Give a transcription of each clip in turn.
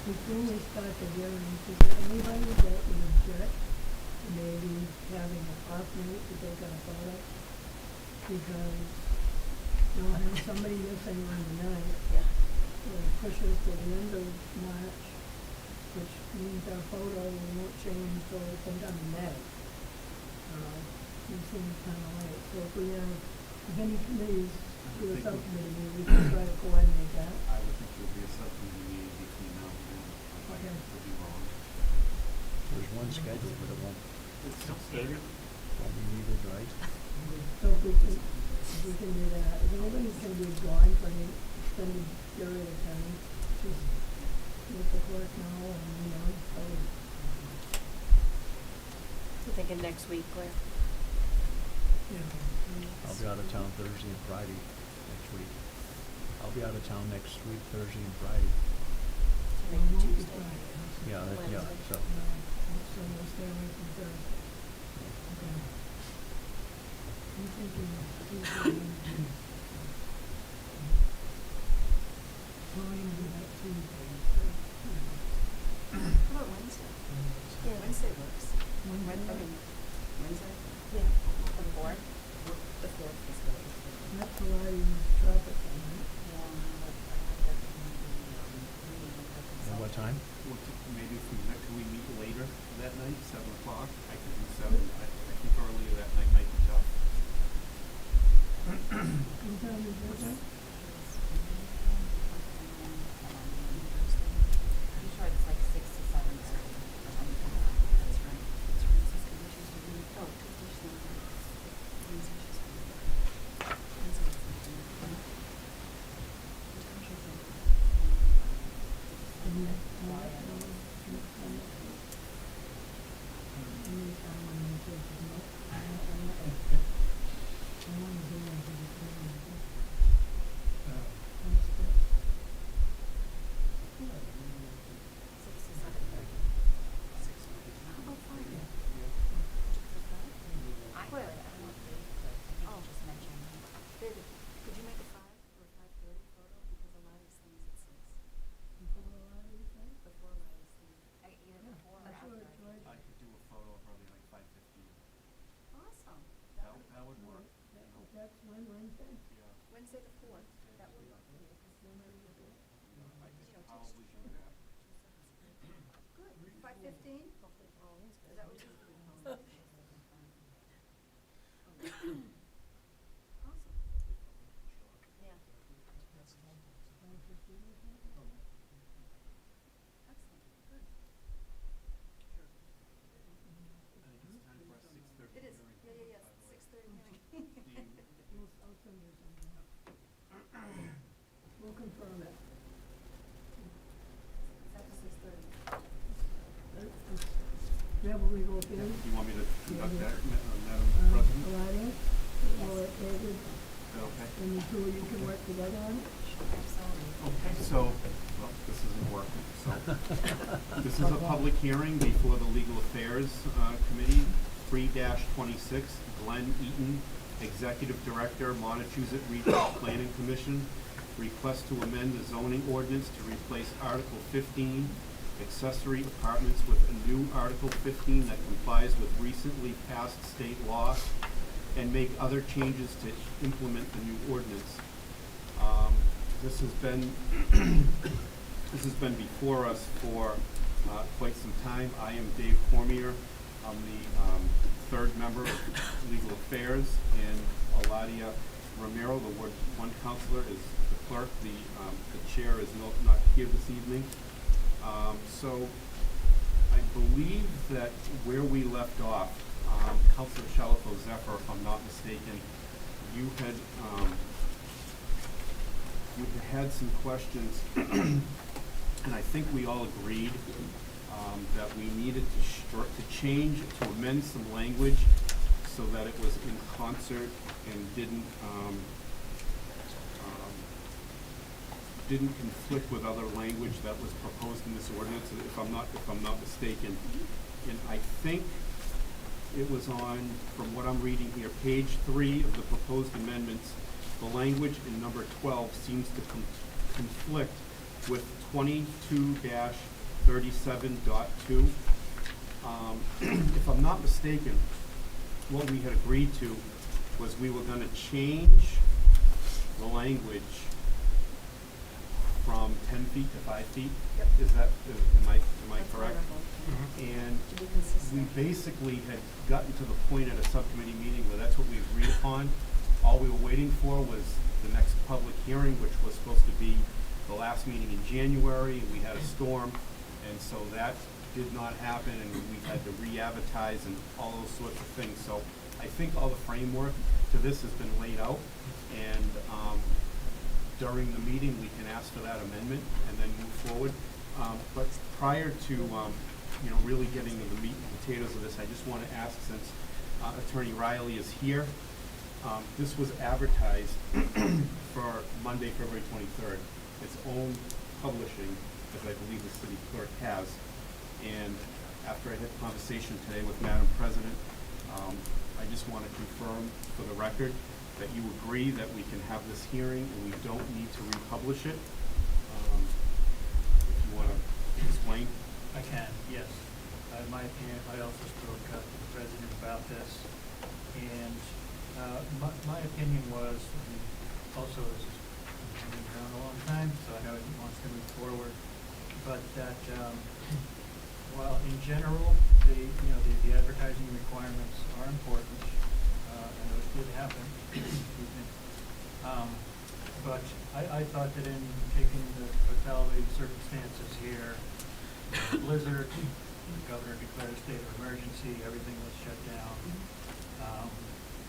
Before we start the hearings, is there anybody that would object to maybe having a off night to take a photo? Because we'll have somebody missing on the night, Yeah. will push us to the end of March, which means our photo won't change till sometime in May. It seems kind of late, so if we have, if any committees do a subcommittee, we can try to coordinate that. I would think there would be a subcommittee meeting between now and then. Okay. I could be wrong. There's one scheduled, but it won't It's still stated? be needed, right? So if we can do that, if anybody's gonna be gone for any extended period of time, just let the clerk know and, so. You're thinking next week, Claire? I'll be out of town Thursday and Friday next week. I'll be out of town next week, Thursday and Friday. So maybe Tuesday. Yeah, Wednesday. so. So we'll stay away from Thursday. Okay. I'm thinking Tuesday. Well, we can do that Tuesday. How about Wednesday? Yeah, Wednesday works. Wednesday? Wednesday? Yeah. The fourth? The fourth is good. That's a lot of traffic on that. At what time? Maybe if can we meet later that night, 7 o'clock? I could do 7. I think earlier that night might be tough. What time is that? I'm sure it's like 6 to 7 or something. That's right. Oh, Tuesday's not good. Wednesday's just good. Wednesday's not good. What time should we go? David, could you make a 5 or 5:30 photo? Because a lot of these things at 6. Before a lot of these things? Either before or after. I could do a photo probably like 5:15. Awesome. That would work. That's Wednesday? Yeah. Wednesday the 4th, that would work for you. I could You know, probably just do that. Good. 5:15? Hopefully Pauline's good. Is that what you? Awesome. Yeah. Excellent. Good. Sure. I think it's time for our 6:30 It is. hearing. Yeah. by the way. 6:30 hearing. I'll send you something. We'll confirm it. After 6:30. Yeah, will we go Do in? you want me to conduct that, Madam Claudia, President? or David, Is that okay? and the two of you can work together on it? Absolutely. Okay, so, well, this isn't working, so. This is a public hearing before the Legal Affairs Committee, 3-26, Glenn Eaton, Executive Director, Montechusett Regional Planning Commission, request to amend the zoning ordinance to replace Article 15, accessory apartments, with a new Article 15 that complies with recently passed state law, and make other changes to implement the new ordinance. This has been before us for quite some time. I am Dave Cormier. I'm the third member of Legal Affairs, and Eladia Romero, the Ward 1 counselor, is the clerk. The chair is not here this evening. So I believe that where we left off, Councilor Shalafo Zephyr, if I'm not mistaken, you had some questions, and I think we all agreed that we needed to change, to amend some language so that it was in concert and didn't conflict with other language that was proposed in this ordinance, if I'm not mistaken. And I think it was on, from what I'm reading here, page 3 of the proposed amendments. The language in number 12 seems to conflict with 22-37.2. If I'm not mistaken, what we had agreed to was we were gonna change the language from 10 feet to 5 feet. Yep. Am I That's correct? wonderful. And To be we consistent. basically had gotten to the point at a subcommittee meeting where that's what we agreed upon. All we were waiting for was the next public hearing, which was supposed to be the last meeting in January, and we had a storm, and so that did not happen, and we had to re-advertise and all those sorts of things. So I think all the framework to this has been laid out, and during the meeting, we can ask for that amendment and then move forward. But prior to, really getting to the meat and potatoes of this, I just want to ask, since Attorney Riley is here, this was advertised for Monday, February 23rd. Its own publishing, as I believe the city clerk has. And after I had a conversation today with Madam President, I just want to confirm for the record that you agree that we can have this hearing and we don't need to republish it. If you want to explain. I can, yes. In my opinion, I also spoke to the president about this, and my opinion was, and also this has been around a long time, so I know he wants to move forward, but that while in general the advertising requirements are important, and those did happen, excuse me. But I thought that in taking the totality of circumstances here, blizzard, the governor declared a state of emergency, everything was shut down.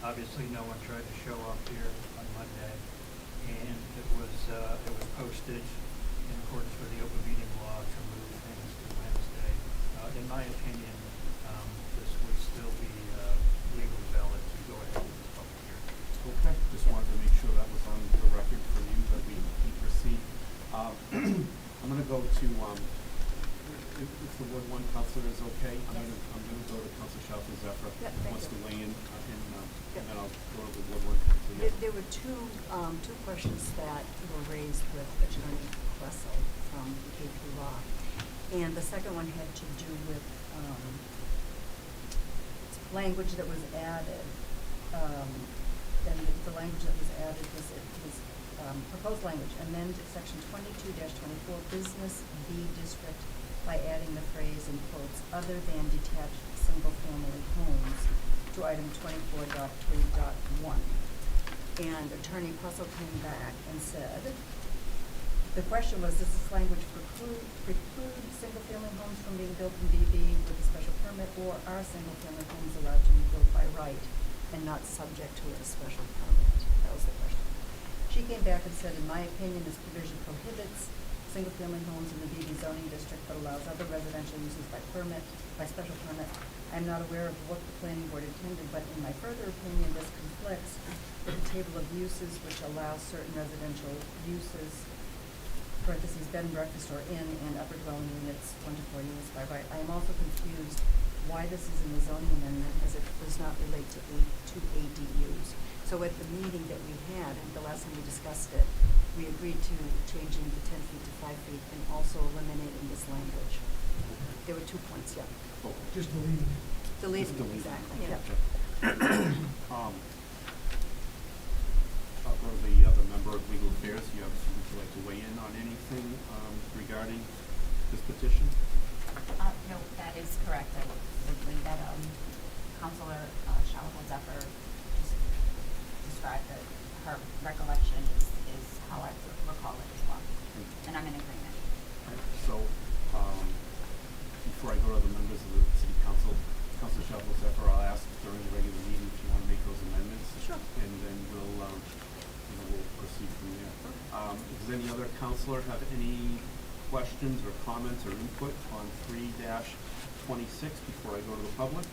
Obviously, no one tried to show up here on Monday, and it was posted in accordance with the open meeting law to move things to Wednesday. In my opinion, this would still be legally valid to go ahead with this public hearing. Okay, just wanted to make sure that was on the record for you, that we proceed. I'm gonna go to, if the Ward One counselor is okay, I'm gonna go to Counselor Shalfo Zephyr. Yeah, who thank wants to you. weigh in, Yep. and then I'll go to the Ward One counselor. There were two questions that were raised with Attorney Russell from KP Law. And the second one had to do with language that was added. And the language that was added was proposed language, amend section 22-24 business B district by adding the phrase in quotes, other than detached single-family homes to item 24.3.1. And Attorney Russell came back and said, the question was, does this language preclude single-family homes from being built in BB with a special permit, or are single-family homes allowed to be built by right and not subject to a special permit? That was the question. She came back and said, in my opinion, this provision prohibits single-family homes in the BB zoning district but allows other residential uses by special permit. I'm not aware of what the planning board intended, but in my further opinion, this conflicts with the table of uses which allows certain residential uses, parentheses, bed and breakfast or inn and upper dwelling units, 1 to 4 units by right. I am also confused why this is in the zoning amendment, as it does not relate to ADUs. So at the meeting that we had, and the last time we discussed it, we agreed to changing the 10 feet to 5 feet and also eliminating this language. There were 2 points, yeah. Just deleting it. Deleting, delete it. exactly, Okay. yeah. I'll go to the other member of Legal Affairs. Would you like to weigh in on anything regarding this petition? No, that is correct. I believe that Counselor Shalfo Zephyr just described that her recollection is how I recall it as well. And I'm in agreement. Right. So, before I go to the members of the City Council, Counselor Shalfo Zephyr, I'll ask during the regular meeting if you want to make those amendments. Sure. And then we'll proceed from there. Does any other counselor have any questions or comments or input on 3-26 before I go to the public?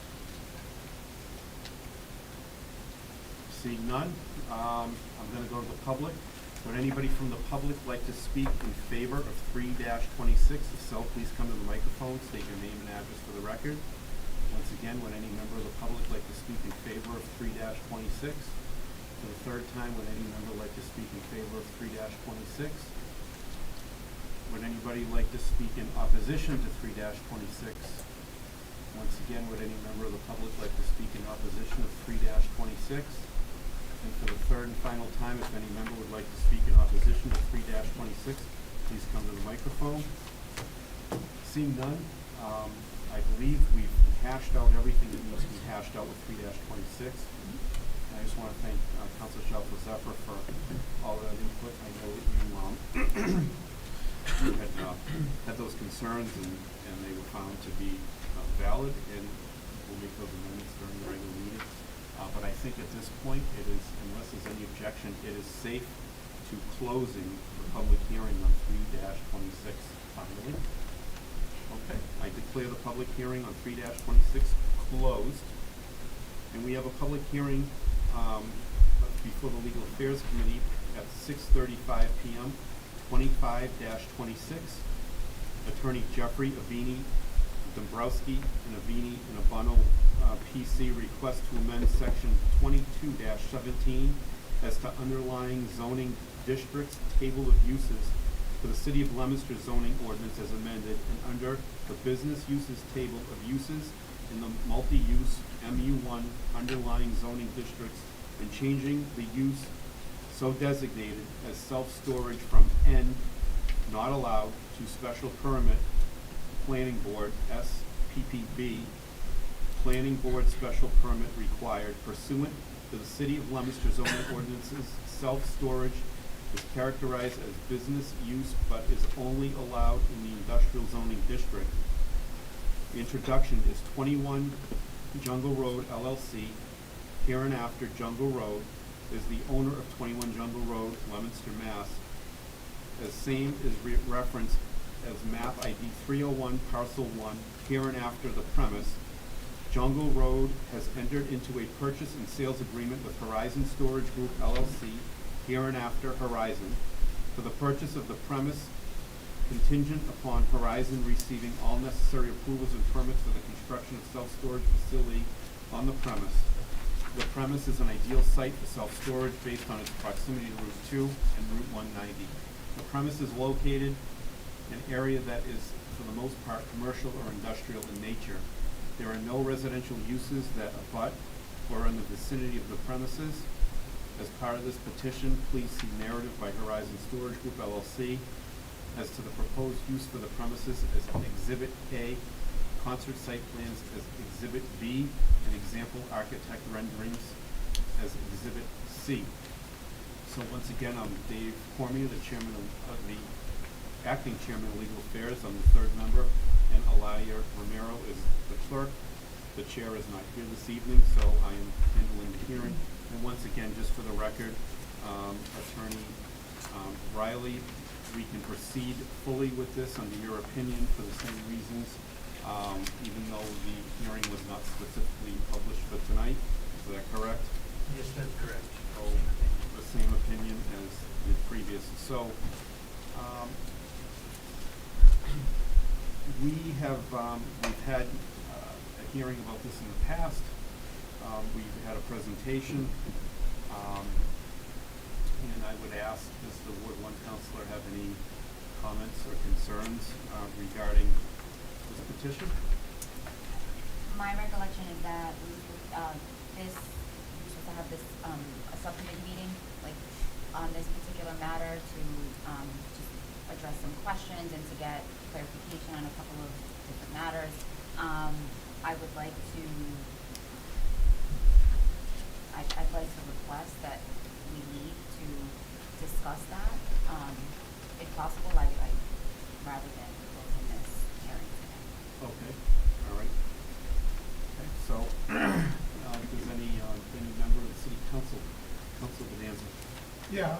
Seeing none, I'm going to go to the public. Would anybody from the public like to speak in favor of 3-26? If so, please come to the microphone, state your name and address for the record. Once again, would any member of the public like to speak in favor of 3-26? For the third time, would any member like to speak in favor of 3-26? Would anybody like to speak in opposition to 3-26? Once again, would any member of the public like to speak in opposition of 3-26? And for the third and final time, if any member would like to speak in opposition to 3-26, please come to the microphone. Seeing none, I believe we've hashed out everything that needs to be hashed out with 3-26. And I just want to thank Councilor Shalfo-Zephyr for all that input. I know that you had those concerns and they were found to be valid, and we'll make those amendments during the regular meeting. But I think at this point, it is, unless there's any objection, it is safe to closing the public hearing on 3-26 finally. Okay, I declare the public hearing on 3-26 closed. And we have a public hearing before the Legal Affairs Committee at 6:35 p.m., 25-26. Attorney Jeffrey Avini, Dombrowski, and Avini and Abano PC request to amend section 22-17 as to underlying zoning districts table of uses for the City of Leominster zoning ordinance as amended, and under the business uses table of uses in the multi-use MU1 underlying zoning districts, and changing the use so designated as self-storage from N, not allowed, to special permit, planning board, SPPB, planning board special permit required pursuant to the City of Leominster zoning ordinances. Self-storage is characterized as business use but is only allowed in the industrial zoning district. The introduction is 21 Jungle Road LLC, hereinafter Jungle Road, is the owner of 21 Jungle Road, Leominster, Mass. As same is referenced as map ID 301 parcel 1, hereinafter the premise. Jungle Road has entered into a purchase and sales agreement with Horizon Storage Group LLC, hereinafter Horizon, for the purchase of the premise, contingent upon Horizon receiving all necessary approvals and permits for the construction of self-storage facility on the premise. The premise is an ideal site for self-storage based on its proximity to Route 2 and Route 190. The premise is located in an area that is, for the most part, commercial or industrial in nature. There are no residential uses that abut or are in the vicinity of the premises. As part of this petition, please see narrative by Horizon Storage Group LLC as to the proposed use for the premises as Exhibit A, concert site plans as Exhibit B, and example architect renderings as Exhibit C. So once again, I'm Dave Cormier, the chairman of the acting chairman of Legal Affairs. I'm the third member, and Eladia Romero is the clerk. The chair is not here this evening, so I am handling the hearing. And once again, just for the record, Attorney Riley, we can proceed fully with this under your opinion for the same reasons, even though the hearing was not specifically published for tonight. Is that correct? Yes, that's correct. Oh, the same opinion as the previous. So, we've had a hearing about this in the past. We've had a presentation, and I would ask, does the Ward 1 Councilor have any comments or concerns regarding this petition? My recollection is that we were supposed to have this, a subcommittee meeting, like, on this particular matter to, just address some questions and to get clarification on a couple of different matters. I would like to, I'd like to request that we need to discuss that, if possible, rather than closing this hearing today. Okay, all right. Okay, so, does any member of the city council, Council Bonanza? Yeah,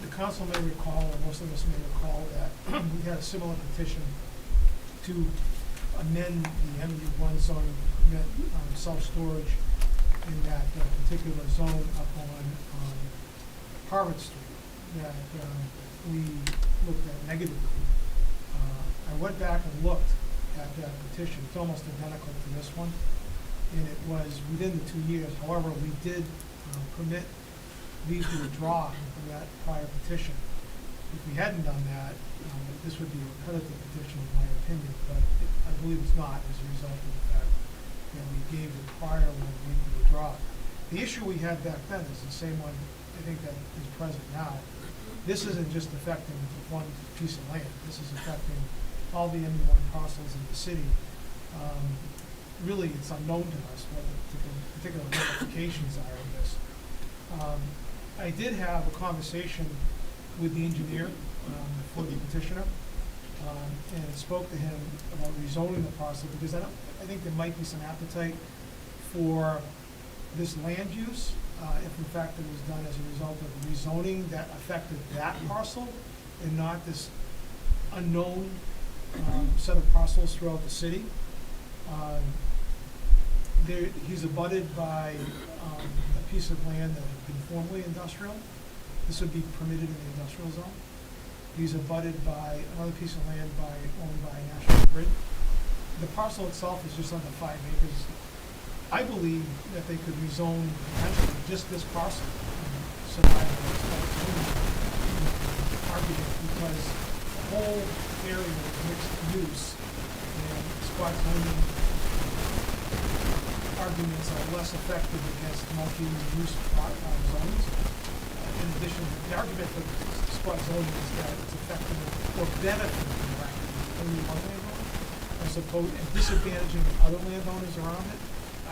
the council may recall, or most of us may recall, that we had a similar petition to amend the MU1 zoning to permit self-storage in that particular zone up on Harvard Street that we looked at negatively. I went back and looked at that petition. It's almost identical to this one, and it was within the 2 years. However, we did permit leave to withdraw from that prior petition. If we hadn't done that, this would be a repetitive petition in my opinion, but I believe it's not as a result of the fact that we gave the prior one we to withdraw. The issue we had back then is the same one I think that is present now. This isn't just affecting one piece of land. This is affecting all the MU1 parcels in the city. Really, it's unknown to us what the particular ramifications are of this. I did have a conversation with the engineer for the petitioner, and spoke to him about rezoning the parcel, because I think there might be some appetite for this land use, if in fact it was done as a result of rezoning that affected that parcel and not this unknown set of parcels throughout the city. He's abutted by a piece of land that had been formerly industrial. This would be permitted in the industrial zone. He's abutted by another piece of land owned by National Grid. The parcel itself is just under 5 acres. I believe that they could rezone potentially just this parcel and survive the argument, because the whole area is mixed use, and spot zoning arguments are less effective against multi-use zones. In addition, the argument for spot zoning is that it's effective or benefiting only one landowner, as opposed and disadvantaging other landowners around it.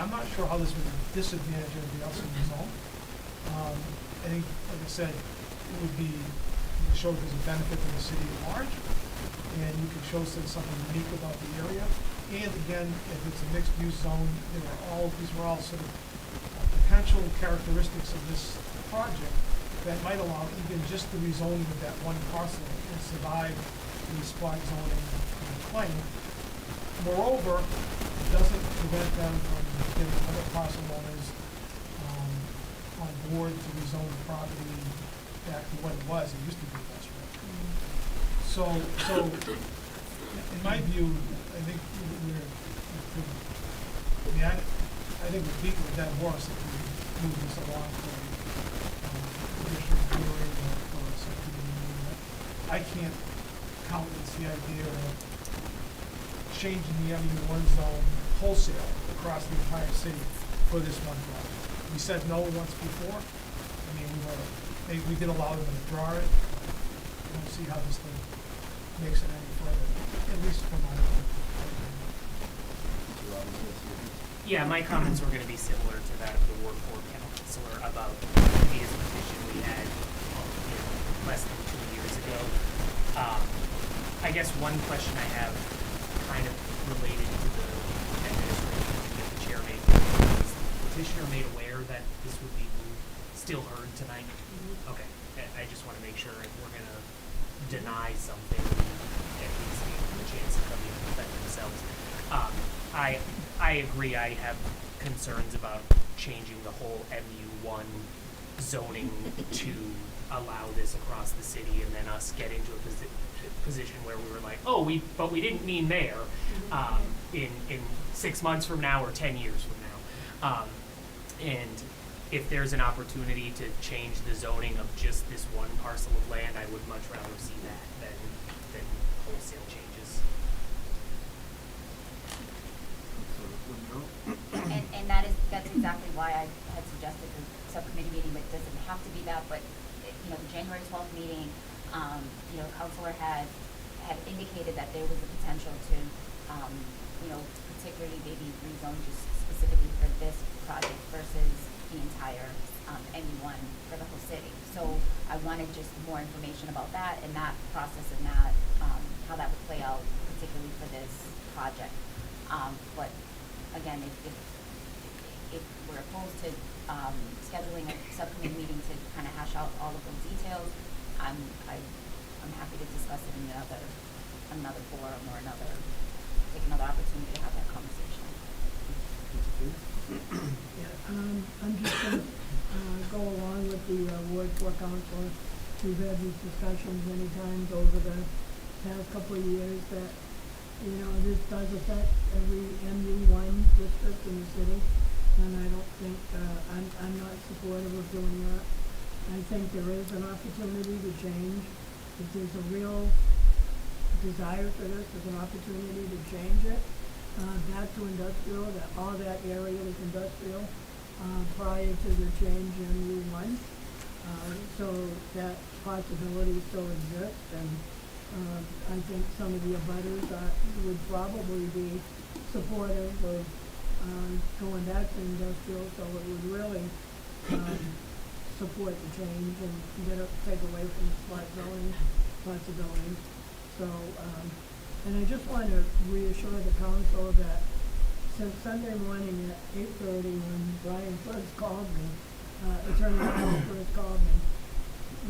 I'm not sure how this would disadvantage everybody else in the zone. I think, like I said, it would be, you can show there's a benefit to the city at large, and you can show there's something unique about the area. And again, if it's a mixed-use zone, these were all sort of potential characteristics of this project that might allow even just the rezoning of that one parcel and survive the spot zoning claim. Moreover, it doesn't prevent them from getting other parcel owners on board to rezone the property back to what it was. It used to be industrial. So in my view, I think I think we're beating the dead horse if we move this along for additional hearing or something. I can't countenance the idea of changing the MU1 zone wholesale across the entire city for this one project. We said no once before. I mean, we did allow them to withdraw it. I don't see how this thing makes it any further, at least from my point. Yeah, my comments were going to be similar to that of the Ward 4 councilor about the previous petition we had less than 2 years ago. I guess one question I have kind of related to the administration that the chair made is the petitioner made aware that this would be still heard tonight? Okay, I just want to make sure if we're going to deny something, at least give them a chance to come in and defend themselves. I agree, I have concerns about changing the whole MU1 zoning to allow this across the city, and then us get into a position where we were like, oh, but we didn't mean there, in 6 months from now or 10 years from now. And if there's an opportunity to change the zoning of just this one parcel of land, I would much rather see that than wholesale changes. And that's exactly why I had suggested the subcommittee meeting, but it doesn't have to be that, but, the January 12th meeting, Councilor had indicated that there was a potential to, particularly maybe rezone just specifically for this project versus the entire MU1 for the whole city. So I wanted just more information about that and that process and that, how that would play out, particularly for this project. But again, if we're opposed to scheduling a subcommittee meeting to kind of hash out all of those details, I'm happy to discuss it in another forum or take another opportunity to have that conversation. Yeah, I'm just gonna go along with the Ward 4 councilor. We've had these discussions many times over the past couple of years that, this does affect every MU1 district in the city, and I don't think, I'm not supportive of doing that. I think there is an opportunity to change. If there's a real desire for this as an opportunity to change it, back to industrial, that all that area was industrial, prior to the change in Route 1. So that possibility still exists, and, I think some of the abutters would probably be supportive of, going back to industrial, so it would really, support the change and take away from the spot zoning possibility. So, and I just want to reassure the council that since Sunday morning at 8:30, when Brian first called me, Attorney Brown first called me,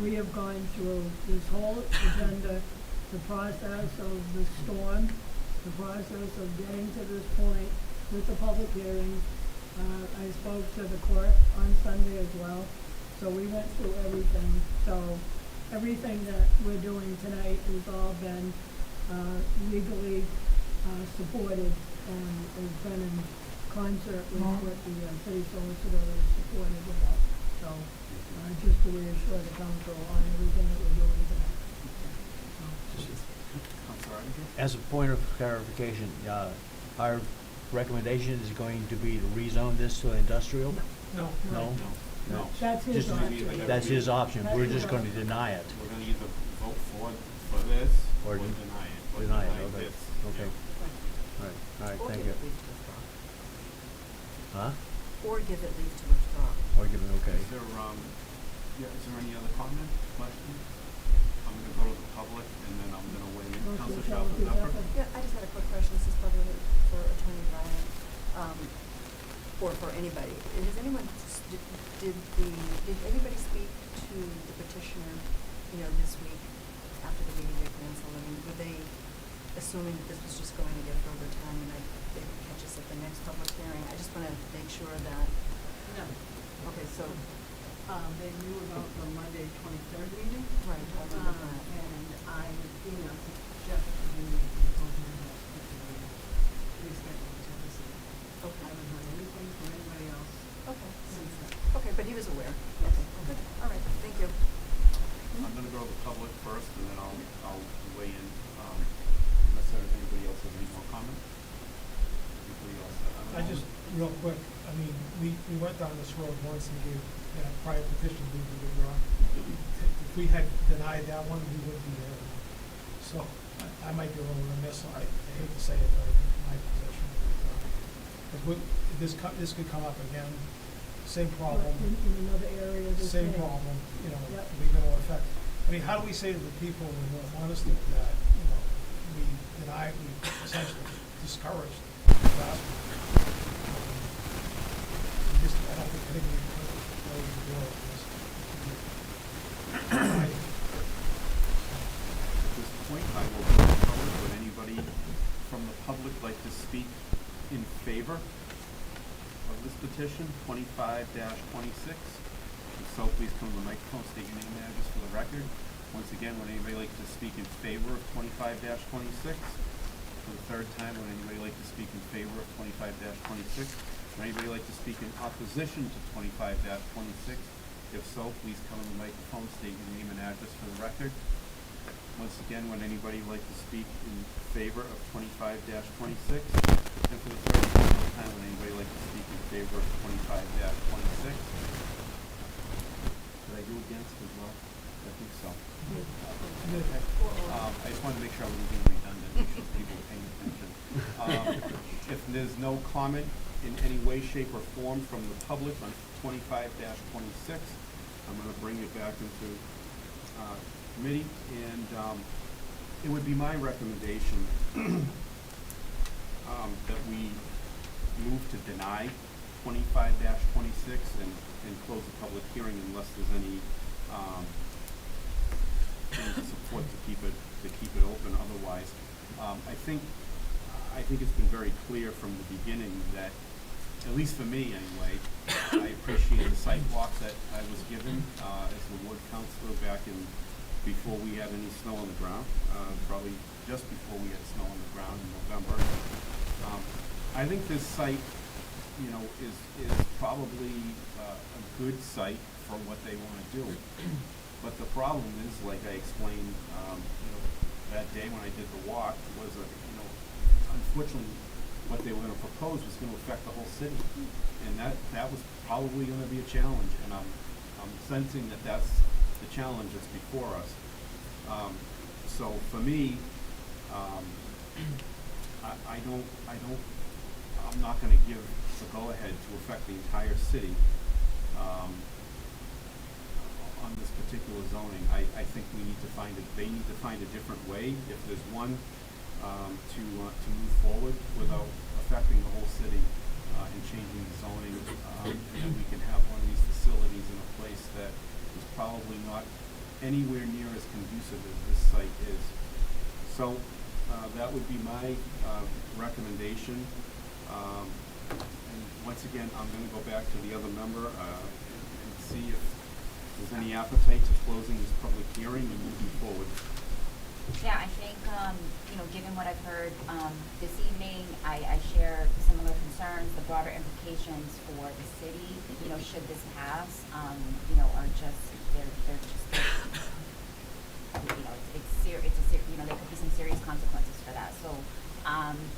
we have gone through this whole agenda, the process of the storm, the process of getting to this point with the public hearings. I spoke to the court on Sunday as well, so we went through everything. So everything that we're doing tonight has all been legally supported and has been in concert with what the city solicitor is supportive about. So just to reassure the council on everything that we're doing tonight. I'm sorry. As a point of clarification, our recommendation is going to be to rezone this to industrial? No. No? No. That's his Just- option. That's his option, That's we're his just gonna option. deny it. We're gonna either vote for this, Or or den- deny it. Or Deny it, deny okay, this. okay. All right, thank you. Huh? Or give it leave to withdraw. Or give it, okay. Is there, is there any other comment, question? I'm gonna go to the public, and then I'm gonna weigh in. Motion Counselor to Shalfo close Zephyr? the Yeah, I just had a quick question, this is probably for Attorney Ryan, or for anybody. Has anyone, did anybody speak to the petitioner, this week after the meeting at Grand Salon? Were they assuming that this was just going to get further time and they would catch us at the next public hearing? I just wanna make sure that, No, okay, so, they knew about the Monday 23rd meeting. right, I remember that. And I emailed Jeff and told him that it would be rescheduled until this evening. I Okay, haven't heard anything from anybody else okay, since then. okay, but he was aware? Yes. Okay, good, all right, thank you. I'm gonna go to the public first, and then I'll weigh in, unless anybody else has any more comment? Anybody else? I just, real quick, I mean, we went down this road once and gave that prior petition leave to withdraw. If we had denied that one, we wouldn't be there. So I might be a little remiss, I hate to say it, but I think my position is, because this could come up again, same problem. In another area of the Same state. problem, Yep. we're gonna affect, I mean, how do we say to the people in North Leominster that, we essentially discouraged the gospel? I don't think we can put a way to do it. At this point, I will go to the public. Would anybody from the public like to speak in favor of this petition, 25-26? If so, please come to the microphone, state your name and address for the record. Once again, would anybody like to speak in favor of 25-26? For the third time, would anybody like to speak in favor of 25-26? Would anybody like to speak in opposition to 25-26? If so, please come to the microphone, state your name and address for the record. Once again, would anybody like to speak in favor of 25-26? And for the third time, would anybody like to speak in favor of 25-26? Did I do against as well? I think so. Okay. I just wanted to make sure I wasn't being redundant, make sure people are paying attention. If there's no comment in any way, shape, or form from the public on 25-26, I'm gonna bring it back into, committee, and, it would be my recommendation, that we move to deny 25-26 and close the public hearing unless there's any, support to keep it open otherwise. I think it's been very clear from the beginning that, at least for me anyway, I appreciate the site walk that I was given, as the ward councilor back before we had any snow on the ground, probably just before we had snow on the ground in November. I think this site, is probably, a good site for what they wanna do. But the problem is, like I explained, that day when I did the walk was unfortunately, what they were gonna propose was gonna affect the whole city. And that was probably gonna be a challenge, and I'm sensing that that's the challenge that's before us. So for me, I'm not gonna give the go-ahead to affect the entire city, on this particular zoning. I think they need to find a different way, if there's one, to move forward without affecting the whole city, and changing the zoning, and then we can have one of these facilities in a place that is probably not anywhere near as conducive as this site is. So, that would be my, recommendation. And once again, I'm gonna go back to the other member, and see if there's any appetite to closing this public hearing and moving forward. Yeah, I think, given what I've heard, this evening, I share similar concerns. The broader implications for the city, should this pass, are just, they're just, there could be some serious consequences for that. So,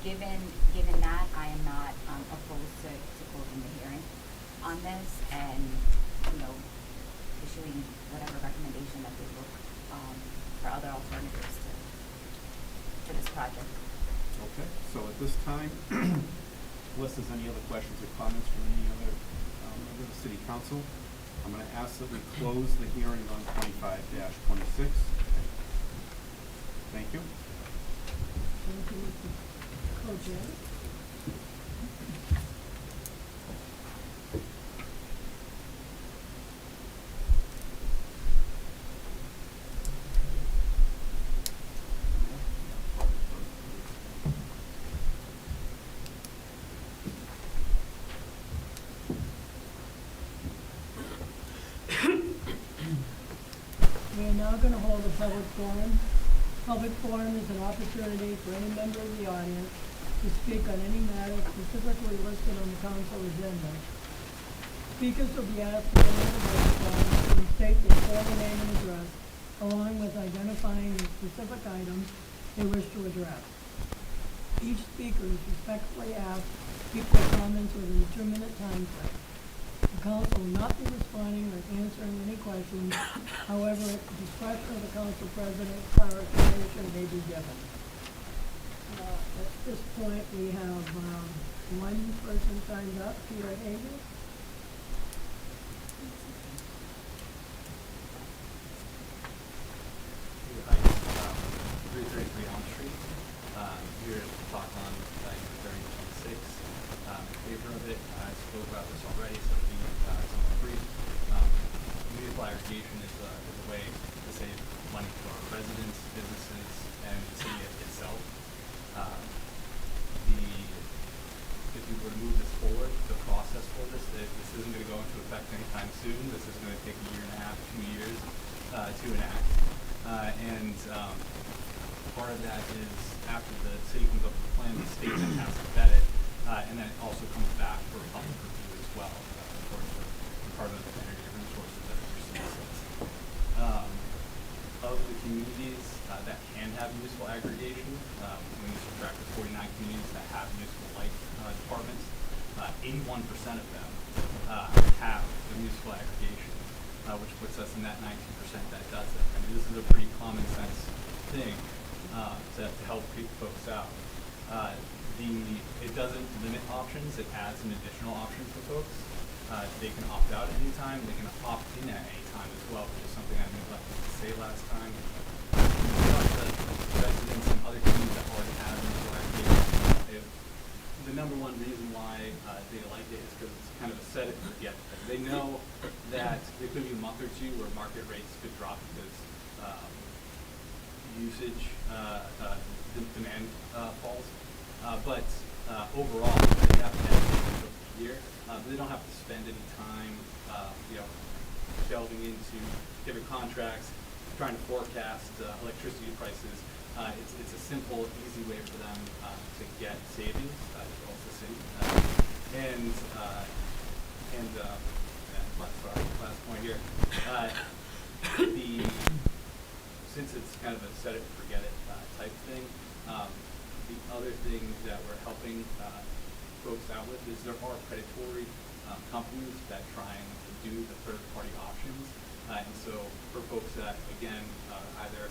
given that, I am not, opposed to closing the hearing on this and, issuing whatever recommendation that they look, for other alternatives to this project. Okay, so at this time, unless there's any other questions or comments from any other member of the city council, I'm gonna ask that we close the hearing on 25-26. Thank you. Thank you, Mr. Co-Chair. We are now gonna hold a public forum. Public forum is an opportunity for any member of the audience to speak on any matter specifically listed on the council agenda. Speakers will be asked to enter the microphone and state their full name and address, along with identifying the specific items they wish to address. Each speaker is respectfully asked to keep their comments within a 2-minute time frame. The council will not be responding or answering any questions. However, at the discretion of the council president, clarification may be given. At this point, we have one person signed up, Peter Hager. Hi, 333 Elm Street. Here to talk on item 3026. In favor of it, I spoke about this already, so it'll be somewhat brief. Municipal aggregation is a way to save money for our residents, businesses, and the city itself. If you were to move this forward, the process for this isn't going to go into effect anytime soon. This is going to take 1.5 years, 2 years to enact. Part of that is after the city comes up with a plan, the state then has to vet it, and then it also comes back for public review as well, according to the Department of Energy Resources that are your citizens. Of the communities that can have municipal aggregation, when you subtract the 49 communities that have municipal light departments, 81% of them have the municipal aggregation, which puts us in that 19% that does it. I mean, this is a pretty common sense thing to help folks out. It doesn't limit options, it adds an additional option for folks. They can opt out at any time, they can opt in at any time as well, which is something I neglected to say last time. The residents in other communities that already have municipal aggregation, the number one reason why they like it is because it's kind of a set it and forget thing. They know that there could be a month or two where market rates could drop because usage, demand falls. But overall, they have to have it a year. They don't have to spend any time, delving into different contracts, trying to forecast electricity prices. It's a simple, easy way for them to get savings, as well as the city. Last point here. since it's kind of a set it and forget it type thing, the other thing that we're helping folks out with is there are predatory companies that try and do the third-party options. And so for folks that, again, either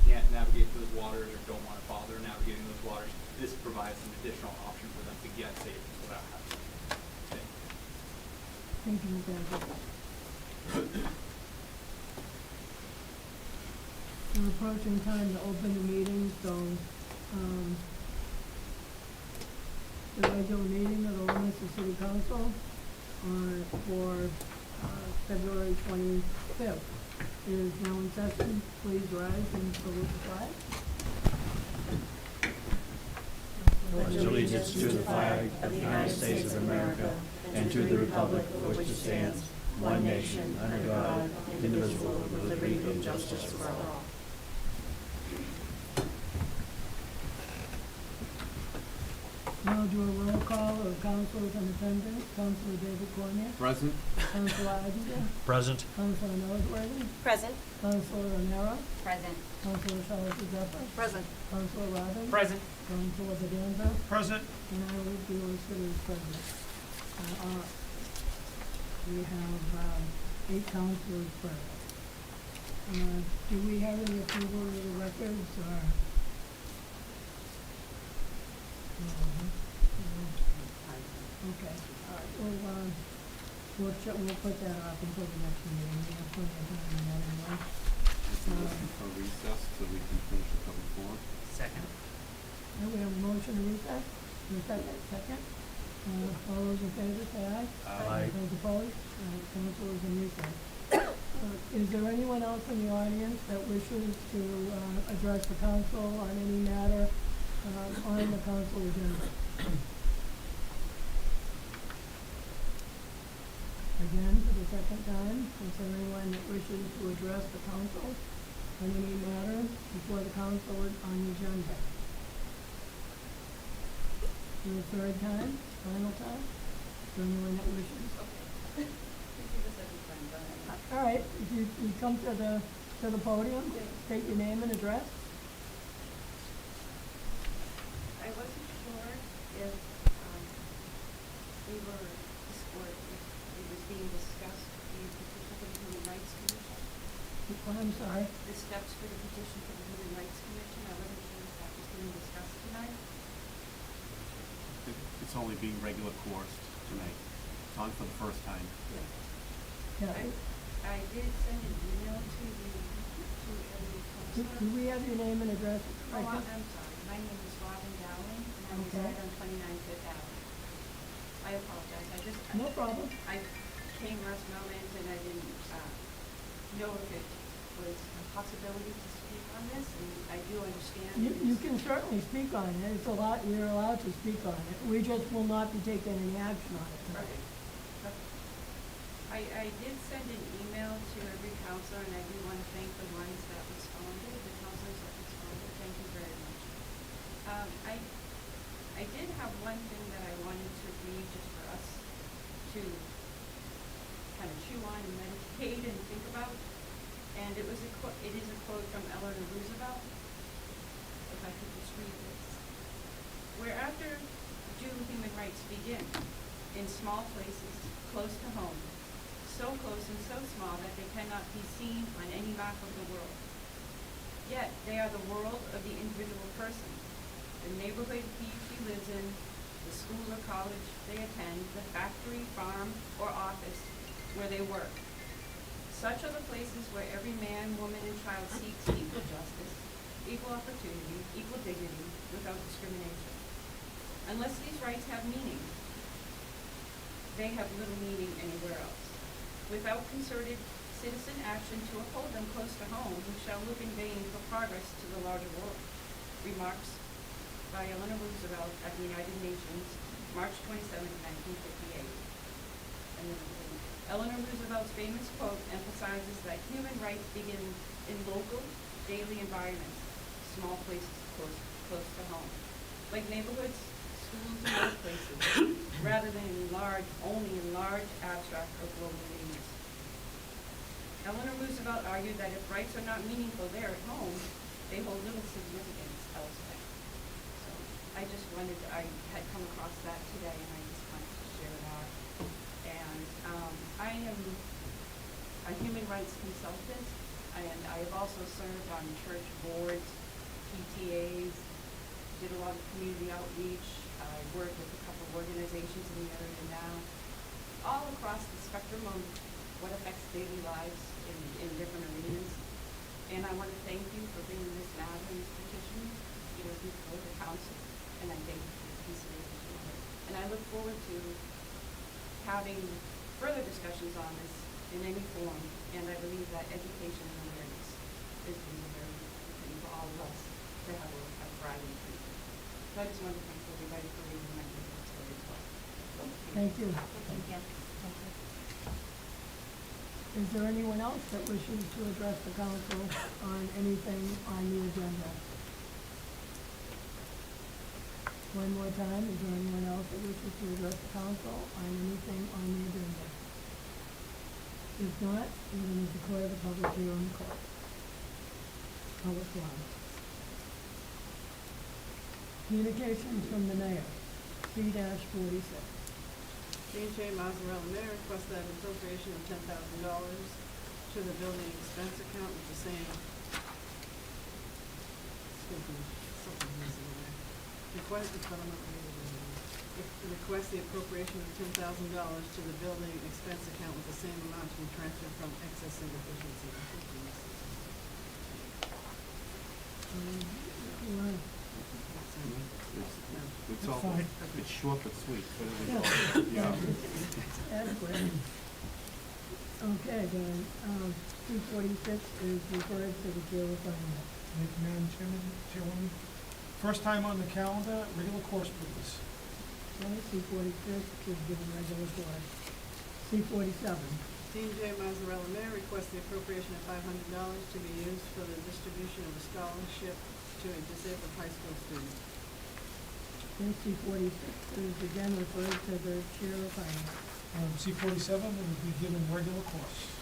can't navigate those waters or don't want to bother navigating those waters, this provides an additional option for them to get savings without having to pay. Thank you, Ms. Andrews. We're approaching time to open the meeting, so, the regular meeting of the Leominster City Council for February 25th is now in session. Please rise and salute the flag. Pledge allegiance to the flag of the United States of America and to the republic for which it stands, one nation, under God, indivisible, with liberty and justice for all. Now do a roll call of councilors in attendance. Councilor David Cormier. Present? Councilor Ivey. Present. Councilor Noseworthy. Present. Councilor O'Neill. Present. Councilor Charles Zephyr. Present. Councilor Robbins. Present. Councilor Bedanza. Present. And I will be listed as president. We have 8 councilors present. Do we have any approval of the records or? Okay, all right, we'll put that off until the next meeting. We have plenty of time on that anyway. Motion for recess so we can finish the public forum. Second. Now we have a motion to recess. Second. All those in favor, say aye. Aye. Those opposed? Council is in recess. Is there anyone else in the audience that wishes to address the council on any matter on the council agenda? Again, for the second time, is there anyone that wishes to address the council on any matter before the council on the agenda? For the third time, final time, is there anyone that wishes? All right, if you come to the podium, state your name and address. I wasn't sure if, we were, or if it was being discussed, the petition for the Human Rights Commission. I'm sorry. The steps for the petition for the Human Rights Commission, I wasn't sure if that was being discussed tonight. It's only being regular coursed tonight. It's on for the first time. Yeah. I did send an email to every Do councilor. we have your name and address? Oh, I'm sorry, my name is Robin Dowling, and I Okay. reside on 29 Fifth Avenue. I apologize, No problem. I came last moment and I didn't, know if it was a possibility to speak on this, and I do understand. You can certainly speak on it. You're allowed to speak on it. We just will not be taking any action on it tonight. Right. I did send an email to every counselor, and I do want to thank the ones that responded, the counselors that responded. Thank you very much. I did have one thing that I wanted to read just for us to kind of chew on and meditate and think about. And it is a quote from Eleanor Roosevelt. If I could just read this. Whereafter do human rights begin? In small places, close to home. So close and so small that they cannot be seen on any map of the world. Yet they are the world of the individual person. The neighborhood he lives in, the school or college they attend, the factory, farm, or office where they work. Such are the places where every man, woman, and child seeks equal justice, equal opportunity, equal dignity, without discrimination. Unless these rights have meaning, they have little meaning anywhere else. Without concerted citizen action to uphold them close to home, we shall look in vain for progress to the larger world. Remarks by Eleanor Roosevelt at the United Nations, March 27, 1958. And then Eleanor Roosevelt's famous quote emphasizes that human rights begin in local, daily environments, small places close to home, like neighborhoods, schools, and workplaces, rather than only in large, abstract, or global names. Eleanor Roosevelt argued that if rights are not meaningful there at home, they hold little significance elsewhere. So I just wanted, I had come across that today and I just wanted to share that. And I am a human rights consultant, and I have also served on church boards, PTAs, did a lot of community outreach. I work with a couple of organizations in the area now, all across the spectrum of what affects daily lives in different arenas. And I want to thank you for bringing this matter and this petition, before the council, and I thank you for your consideration of it. And I look forward to having further discussions on this in any form, and I believe that education and awareness is going to be very important for all of us to have a thriving future. So I just want to thank everybody for reading my paper today as well. Thank you. Thank you. Is there anyone else that wishes to address the council on anything on the agenda? One more time, is there anyone else that wishes to address the council on anything on the agenda? If not, we're going to declare the public hearing closed. Public forum. Communications from the mayor, C-46. Jean J. Mazzarella, Mayor, requests that an appropriation of $10,000 to the building expense account with the same, something's missing in there. Request the appropriation of $10,000 to the building expense account with the same amount to be transferred from excess and deficiency. It's all, fine. it's short but sweet. Yeah. Yeah. Adequate. Okay, then, C-46 is referred to the Bureau of Finance. Thank you, Madam Chairwoman. First time on the calendar, regular course, please. Okay, C-46 is given regular course. C-47. Jean J. Mazzarella, Mayor, requests the appropriation of $500 to be used for the distribution of a scholarship to a disabled high school student. C-46 is again referred to the Chair of Finance. C-47 will be given regular course.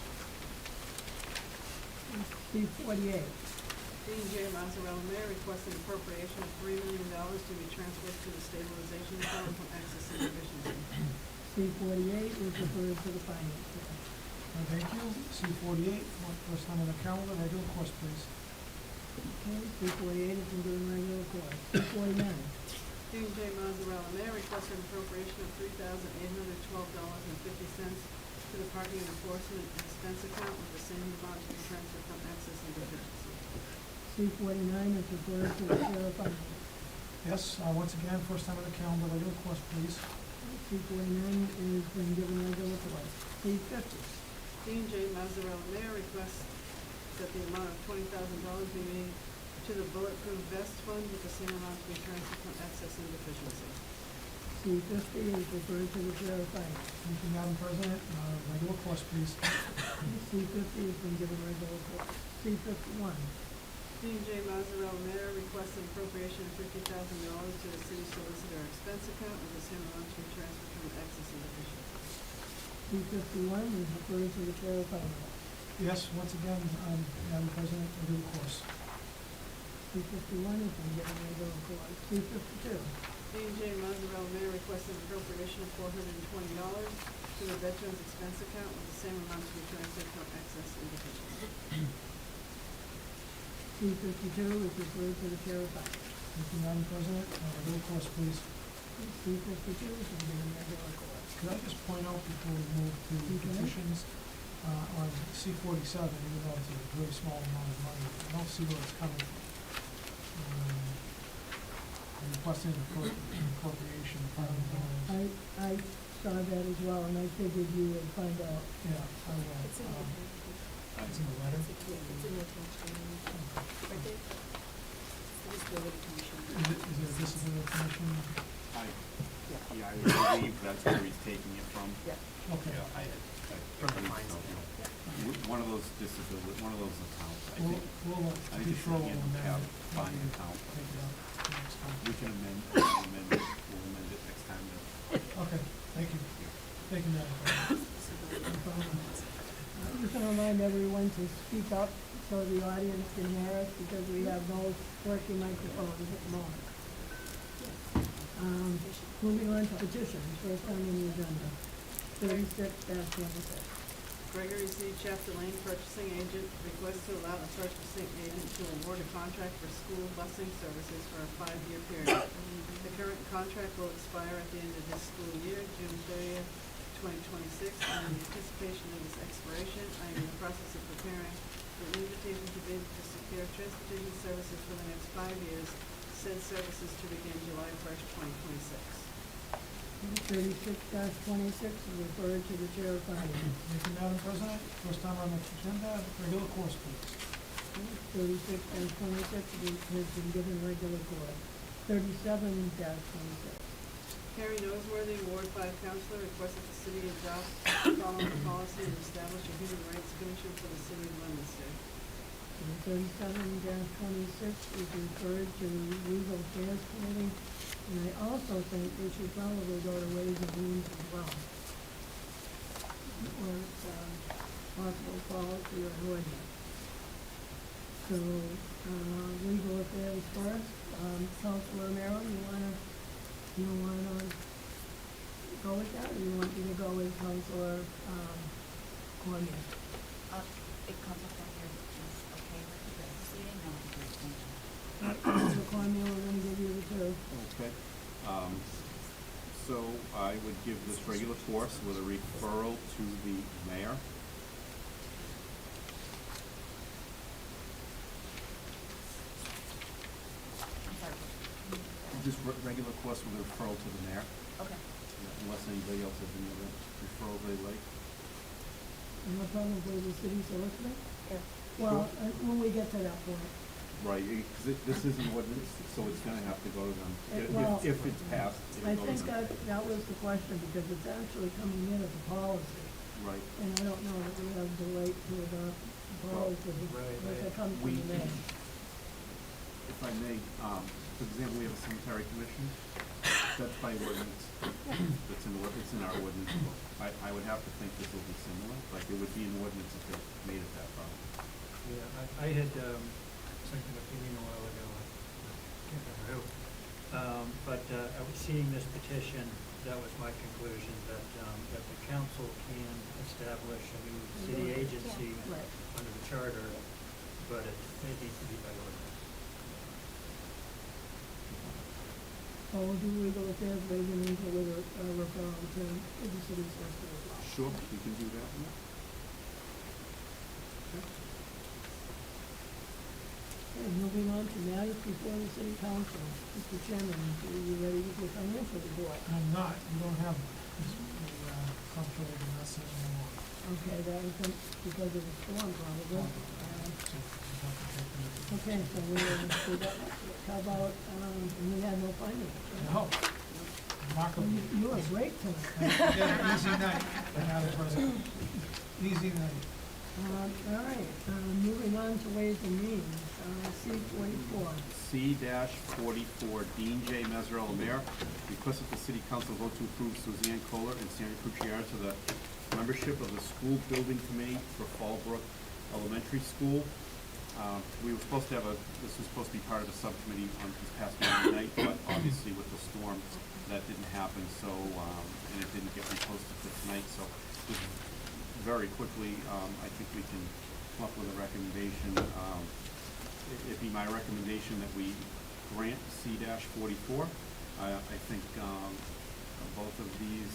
C-48. Jean J. Mazzarella, Mayor, requests an appropriation of $3 million to be transferred to the stabilization fund from excess and deficiency. C-48 is referred to the Finance Chair. Thank you. C-48, first time on the calendar, regular course, please. Okay, C-48 is given regular course. C-49. Jean J. Mazzarella, Mayor, requests an appropriation of $3,812.50 to the parking and enforcement expense account with the same amount to be transferred from excess and deficiency. C-49 is referred to the Chair of Finance. Yes, once again, first time on the calendar, regular course, please. C-49 is being given regular course. C-50. Jean J. Mazzarella, Mayor, requests that the amount of $20,000 be made to the Bulletproof Vest Fund with the same amount to be transferred from excess and deficiency. C-50 is referred to the Chair of Finance. Thank you, Madam President. Regular course, please. C-50 has been given regular course. C-51. Jean J. Mazzarella, Mayor, requests an appropriation of $50,000 to the city solicitor expense account with the same amount to be transferred from excess and deficiency. C-51 is referred to the Chair of Finance. Yes, once again, Madam President, regular course. C-51 has been given regular course. C-52. Jean J. Mazzarella, Mayor, requests an appropriation of $420 to the veterans expense account with the same amount to be transferred from excess and deficiency. C-52 is referred to the Chair of Finance. Thank you, Madam President. Regular course, please. C-52 is being given regular course. Could I just point out before we move to petitions, on C-47, even though it's a very small amount of money, I don't see where it's coming from. I'm requesting an appropriation of $500. I saw that as well, and I figured you would find out. Yeah, I will. It's in the It's in the letter? It's in the attachment. Right there. This is the liquor commission. Is there a disciplinary commission? Yeah, I believe that's where he's taking it from. Yeah. Okay. Yeah, I From the believe fines so. account. One of those one of those accounts, I We'll, think. we'll I think it's control the on that. handicap fine account. Take it out next time. We can amend it, we'll amend it next time. Okay, thank you. Thank you, Madam President. No problem. gonna remind everyone to speak up so the audience can hear us, because we have no working microphones at the moment. Moving on to petitions, first on the agenda, 36-26. Gregory C. Chapter Lane Purchasing Agent requests to allow the purchasing agent to award a contract for school busing services for a 5-year period. The current contract will expire at the end of this school year, June 30th, 2026, and in anticipation of its expiration, I am in the process of preparing an invitation to bid to secure transportation services for the next 5 years, said services to begin July 1st, 2026. 36-26 is referred to the Chair of Finance. Thank you, Madam President. First time on the agenda, regular course, please. 36-26 has been given regular course. 37-26. Carrie Noseworthy, Ward 5 Counselor, requests that the city adopt the following policy and establish a human rights commission for the city of Leominster. 37-26 is referred to the Legal Affairs Committee, and I also think we should probably go to Ways and Means as well. Or possible policy or ordinance. So, Legal Affairs first, Councilor Romero, you wanna go with that, or you want me to go with Councilor, Cormier? If Council Cormier is okay with the proceeding, then we can continue. Councilor Cormier, we're gonna give you the two. Okay. So I would give this regular course with a referral to the mayor. I'm sorry. Just regular course with a referral to the mayor, Okay. unless anybody else has any other referral they like. And probably the city solicitor? If, Well, when we get to that point. Right, because this is an ordinance, so it's gonna have to go to them. Well, If it's passed, I it'll go think to them. that was the question, because it's actually coming in as a policy, Right. and I don't know that we have the right to adopt the policy, Right, if it comes from We- the mayor. If I may, for example, we have a cemetery commission, that's by ordinance. It's in our ordinance book. I would have to think this will be similar, like it would be an ordinance if it made it that far. Yeah, I had, sent an opinion a while ago, I can't remember who. But, I was seeing this petition, that was my conclusion, that the council can establish a new city agency Right. under the charter, but it needs to be by ordinance. So we'll do legal affairs, Ways and Means with a referral to the city solicitor as well. Sure, we can do that. Okay, moving on to matters before the city council. Mr. Chairman, are you ready with your financial report? I'm not, you don't have one. The comptroller did not send me one. Okay, that was because of the storm, probably. Okay, so we'll do that. How about, we had no finance, right? No. Remarkably. You were great tonight. Yeah, easy night, Madam President. Easy night. All right, moving on to Ways and Means, C-44. C-44, Dean J. Mazzarella, Mayor, requests that the City Council vote to approve Suzanne Kohler and Sandra Cucciaro to the membership of the School Building Committee for Fallbrook Elementary School. We were supposed to have this was supposed to be part of the subcommittee on this past Monday night, but obviously with the storm, that didn't happen, so, and it didn't get reposted for tonight, so just very quickly, I think we can come up with a recommendation. It'd be my recommendation that we grant C-44. I think both of these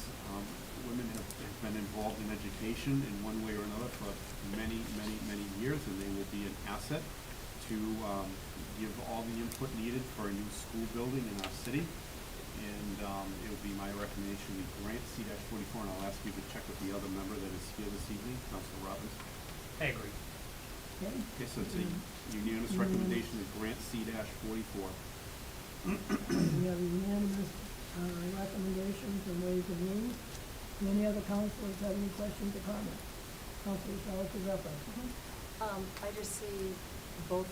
women have been involved in education in one way or another for many, many, many years, and they will be an asset to give all the input needed for a new school building in our city. And it would be my recommendation we grant C-44, and I'll ask you to check with the other member that is here this evening, Councilor Robbins. I agree. Okay, Okay, so it's a unanimous recommendation to grant C-44. we have a unanimous, recommendation from Ways and Means. Do any other councilors have any questions or comments? Councilor Salvatore Zephyr. I just see both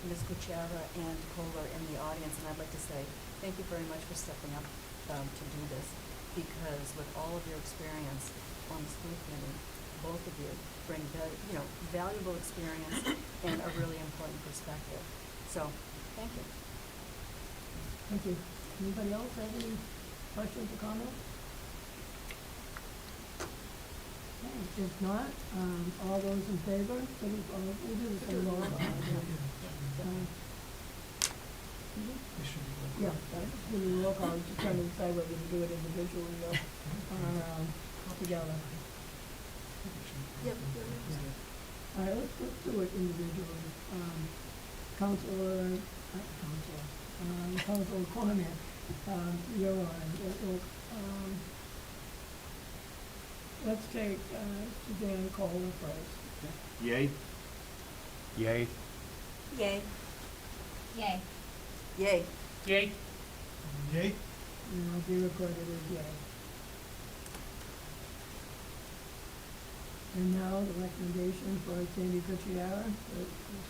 Ms. Kuchera and Kohler in the audience, and I'd like to say thank you very much for stepping up to do this, because with all of your experience on the school committee, both of you bring valuable experience and a really important perspective. So, thank you. Thank you. Anybody else have any questions or comments? Okay, if not, all those in favor, so we'll do this in roll call. They should be local. Yeah, that's gonna be roll call, just trying to decide whether to do it individually or together. Yep. All right, let's do it individually. Counselor Cormier, you're on. Let's take Suzanne Kohler first. Yay? Yay. Yay. Yay. Yay. Yay. Yay? And I'll be recorded as yay. And now the recommendation for Sandy Cucciara, the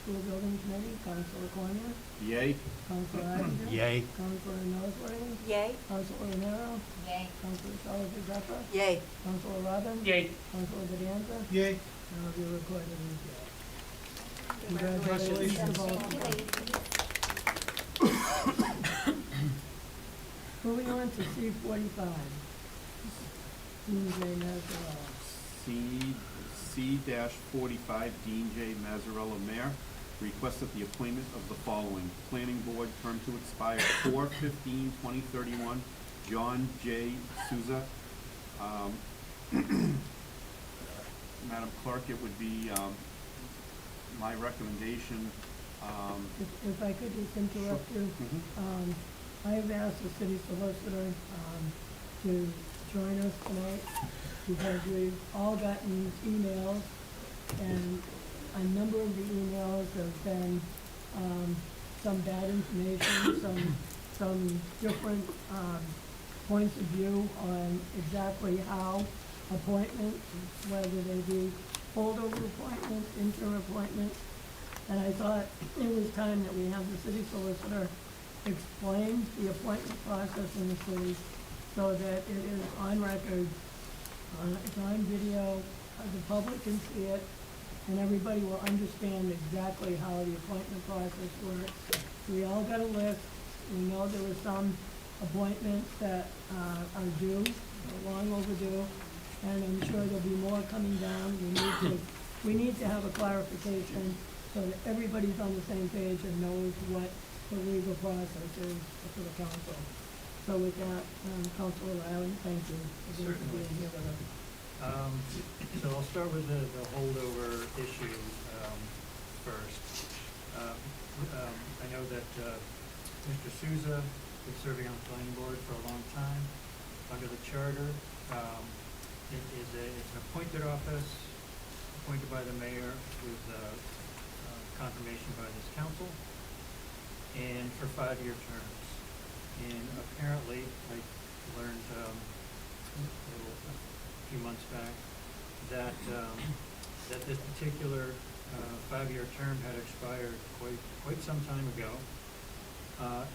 school building committee, Counselor Cormier, Yay? Counselor Eisenman. Yay. Counselor Nosworthy, Yay. Counselor Romero, Yay. Counselor Shalfo Zephyr, Yay. Counselor Robin. Yay. Counselor Bedanza. Yay. And I'll be recorded as yay. Congratulations. to both of them. Moving on to C-45. Dean J. Nazarella. C-45, Dean J. Mazzarella, Mayor, requested the appointment of the following. Planning Board, term to expire 4/15/2031, John J. Souza. Madam Clerk, it would be my recommendation. If I could just interrupt you. Mhm. I have asked the city solicitor to join us tonight because we've all gotten emails, and a number of the emails have been some bad information, some different points of view on exactly how appointments, whether they be holdover appointments, interim appointments. And I thought it was time that we have the city solicitor explain the appointment process in the city so that it is on record, it's on video, the public can see it, and everybody will understand exactly how the appointment process works. We all got a list. We know there were some appointments that are due, long overdue, and I'm sure there'll be more coming down. We need to have a clarification so that everybody's on the same page and knows what the legal process is for the council. So with that, Councilor Riley, thank you for being here with us. So I'll start with the holdover issue first. I know that Mr. Souza been serving on the planning board for a long time. Under the charter, it's an appointed office, appointed by the mayor with confirmation by this council, and for 5-year terms. And apparently, I learned a few months back that this particular 5-year term had expired quite some time ago.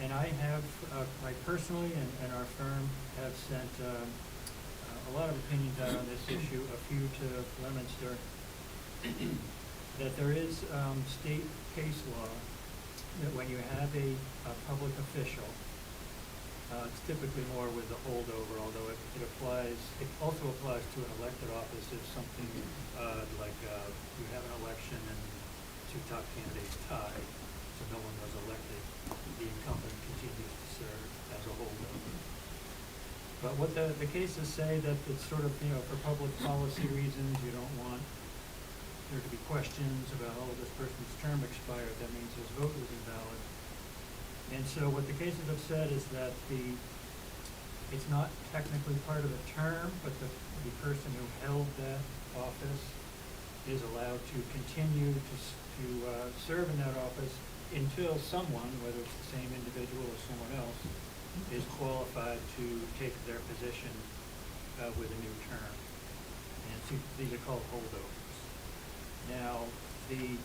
And I personally and our firm have sent a lot of opinions out on this issue, a few to Leominster, that there is state case law that when you have a public official, it's typically more with the holdover, although it also applies to an elected office if something like you have an election and 2 top candidates tie, so no one was elected, the incumbent continues to serve as a holdover. But what the cases say that it's sort of, for public policy reasons, you don't want there to be questions about, this person's term expired, that means his vote was invalid. And so what the cases have said is that it's not technically part of the term, but the person who held that office is allowed to continue to serve in that office until someone, whether it's the same individual or someone else, is qualified to take their position with a new term. And so these are called holdovers. Now, the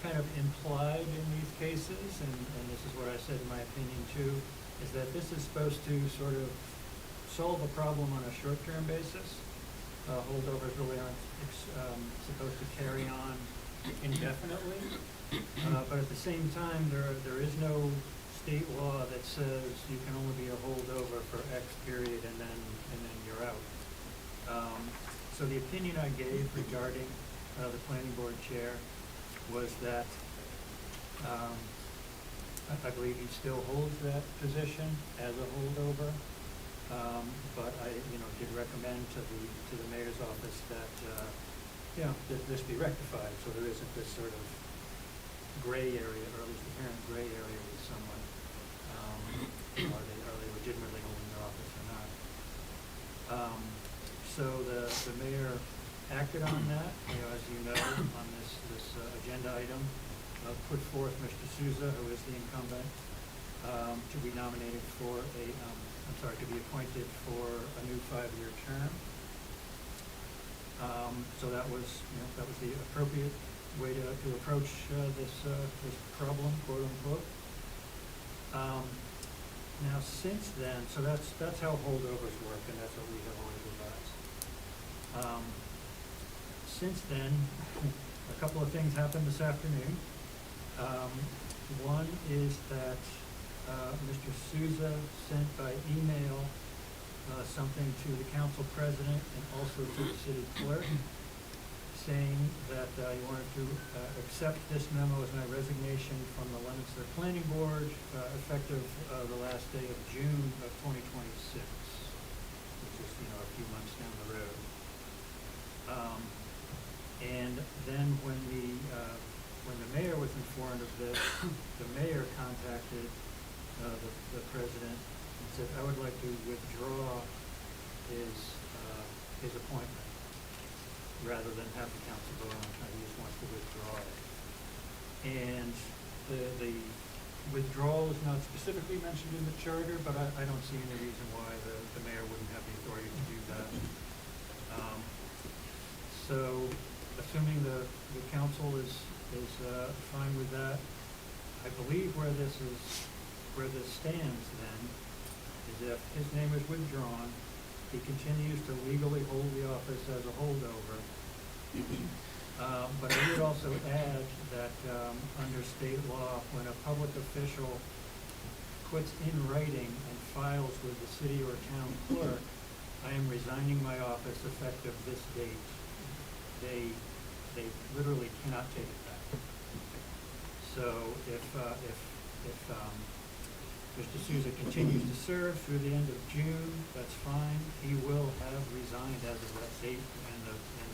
kind of implied in these cases, and this is what I said in my opinion too, is that this is supposed to sort of solve a problem on a short-term basis, holdovers really aren't supposed to carry on indefinitely. But at the same time, there is no state law that says you can only be a holdover for X period and then you're out. So the opinion I gave regarding the planning board chair was that I believe he still holds that position as a holdover. But I, did recommend to the mayor's office that, that this be rectified, so there isn't this sort of gray area, or at least apparent gray area with someone. Are they legitimately holding their office or not? So the mayor acted on that, as you know, on this agenda item, put forth Mr. Souza, who is the incumbent, to be nominated for to be appointed for a new 5-year term. So that was the appropriate way to approach this problem, quote unquote. Now since then, so that's how holdovers work, and that's what we have always advised. Since then, a couple of things happened this afternoon. One is that Mr. Souza sent by email something to the council president and also to the city clerk, saying that he wanted to accept this memo as my resignation from the Leominster Planning Board, effective the last day of June of 2026, which is a few months down the road. And then when the mayor was informed of this, the mayor contacted the president and said, I would like to withdraw his appointment rather than have the council go on. He just wants to withdraw it. And the withdrawal is not specifically mentioned in the charter, but I don't see any reason why the mayor wouldn't have the authority to do that. So assuming the council is fine with that, I believe where this stands then is if his name is withdrawn, he continues to legally hold the office as a holdover. But I would also add that under state law, when a public official puts in writing and files with the city or town clerk, I am resigning my office effective this date, they literally cannot take it back. So if Mr. Souza continues to serve through the end of June, that's fine. He will have resigned as of that date, and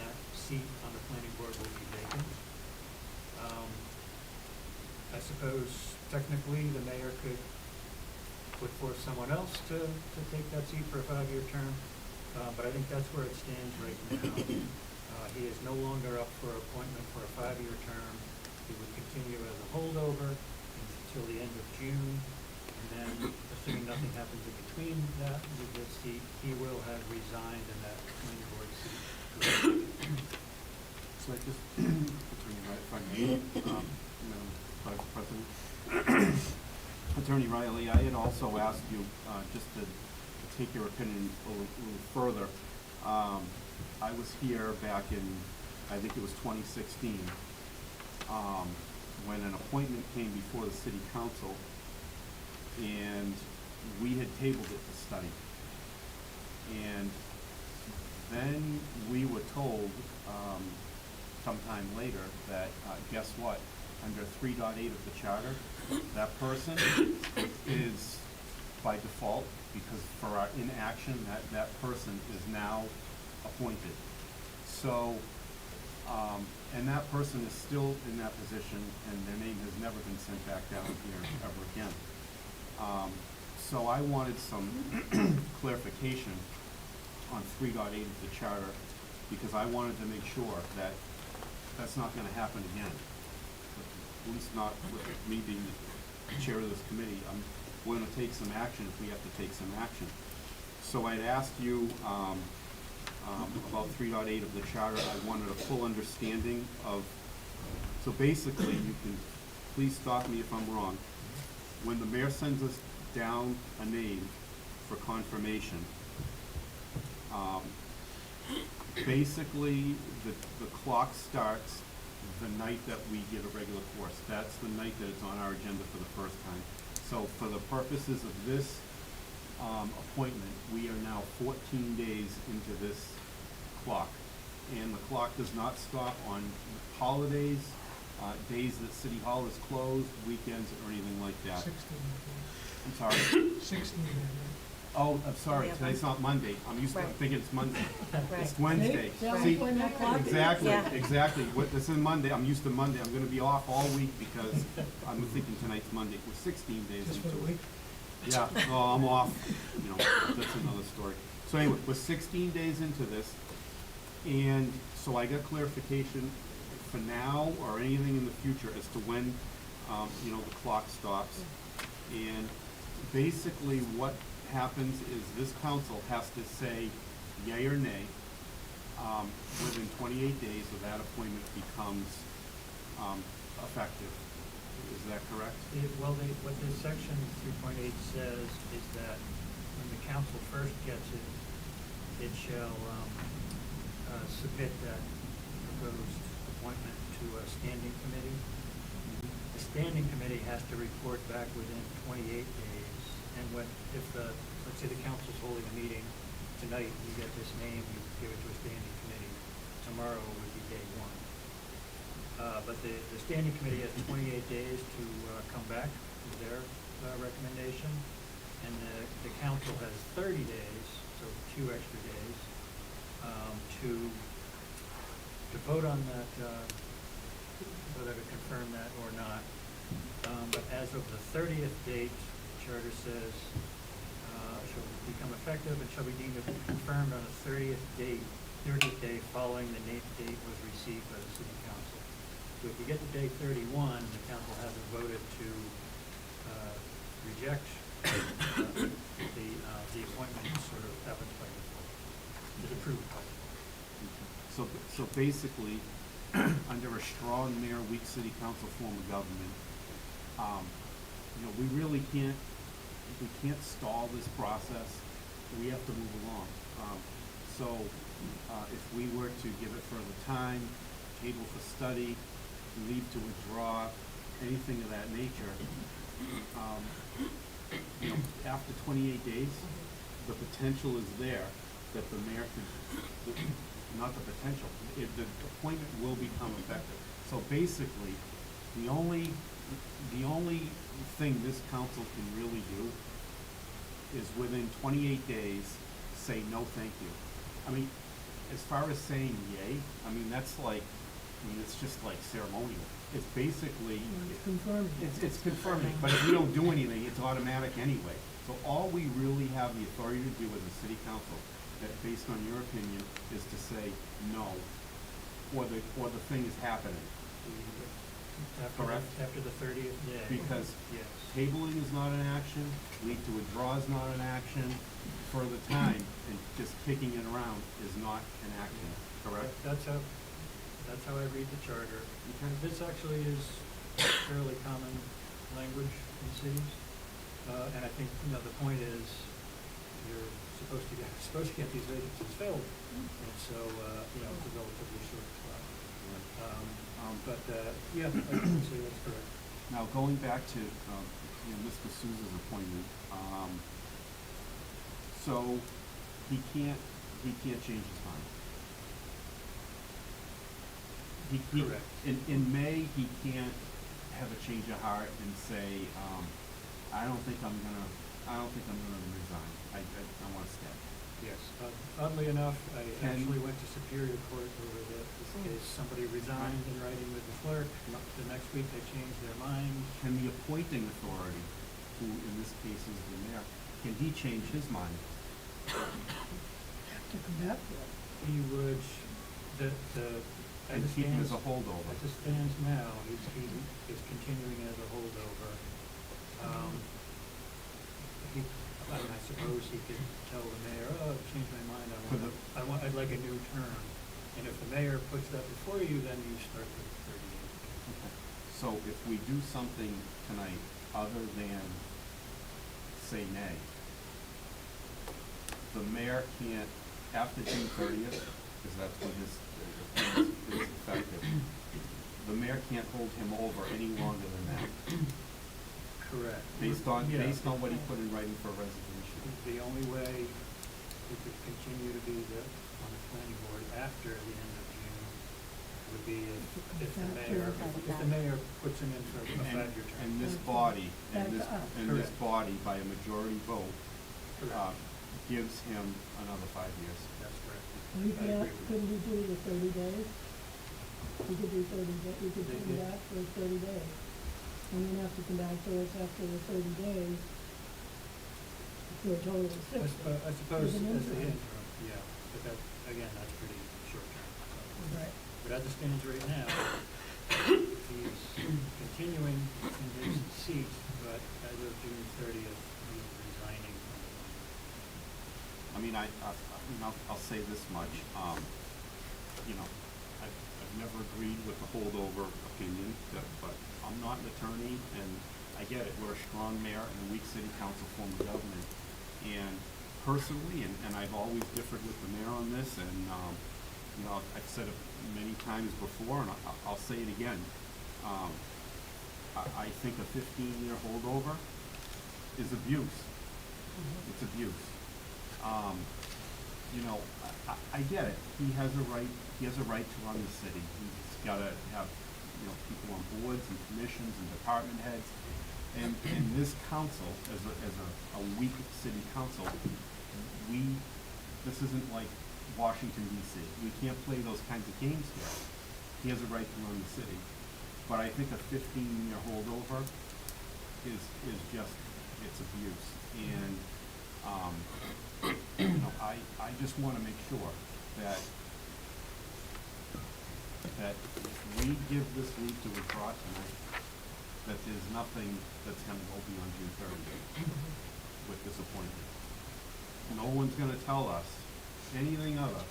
that seat on the planning board will be vacant. I suppose technically the mayor could put forth someone else to take that seat for a 5-year term, but I think that's where it stands right now. He is no longer up for appointment for a 5-year term. He would continue as a holdover until the end of June, and then, assuming nothing happens in between that with this seat, he will have resigned and that planning board seat. So I just, if I may, Madam Vice President. Attorney Riley, I had also asked you just to take your opinion a little further. I was here back in, I think it was 2016, when an appointment came before the city council, and we had tabled it to study. And then we were told sometime later that, guess what? Under 3.8 of the charter, that person is by default, because for our inaction, that person is now appointed. So, and that person is still in that position, and their name has never been sent back down here ever again. So I wanted some clarification on 3.8 of the charter, because I wanted to make sure that that's not gonna happen again. At least not with me being the chair of this committee. We're gonna take some action if we have to take some action. So I'd asked you about 3.8 of the charter. I wanted a full understanding of, so basically, you can, please stop me if I'm wrong. When the mayor sends us down a name for confirmation, Basically, the clock starts the night that we get a regular course. That's the night that it's on our agenda for the first time. So for the purposes of this appointment, we are now 14 days into this clock. And the clock does not stop on holidays, days that City Hall is closed, weekends, or anything like that. 16, I'm sorry. I think. 16, Oh, I'm sorry, Yeah. today's not Monday. I'm used to Right. thinking it's Monday. Right. It's Wednesday. See, I'm See, playing that clock. exactly, Yeah. exactly. What, this is Monday, I'm used to Monday. I'm gonna be off all week because I'm thinking tonight's Monday. We're 16 days just for into the it. week. Yeah, well, I'm off, you know, that's another story. So anyway, we're 16 days into this, and so I got clarification for now or anything in the future as to when, you know, the clock stops. And basically what happens is this council has to say yea or nay, within 28 days of that appointment becomes, effective. Is that correct? Well, what this section 3.8 says is that when the council first gets it, it shall submit that proposed appointment to a standing committee. The standing committee has to report back within 28 days, and if let's say the council's holding a meeting tonight, you get this name, you give it to a standing committee, tomorrow would be day one. But the standing committee has 28 days to come back with their recommendation, and the council has 30 days, so 2 extra days, to vote on that, whether to confirm that or not. But as of the 30th date, the charter says, shall become effective and shall be deemed to be confirmed on the 30th day following the date was received by the city council. So if you get to day 31, the council hasn't voted to reject the appointment, sort of happens by default. It's approved by default. So basically, under a strong mayor, weak city council form of government, you know, we really can't stall this process. We have to move along. So if we were to give it further time, table for study, leave to withdraw, anything of that nature, you know, after 28 days, the potential is there that the mayor could, not the potential, the appointment will become effective. So basically, the only thing this council can really do is within 28 days, say no thank you. I mean, as far as saying yay, I mean, that's like, it's just like ceremonial. It's basically, It's confirming. it's confirming, but if we don't do anything, it's automatic anyway. So all we really have the authority to do as a city council, that based on your opinion, is to say no, or the thing is happening. Correct? After the 30th day. Because Yes. tabling is not an action, leave to withdraw is not an action, further time and just kicking it around is not an action, correct? That's how I read the charter. Okay. This actually is fairly common language in cities. And I think, you know, the point is, you're supposed to get these vacancies filled. And so, you know, it's a relatively short clock. Yeah, I would say that's correct. Now, going back to, you know, Mr. Souza's appointment, so he can't change his mind. Correct. In May, he can't have a change of heart and say, I don't think I'm gonna resign. I wanna stay. Yes. Oddly enough, I Can- actually went to Superior Court over this case. Somebody resigned in writing with the clerk. The next week, they changed their mind. Can the appointing authority, who in this case is the mayor, can he change his mind? To come back to it. He would, And keep it as a holdover? As it stands now, he is continuing as a holdover. I suppose he could tell the mayor, oh, I've changed my mind, I'd like a new term. And if the mayor puts that before you, then you start with 30 days. Okay. So if we do something tonight other than say nay, the mayor can't, after June 30th, because that's when his appointment is effective. The mayor can't hold him over any longer than that, Correct. based Yeah. on what he put in writing for resignation. The only way we could continue to be on the planning board after the end of June would be if the mayor puts him in for a And, 5-year term. and this body, Back to us. this body, by a majority vote, Correct. gives him another 5 years. That's correct. We I can't, agree with couldn't we do the 30 days? We could do 30 days, we could They come did. back for 30 days. And then have to come back to us after the 30 days for a total of 60. I suppose As as an the interim. interim, yeah, but that, again, that's pretty short term. So. Right. But as it stands right now, he's continuing in his seat, but as of June 30th, he's resigning from the planning. I mean, I'll say this much, you know, I've never agreed with the holdover opinion, but I'm not an attorney, and I get it, we're a strong mayor and a weak city council form of government. And personally, and I've always differed with the mayor on this, and, you know, I've said it many times before, and I'll say it again. I think a 15-year holdover is abuse. It's abuse. You know, I get it. He has a right to run the city. He's gotta have, you know, people on boards and commissions and department heads. And this council, as a weak city council, this isn't like Washington DC. We can't play those kinds of games here. He has a right to run the city. But I think a 15-year holdover is just, it's abuse. And, you know, I just wanna make sure that if we give this leave to withdraw tonight, that there's nothing that's gonna go beyond June 30th with this appointment. No one's gonna tell us anything other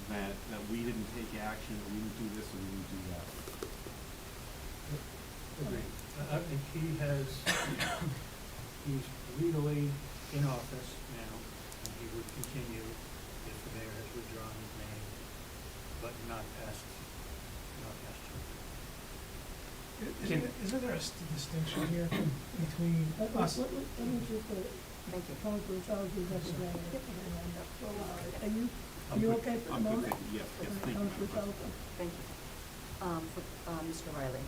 than that we didn't take action, or we didn't do this, or we didn't do that. Agreed. I think he's legally in office now, and he would continue if the mayor has withdrawn his name, but not past June. Isn't there a distinction here between Let us? me just, Thank you. Councilor Charles is representing, are you okay for the I'm good, moment? thank you. Yes, thank you. Councilor Charles? Thank you. Mr. Riley.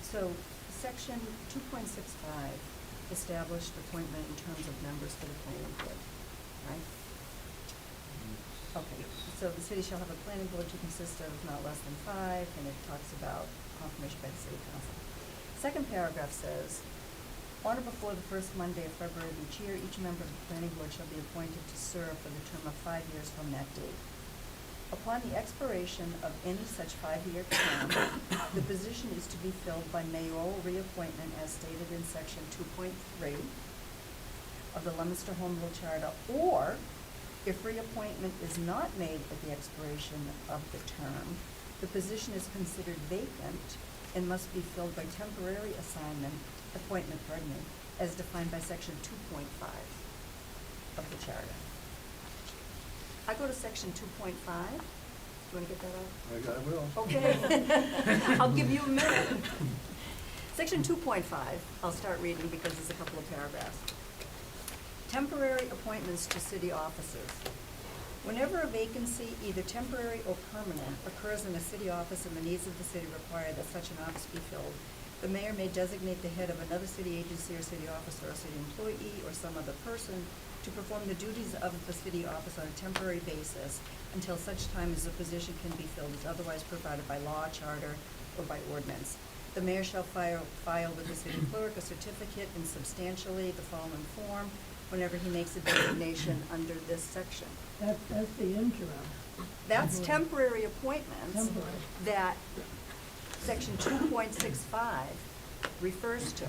So, section 2.65 established appointment in terms of members for the planning board, right? Okay, so the city shall have a planning board to consist of not less than 5, and it talks about confirmation by the city council. Second paragraph says, on or before the first Monday of February of each year, each member of the planning board shall be appointed to serve for the term of 5 years from that date. Upon the expiration of any such 5-year term, the position is to be filled by mayoral reappointment as stated in section 2.3 of the Leominster Home Rule Charter, or if reappointment is not made at the expiration of the term, the position is considered vacant and must be filled by temporary appointment, as defined by section 2.5 of the charter. I go to section 2.5. Do you want to get that out? I will. Okay. I'll give you a minute. Section 2.5, I'll start reading because there's a couple of paragraphs. Temporary appointments to city offices. Whenever a vacancy, either temporary or permanent, occurs in a city office and the needs of the city require that such an office be filled, the mayor may designate the head of another city agency or city officer or city employee or some other person to perform the duties of the city office on a temporary basis until such time as the position can be filled as otherwise provided by law, charter, or by ordinance. The mayor shall file with the city clerk a certificate in substantially the following form whenever he makes a designation under this section. That's the interim. That's temporary appointments Temporary. that section 2.65 refers to.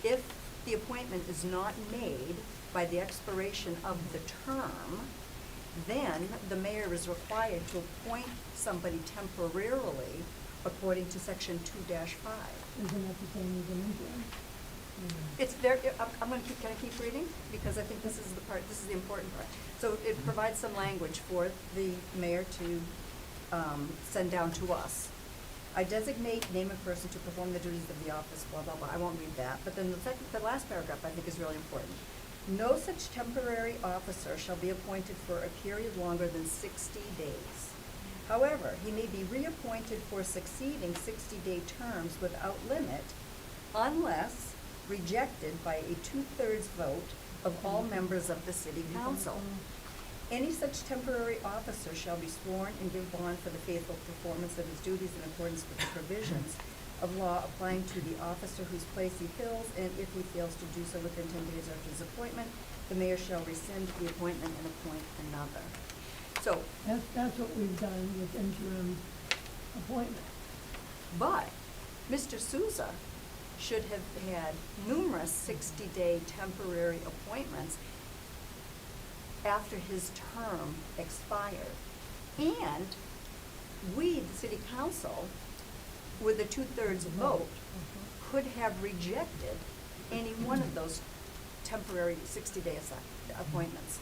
If the appointment is not made by the expiration of the term, then the mayor is required to appoint somebody temporarily according to section 2-5. Isn't that the same as an interim? It's there, can I keep reading? Because I think this is the important part. So it provides some language for the mayor to, send down to us. I designate, name a person to perform the duties of the office, blah, blah, blah. I won't read that. But then the last paragraph I think is really important. No such temporary officer shall be appointed for a period longer than 60 days. However, he may be reappointed for succeeding 60-day terms without limit unless rejected by a 2/3 vote of all members of the city council. Any such temporary officer shall be sworn and give bond for the faithful performance of his duties in accordance with the provisions of law applying to the officer whose place he fills, and if he fails to do so within 10 days after his appointment, the mayor shall rescind the appointment and appoint another. So, That's what we've done with interim appointments. but Mr. Souza should have had numerous 60-day temporary appointments after his term expired. And we, the city council, with a 2/3 vote, could have rejected any one of those temporary 60-day appointments.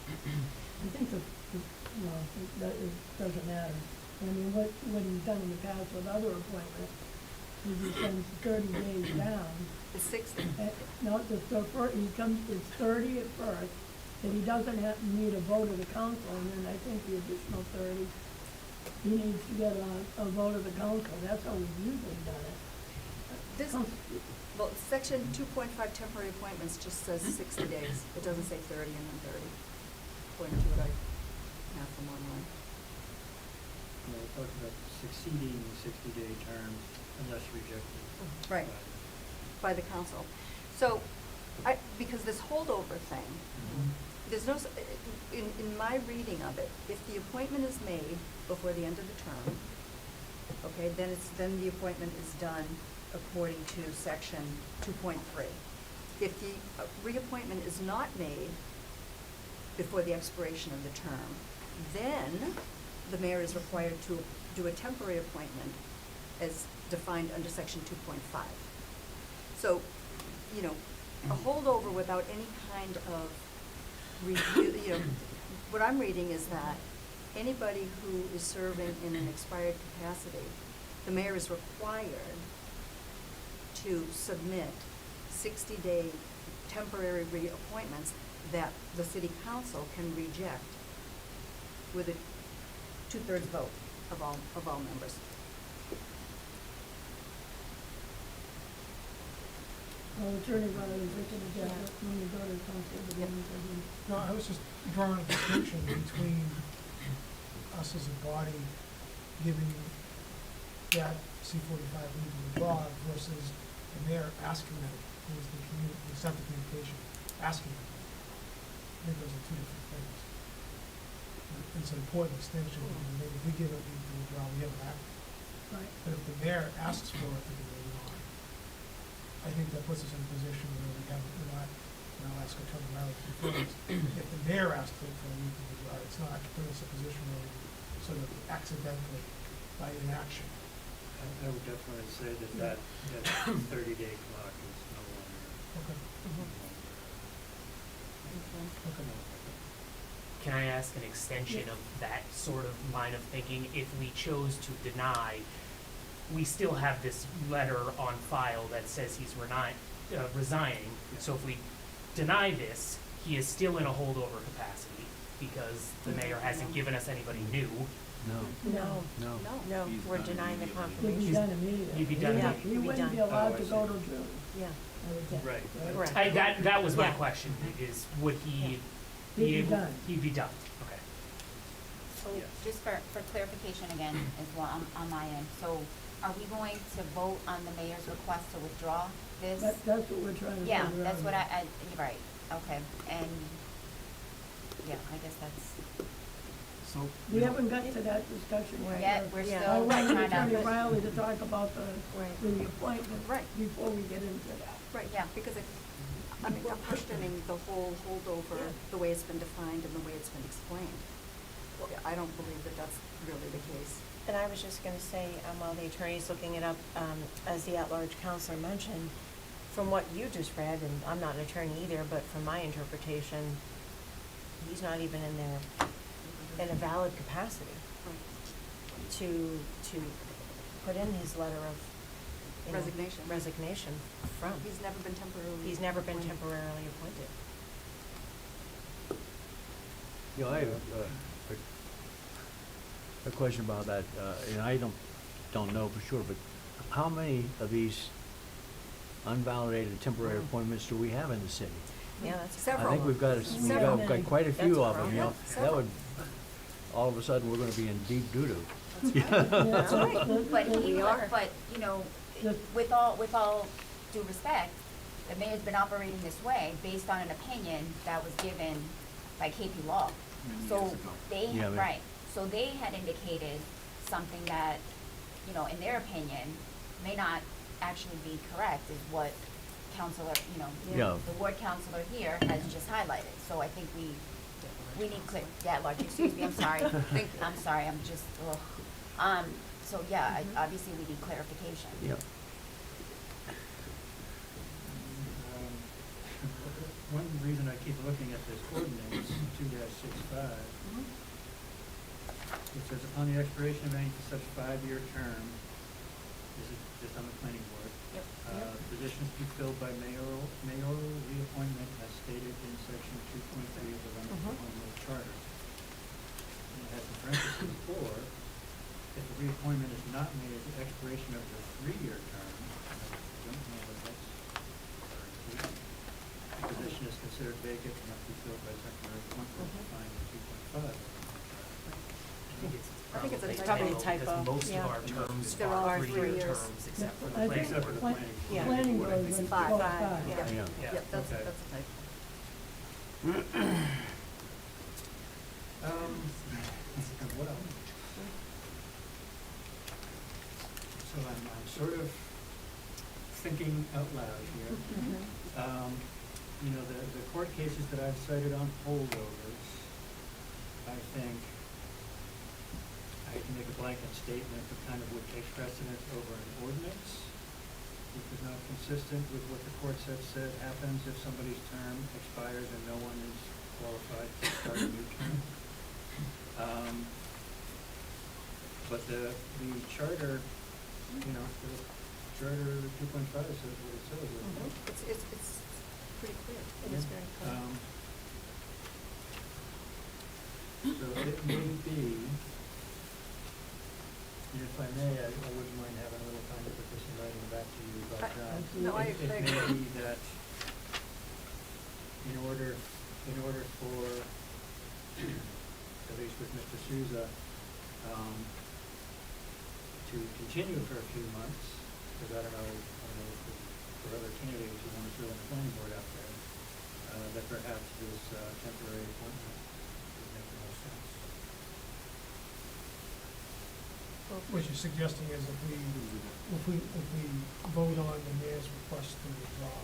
I think that it doesn't matter. I mean, what he's done in the past with other appointments is he sends 30 days down. The 60. No, he comes, it's 30 at first, and he doesn't need a vote of the council, and then I think the additional 30, he needs to get a vote of the council. That's how we've usually done it. This, well, section 2.5 temporary appointments just says 60 days. It doesn't say 30 and then 30, according to what I have from online. We're talking about succeeding 60-day terms unless rejected. Right. By the council. So, because this holdover thing, there's no, in my reading of it, if the appointment is made before the end of the term, okay, then the appointment is done according to section 2.3. If the reappointment is not made before the expiration of the term, then the mayor is required to do a temporary appointment as defined under section 2.5. So, a holdover without any kind of review, what I'm reading is that anybody who is serving in an expired capacity, the mayor is required to submit 60-day temporary reappointments that the city council can reject with a 2/3 vote of all members. Well, Attorney Riley, Richard, when you go to the council, the Yep. meeting, No, I was just drawing a distinction between us as a body giving that C-45 leave to withdraw versus the mayor asking them, who is who sent the communication, asking them. I think those are two different things. It's an important distinction. If we give it leave to withdraw, we have an act. right. But if the mayor asks for it to be withdrawn, I think that puts us in a position where we have, and I'll ask Attorney Riley to confirm this. If the mayor asks for a leave to withdraw, it's not putting us in a position where we sort of accidentally, by inaction. I would definitely say that 30-day clock is no longer. Okay. Okay. Can I ask an extension of that sort of line of thinking? If we chose to deny, we still have this letter on file that says he's resigning. So if we deny this, he is still in a holdover capacity because the mayor hasn't given us anybody new. No. No. He's We're done denying the immediately. He'd be confirmation. done immediately. He'd be done Yeah. immediately. He He'd be wouldn't be done. allowed Oh, I to see. go till June, Yeah, I would think. Right. correct. That was my Yeah. question, is would he He'd be be able? done. He'd be done, okay. So Yes. just for clarification again as well on my end, so are we going to vote on the mayor's request to withdraw this? That's what we're trying to figure out. Yeah, that's what here. you're right, okay, and, yeah, I guess that's, So. We haven't got to that discussion yet. yet, we're Yeah. I still wanted trying Attorney to, Riley to talk about the Right. appointment Right. before we get into that. Right, Yeah. because I'm questioning the whole holdover, the way it's been defined and the way it's been explained. I don't believe that that's really the case. And I was just gonna say, while the attorney's looking it up, as the at-large counselor mentioned, from what you just read, and I'm not an attorney either, but from my interpretation, he's not even in there in a valid capacity to put in his letter of, you know, resignation from. He's never been temporarily. He's never been appointed. temporarily appointed. You know, I have a question about that, and I don't know for sure, but how many of these unvalidated temporary appointments do we have in the city? Yeah, that's Several. I think we've got, Several. we've got quite a few That's a of them, you know, problem. that would, all of a sudden, we're gonna be in deep doo-doo. That's right. But We he, are. but, you know, The- with all due respect, the mayor's been operating this way based on an opinion that was given by KP Law. Many So years ago. they, Yeah, but- right, so they had indicated something that, you know, in their opinion, may not actually be correct, is what counselor, you know, Yeah. the ward counselor here has just highlighted. So I think we need clear, yeah, Lodge, excuse me, I'm sorry. I'm sorry, I'm just, ugh. So yeah, obviously we need clarification. Yeah. One reason I keep looking at this ordinance, 2-65, it says upon the expiration of any such 5-year term, this is just on the planning board. Positions to be filled by mayoral reappointment as stated in section 2.3 of the Leominster Charter. And it has in parentheses, or if the reappointment is not made at the expiration of the 3-year term, I don't know what that's referring to. The position is considered vacant and must be filled by temporary appointment defined in 2.5. I think it's a probably typo, because most yeah. of our terms They're are all 3-year 3 years. terms, except for the I planning think Except for board. the planning. Yeah. planning board, I board think was it's five. 5. Yeah. Yeah. Yeah. Yep, that's Okay. a typo. What else? So I'm sort of thinking out loud here. You know, the court cases that I've cited on holdovers, I think I can make a blanket statement that kind of would take precedence over an ordinance, which is not consistent with what the courts have said happens if somebody's term expires and no one is qualified to start a new term. But the charter, you know, the charter 2.5 says what it says. doesn't it? It's pretty clear. It is very clear. So it may be, and if I may, I wouldn't mind having a little time to put this in writing back to you, but, No, I it may agree. be that in order for, at least with Mr. Souza, to continue for a few months, because I don't know for other candidates who want to fill in the planning board out there, that perhaps this temporary appointment would make the most sense. What you're suggesting is if we vote on the mayor's request to withdraw,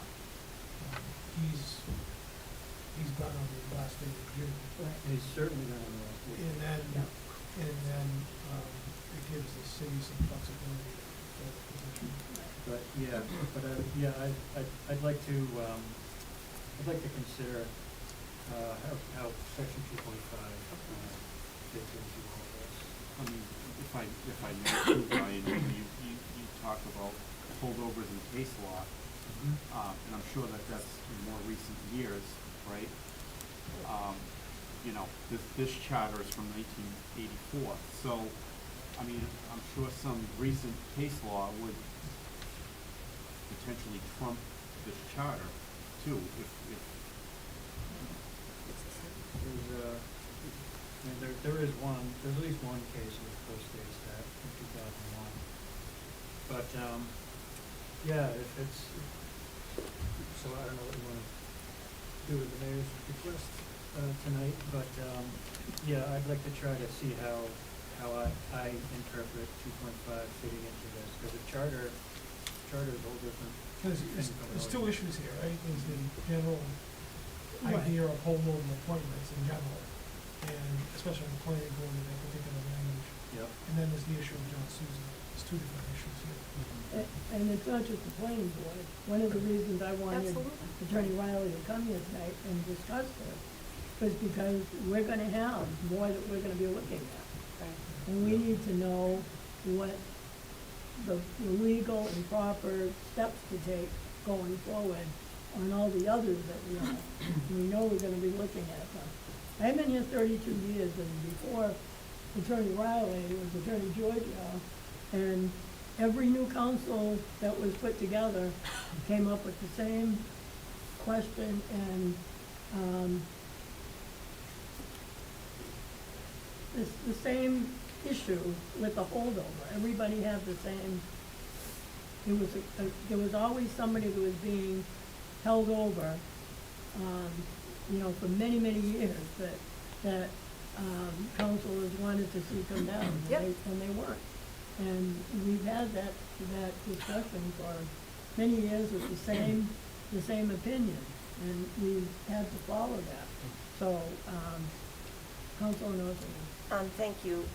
he's done on the last day of June. He's certainly going to. And then it gives the city some flexibility to fill the position. But, I'd like to consider, how section 2.5, fits into all this. I mean, if I may, too, Brian, you talk about holdovers in case law, and I'm sure that that's in more recent years, right? You know, this charter is from 1984, so, I mean, I'm sure some recent case law would potentially trump this charter, too, if There's at least one case that postdates that in 2001. But, if it's, so I don't know what you want to do with the mayor's request, tonight, but, I'd like to try to see how I interpret 2.5 fitting into this, because the charter is a whole different. There's two issues here, right? There's the general idea of holdover appointments in general, and especially on the planning board in that particular language. Yep. And then there's the issue of John Souza. There's two different issues here. And it's not just the planning board. One of the reasons I wanted Absolutely. Attorney Riley to come here tonight and discuss this was because we're gonna have more that we're gonna be looking at. Right. And we need to know what the legal and proper steps to take going forward on all the others that we have. We know we're gonna be looking at them. I've been here 32 years, and before Attorney Riley was Attorney Giorgio, and every new council that was put together came up with the same question and, the same issue with the holdover. Everybody had the same, there was always somebody that was being held over, for many, many years that councilors wanted to see come down, and Yep. and they weren't. And we've had that discussion for many years with the same opinion, and we've had to follow that. So, Councilor Norton. Thank you,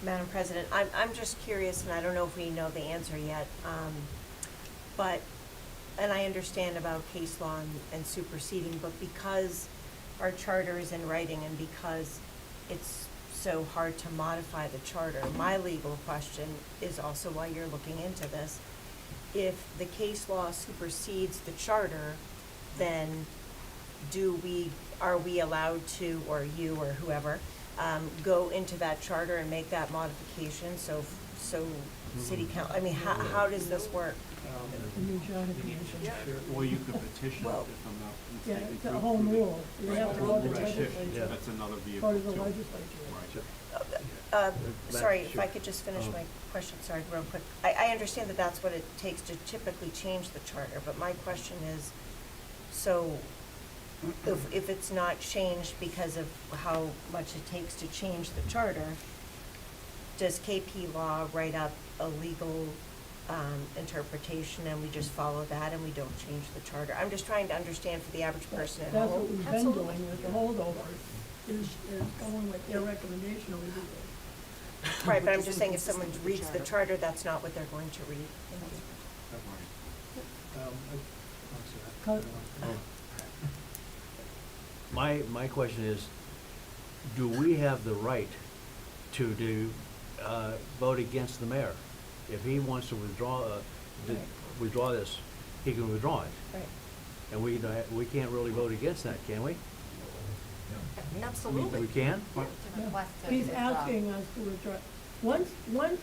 Madam President. I'm just curious, and I don't know if we know the answer yet, and I understand about case law and superseding, but because our charter is in writing and because it's so hard to modify the charter, my legal question is also why you're looking into this. If the case law supersedes the charter, then are we allowed to, or you or whoever, go into that charter and make that modification, so city council, how does this work? The new charter commission. Or you could petition, Well, if I'm not Yeah, mistaken. it's a through- home through the- rule. You have to go to the Right. legislature. That's another vehicle Go to the too. legislature. Right. Sorry, if I could just finish my question, sorry, real quick. I understand that that's what it takes to typically change the charter, but my question is, so if it's not changed because of how much it takes to change the charter, does KP Law write up a legal interpretation and we just follow that and we don't change the charter? I'm just trying to understand for the average person at home. That's what we've been Absolutely. doing with the holdovers, is going with their recommendation, we do it. Right, but I'm just saying if someone reads the charter, that's not what they're going to read. Thank you. Cut. My question is, do we have the right to vote against the mayor? If he wants to withdraw this, he can withdraw it. Right. And we can't really vote against that, can we? Absolutely. We can? But To request to He's withdraw. asking us to withdraw. Once something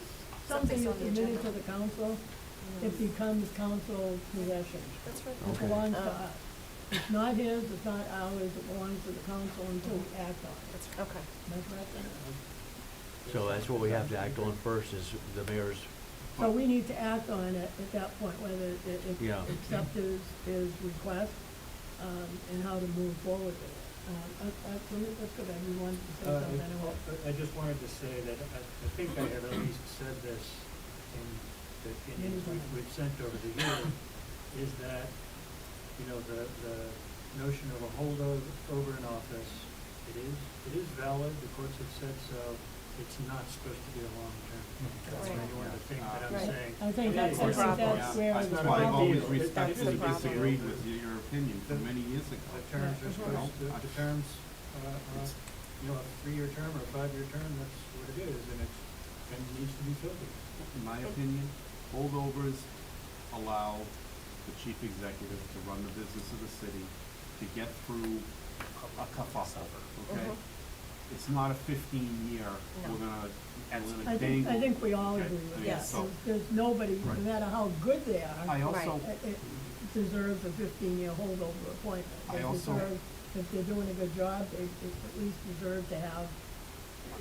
Something's is on the submitted agenda. to the council, it becomes council possession. That's right. It Okay. belongs to us. It's not his, it's not ours, it belongs to the council until we act on it. Okay. That's right. So that's what we have to act on first, is the mayor's. So we need to act on it at that point, whether Yeah. accept his request, and how to move forward with it. Let's go back, we wanted to say something anyway. I just wanted to say that I think I have at least said this in the opinions we've sent over the years, is that, the notion of a holdover in office, it is valid, the courts have said so, it's not supposed to be a long term. That's what you want to think that I'm Right. saying. I think Hey, that's it's where not- that's Yeah, where that's the why I've problem always is. respectfully That's the problem. disagreed with your opinion from many years ago. The terms are supposed to, I- the terms, a 3-year term or a 5-year term, that's what it is, and it needs to be filled. In my opinion, holdovers allow the chief executive to run the business of the city, to get through a kerfuffle, okay? Mhm. It's not a 15-year, No. we're gonna I dangle. think we all Okay, agree with that. Yes. so- There's nobody, no Right. matter how good they are, I also, it deserves a 15-year holdover appointment. I They also- deserve, if they're doing a good job, they at least deserve to have,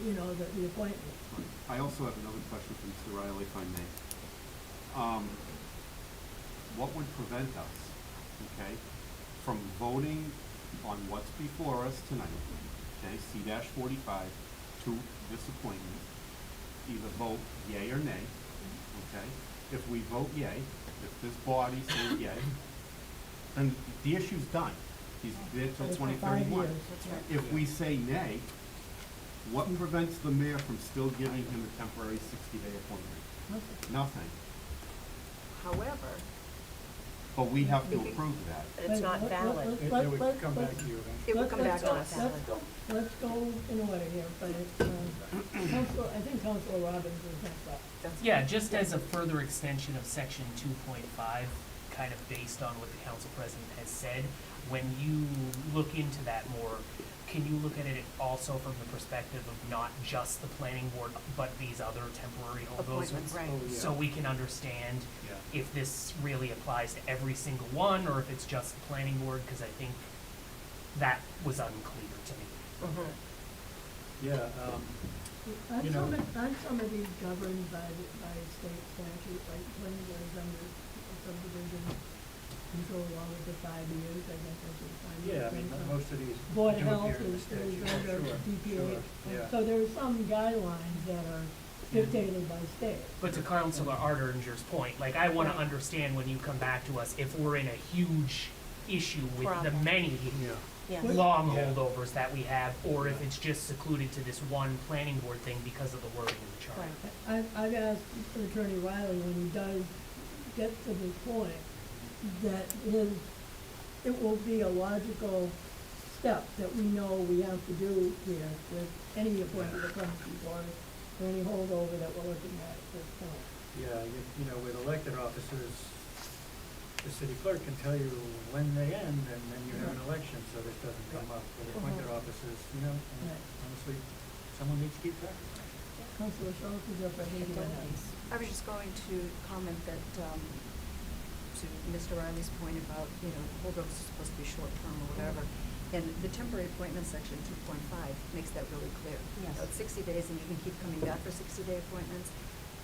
the appointment. I also have another question for Mr. Riley, if I may. What would prevent us, okay, from voting on what's before us tonight, okay, C-45, to this appointment, either vote yea or nay, okay? If we vote yea, if this body says yea, then the issue's done. He's there till It's for 5 2031. years. That's right. If we say nay, What prevents the mayor from still giving him a temporary 60-day appointment? Nothing. Nothing. However, But we have to approve that. But it's not valid. It would come back to you eventually. it would come back on Let's us. go, let's go in order here, but it's, Council, I think Councilor Robbins is next up. That's- Yeah, just as a further extension of section 2.5, kind of based on what the council president has said, when you look into that more, can you look at it also from the perspective of not just the planning board, but these other temporary holdovers? Appointments, right. Oh, yeah. So we can understand Yeah. if this really applies to every single one, or if it's just the planning board, because I think that was unclear to me. Mhm. Yeah, Aren't You know- aren't some of these governed by state statute, like planning board is under subdivision control law with the 5 years, I guess that's what 5 years. yeah, I mean, most of these Board do of Health appear in the is statute. under Sure, DPH. sure, yeah. So there are some guidelines that are dictated by state. But to Councilor Arderinger's point, like, I want to Right. understand when you come back to us, if we're in a huge issue with the Problem. many Yes. long Yeah. holdovers that we have, or if it's just secluded to this one planning board thing because of the wording in the charter. Right. I've asked Attorney Riley, when he does get to this point, that it will be a logical step that we know we have to do here with any appointment that comes before us, or any holdover that we're looking at this point. Yeah, you know, with elected officers, the city clerk can tell you when they end, and then you have an election, so this doesn't come up. With appointed officers, you know, and Right. honestly, someone needs to keep track of that. Councilor Schultz is up, I think you went on. I was just going to comment that, to Mr. Riley's point about, you know, holdovers are supposed to be short-term or whatever. And the temporary appointment section 2.5 makes that really clear. Yes. It's 60 days and you can keep coming back for 60-day appointments,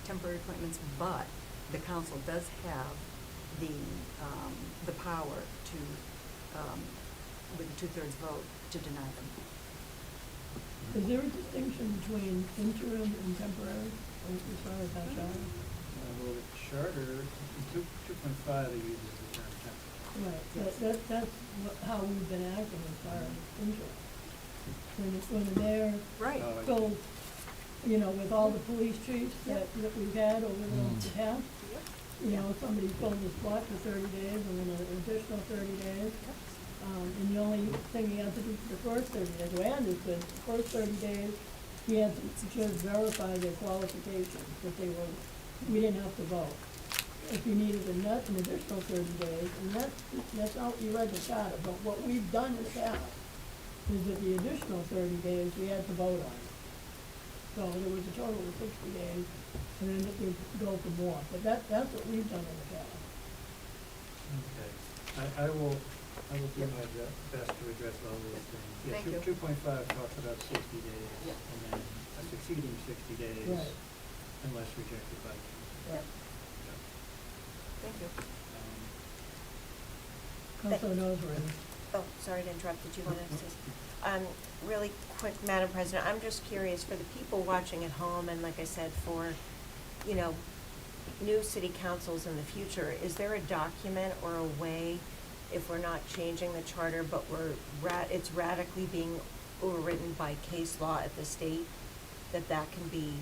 temporary appointments, but the council does have the power to, with a 2/3 vote, to deny them. Is there a distinction between interim and temporary, as far as that charter? Well, the charter, 2.5, it uses the term temporary. Right, that's how we've been acting as far as interim. When the mayor Right. Oh, I- goes, you know, with all the police chiefs that we've had over the past, you know, somebody filled the spot for 30 days and then an additional 30 days. And the only thing he had to do for the first 30 days, the way I understood, the first 30 days, he had to just verify their qualifications, that they were, we didn't have to vote. If you needed an additional 30 days, and that's how you read the charter, but what we've done in the past is that the additional 30 days, we had to vote on it. So there was a total of 60 days, and then it would go for more, but that's what we've done in the past. Okay. I will do my best to address all these things. Yeah, Thank you. 2.5 talks about 60 days, Yeah. and then a succeeding 60 days, Right. unless rejected by. Right. Thank you. Councilor Noseworthy. Oh, sorry to interrupt, did you want to say? Really quick, Madam President, I'm just curious, for the people watching at home, and like I said, for, you know, new city councils in the future, is there a document or a way, if we're not changing the charter, but it's radically being overwritten by case law at the state, that can be,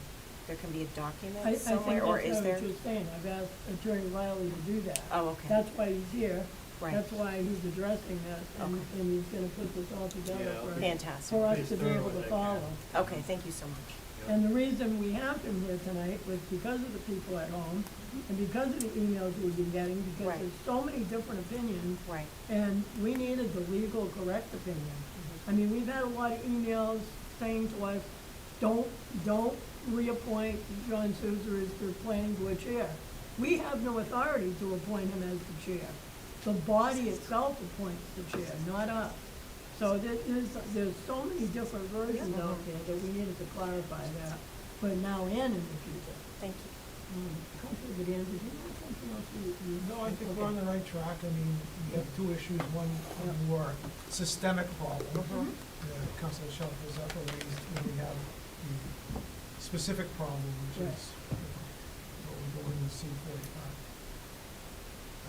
there can be a document I think somewhere, or is that's there? what you're saying, I've asked Attorney Riley to do that. Oh, okay. That's why he's here. Right. That's why he's addressing this, and Okay. he's gonna put this all together Yeah, Fantastic. for us Please to be thorough able as to I can. follow. Okay, thank you so much. And the reason we have him here tonight was because of the people at home, and because of the emails we've been getting, because Right. there's so many different opinions, Right. and we needed the legal correct opinion. I mean, we've had a lot of emails saying to us, don't reappoint John Souza as the planning board chair. We have no authority to appoint him as the chair. The body itself appoints the chair, not us. So there's so many different versions out there that we needed to clarify that, but now and in the future. Thank you. Councilor Bedan, did you have something else you? No, I think we're on the right track. I mean, we have two issues, one more systemic problem. Councilor Schultz was up, and we have the specific problem, which is what we're going to see for.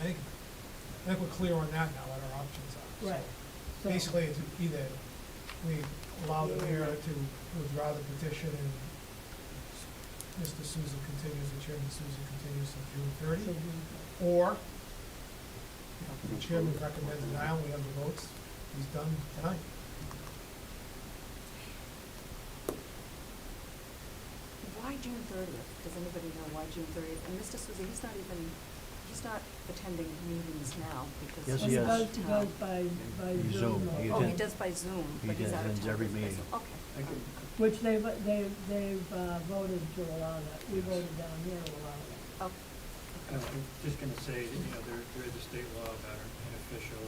I think we're clear on that now, what our options are. So Right. So- basically, it's either we allow the mayor to withdraw the petition and Mr. Souza continues, the chairman Souza continues to June 30, or the chairman recommends denial, we have the votes, he's done tonight. Why June 30th? Does anybody know why June 30th? And Mr. Souza, he's not attending meetings now because Yes, he's he out is. of He town. goes by He Zoom. Zoom. He Oh, he attend- does by Zoom, he but he's out of attends town. every by meeting. Zoom. Okay. I can, Which they've voted to allow that. We voted down here to allow that. Okay. I'm just gonna say, that, there is a state law about an official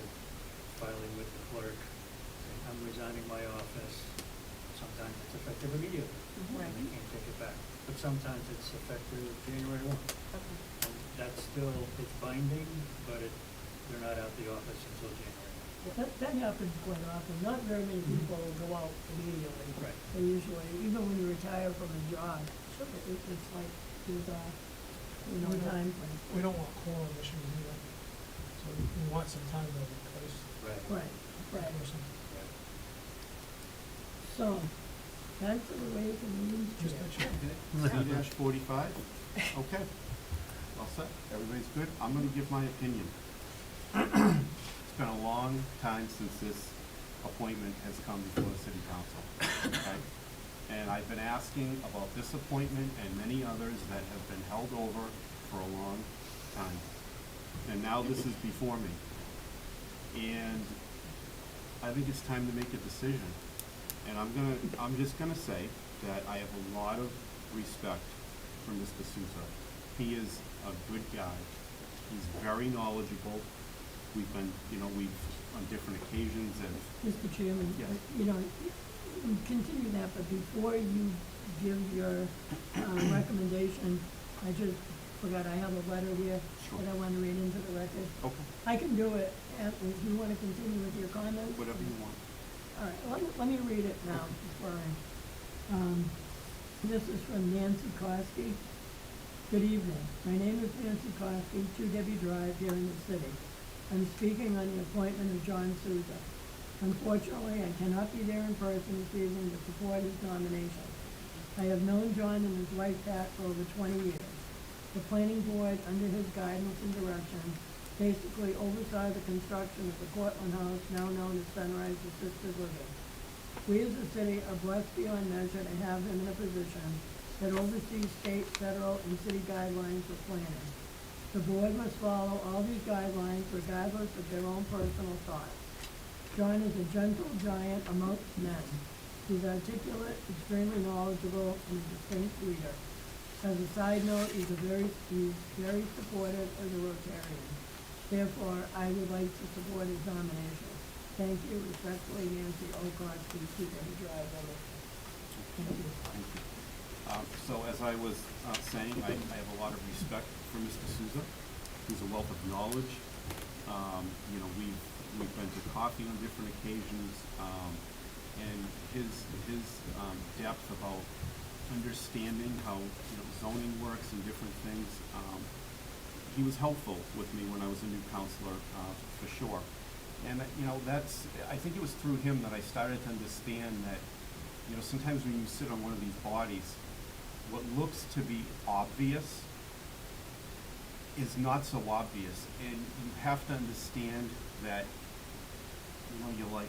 filing with the clerk, saying, I'm resigning my office. Sometimes it's effective immediately, Right. and they can't take it back. But sometimes it's effective January 1. Okay. And that's still, it's binding, but they're not out the office until January 1. That happens quite often. Not very many people go out immediately. Right. They usually, even when you retire from a job, it's like there's a, time frame. We don't want quorum issues either, so we want some time to replace Right, the right. person. So, that's the way the meeting's Just chair. a check. C 45, okay. All set, everybody's good? I'm gonna give my opinion. It's been a long time since this appointment has come before the city council, okay? And I've been asking about this appointment and many others that have been held over for a long time. And now this is before me. And I think it's time to make a decision. And I'm just gonna say that I have a lot of respect for Mr. Souza. He is a good guy. He's very knowledgeable. We've been, we've on different occasions and. Mr. Chairman, Yes. we continue that, but before you give your recommendation, I just forgot, I have a letter here Sure. that I want to read into the record. Okay. I can do it, if you want to continue with your comments. Whatever you want. All right, let me read it now before this is from Nancy Kosky. Good evening. My name is Nancy Kosky, 2 Debbie Drive here in the city. I'm speaking on the appointment of John Souza. Unfortunately, I cannot be there in person this evening to support his nomination. I have known John and his wife Pat for over 20 years. The planning board, under his guidance and direction, basically oversaw the construction of the Cortland House, now known as Sunrise Assisted Living. We as a city are blessed beyond measure to have him in a position that oversees state, federal, and city guidelines for planning. The board must follow all these guidelines regardless of their own personal thoughts. John is a gentle giant amongst men. He's articulate, extremely knowledgeable, and a distinct leader. As a side note, he's very supportive as a Rotarian. Therefore, I would like to support his nomination. Thank you, respectfully, Nancy Okoski, 2 Debbie Drive, Leominster. Thank you. Thank you. So as I was saying, I have a lot of respect for Mr. Souza. He's a wealth of knowledge. We've been to coffee on different occasions, and his depth about understanding how zoning works and different things. He was helpful with me when I was a new counselor, for sure. And I think it was through him that I started to understand that sometimes when you sit on one of these bodies, what looks to be obvious is not so obvious, and you have to understand that you're like,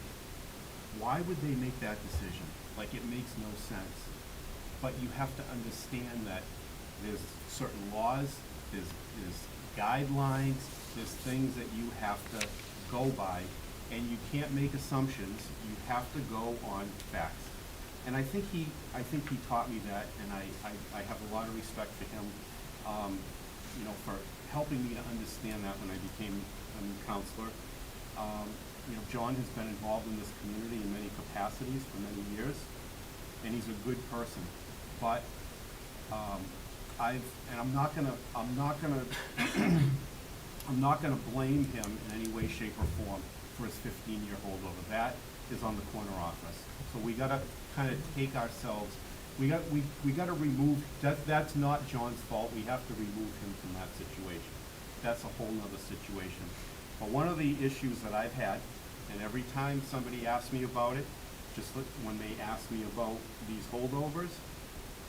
why would they make that decision? Like, it makes no sense. But you have to understand that there's certain laws, there's guidelines, there's things that you have to go by, and you can't make assumptions. You have to go on facts. And I think he taught me that, and I have a lot of respect for him, for helping me to understand that when I became a new counselor. John has been involved in this community in many capacities for many years, and he's a good person. But I'm not gonna blame him in any way, shape, or form for his 15-year holdover. That is on the corner office. So we gotta kind of take ourselves. We gotta remove that. That's not John's fault. We have to remove him from that situation. That's a whole nother situation. But one of the issues that I've had, and every time somebody asks me about it, just when they ask me about these holdovers,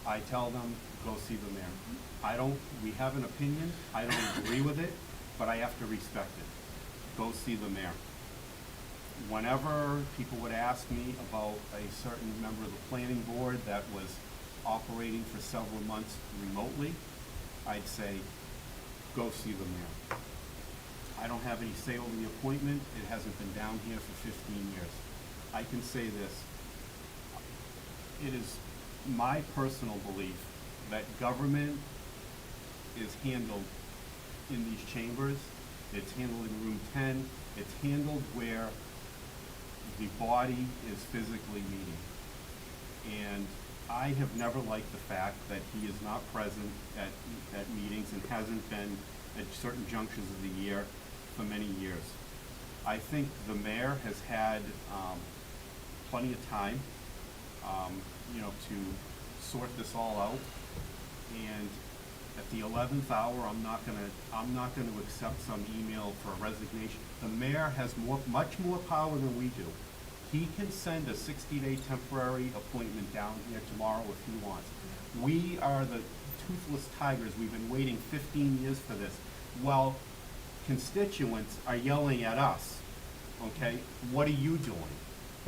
I tell them, go see the mayor. We have an opinion, I don't agree with it, but I have to respect it. Go see the mayor. Whenever people would ask me about a certain member of the planning board that was operating for several months remotely, I'd say, go see the mayor. I don't have any say over the appointment. It hasn't been down here for 15 years. I can say this. It is my personal belief that government is handled in these chambers. It's handled in room 10. It's handled where the body is physically meeting. And I have never liked the fact that he is not present at meetings and hasn't been at certain junctions of the year for many years. I think the mayor has had plenty of time, to sort this all out. And at the 11th hour, I'm not gonna accept some email for a resignation. The mayor has much more power than we do. He can send a 60-day temporary appointment down here tomorrow if he wants. We are the toothless tigers. We've been waiting 15 years for this. Well, constituents are yelling at us, okay? What are you doing?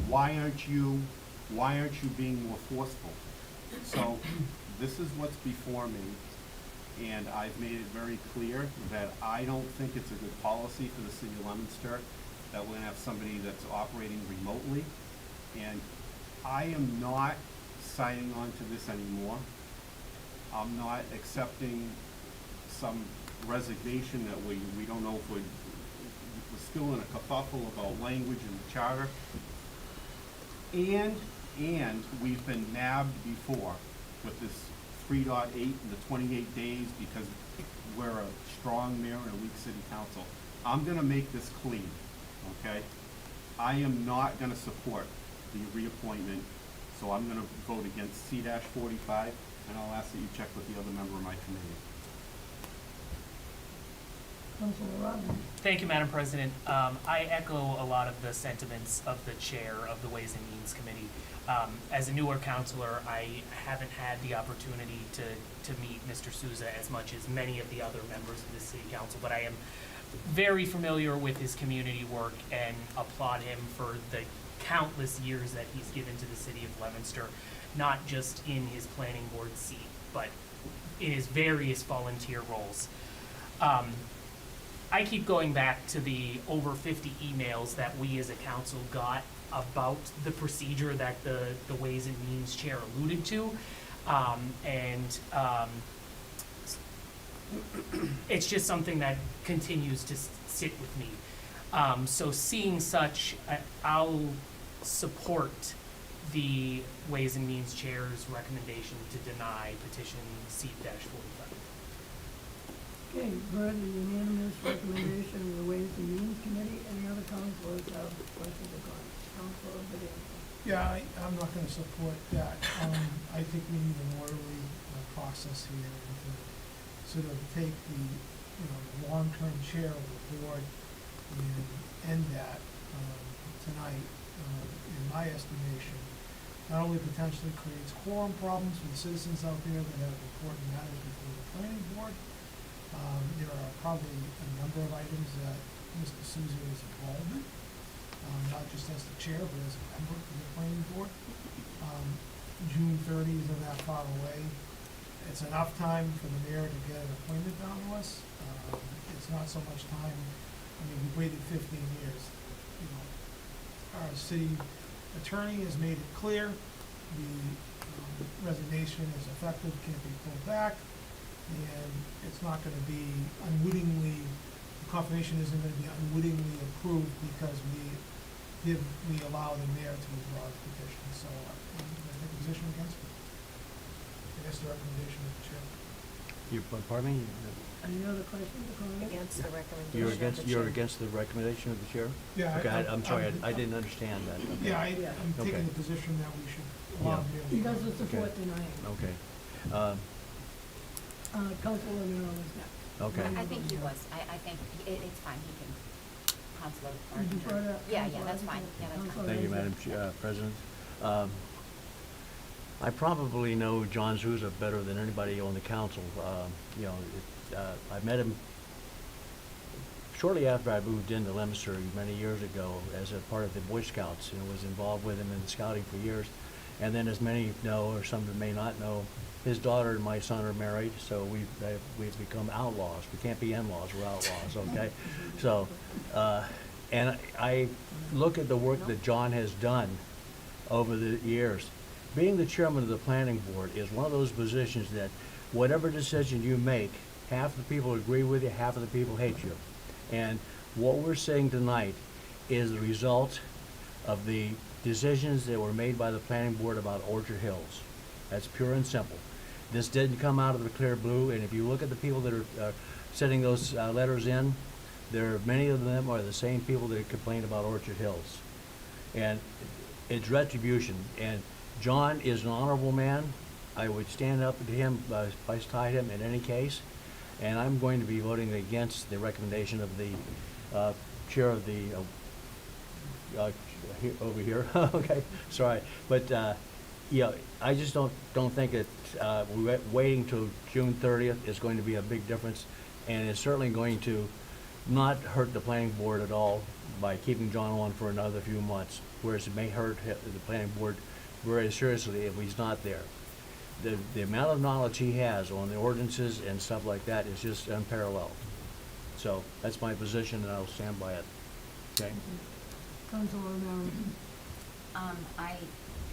Why aren't you being more forceful? So this is what's before me, and I've made it very clear that I don't think it's a good policy for the city of Leominster that we're gonna have somebody that's operating remotely. And I am not signing on to this anymore. I'm not accepting some resignation that we don't know if we're still in a kerfuffle about language in the charter. And we've been nabbed before with this 3.8 and the 28 days because we're a strong mayor and a weak city council. I'm gonna make this clean, okay? I am not gonna support the reappointment, so I'm gonna vote against C-45, and I'll ask that you check with the other member of my committee. Councilor Rodman. Thank you, Madam President. I echo a lot of the sentiments of the chair of the Ways and Means Committee. As a newer counselor, I haven't had the opportunity to meet Mr. Souza as much as many of the other members of the city council, but I am very familiar with his community work and applaud him for the countless years that he's given to the city of Leominster, not just in his planning board seat, but in his various volunteer roles. I keep going back to the over 50 emails that we as a council got about the procedure that the Ways and Means chair alluded to. It's just something that continues to sit with me. So seeing such, I'll support the Ways and Means chair's recommendation to deny petition C-45. Okay, heard the unanimous recommendation of the Ways and Means Committee. Any other councilors have questions or comments? Councilor Bedanza. Yeah, I'm not gonna support that. I think we need an orderly process here and to sort of take the, long-term chair of the board and end that, tonight, in my estimation. Not only potentially creates quorum problems for the citizens out there that have important matters before the planning board. There are probably a number of items that Mr. Souza is involved in, not just as the chair, but as a member of the planning board. June 30 isn't that far away. It's enough time for the mayor to get an appointment down to us. It's not so much time, we've waited 15 years. Our city attorney has made it clear, the resignation is effective, can't be pulled back. And it's not gonna be unwittingly, the confirmation isn't gonna be unwittingly approved because we allow the mayor to withdraw the petition. So I'm gonna take a position against it. Against the recommendation of the chair. Pardon me? Any other questions or comments? Against the recommendation of the chair. You're against the recommendation of the chair? Yeah. Okay, I'm sorry, I didn't understand that. Okay. Yeah, I'm taking Okay. the position that we should allow the mayor to. He doesn't support denying. Okay. Councilor Nero is next. Okay. I think he was. I think it's fine. He can, Councilor. You defer to Yeah, Councilor that's fine. Atkinson? Yeah, that's fine. Councilor Thank you, Raisik. Madam President. I probably know John Souza better than anybody on the council. You know, I met him shortly after I moved into Leominster many years ago as a part of the Boy Scouts, and was involved with him in scouting for years. And then, as many know, or some may not know, his daughter and my son are married, so we've become outlaws. We can't be in-laws, we're outlaws, okay? So, and I look at the work that John has done over the years. Being the chairman of the planning board is one of those positions that whatever decision you make, half the people agree with you, half of the people hate you. And what we're seeing tonight is the result of the decisions that were made by the planning board about Orchard Hills. That's pure and simple. This didn't come out of the clear blue, and if you look at the people that are sending those letters in, many of them are the same people that complained about Orchard Hills. And it's retribution. And John is an honorable man. I would stand up to him, beside him in any case. And I'm going to be voting against the recommendation of the chair of the, over here, okay, sorry. But, yeah, I just don't think that waiting till June 30th is going to be a big difference. And it's certainly going to not hurt the planning board at all by keeping John on for another few months, whereas it may hurt the planning board very seriously if he's not there. The amount of knowledge he has on the ordinances and stuff like that is just unparalleled. So that's my position, and I'll stand by it. Okay? Councilor O'Mara.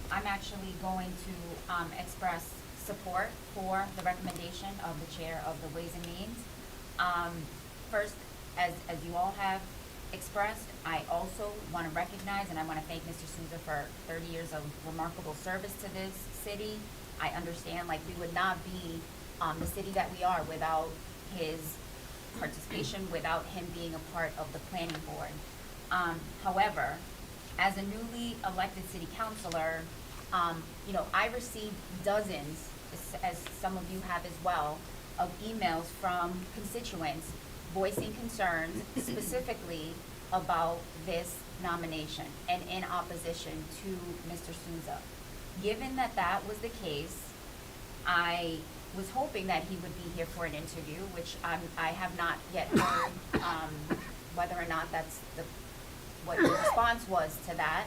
I'm actually going to express support for the recommendation of the chair of the Ways and Means. First, as you all have expressed, I also want to recognize and I want to thank Mr. Souza for 30 years of remarkable service to this city. I understand, like, we would not be the city that we are without his participation, without him being a part of the planning board. However, as a newly elected city councilor, you know, I received dozens, as some of you have as well, of emails from constituents voicing concerns specifically about this nomination and in opposition to Mr. Souza. Given that that was the case, I was hoping that he would be here for an interview, which I have not yet heard whether or not that's what the response was to that.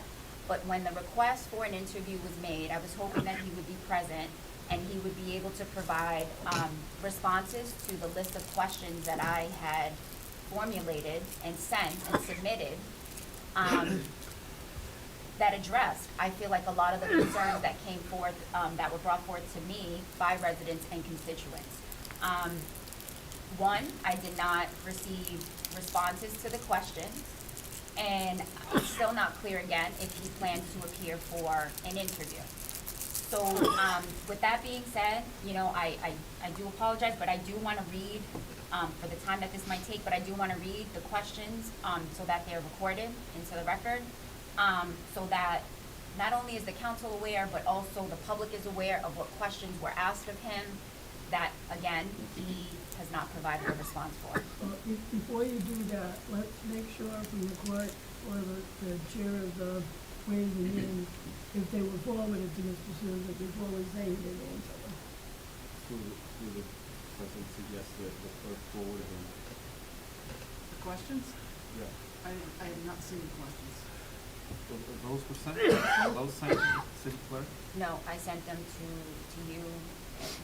But when the request for an interview was made, I was hoping that he would be present and he would be able to provide responses to the list of questions that I had formulated and sent and submitted that addressed, I feel like, a lot of the concerns that came forth, that were brought forth to me by residents and constituents. One, I did not receive responses to the questions, and it's still not clear again if he plans to appear for an interview. So with that being said, you know, I do apologize, but I do want to read, for the time that this might take, but I do want to read the questions so that they're recorded into the record, so that not only is the council aware, but also the public is aware of what questions were asked of him that, again, he has not provided a response for. Well, before you do that, let's make sure from the clerk or the chair of the Ways and Means, if they were forwarded to Mr. Souza before we say he didn't answer them. Through the president suggests that the clerk forward him. The questions? Yeah. I have not seen the questions. Those were sent, those sent to the city clerk? No, I sent them to you,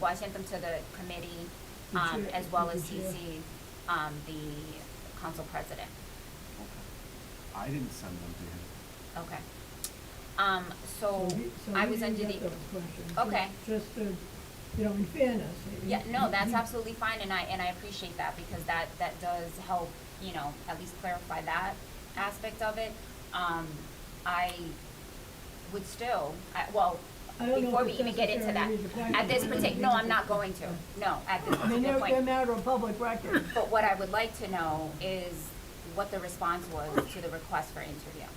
well, I sent them to the committee, The chair- as well as the chair. CC, the council president. Okay. I didn't send them to him. Okay. So I he was didn't under get the, those questions. Okay. Just to, you know, in fairness. yeah, no, that's absolutely fine, and I appreciate that, because that does help, you know, at least clarify that aspect of it. I would still, well, I don't know before if we it's even get into that, necessary to read the question. at this particular, no, I'm not going to, no, at this I mean, particular they're point. matter of public record. But what I would like to know is what the response was to the request for interview,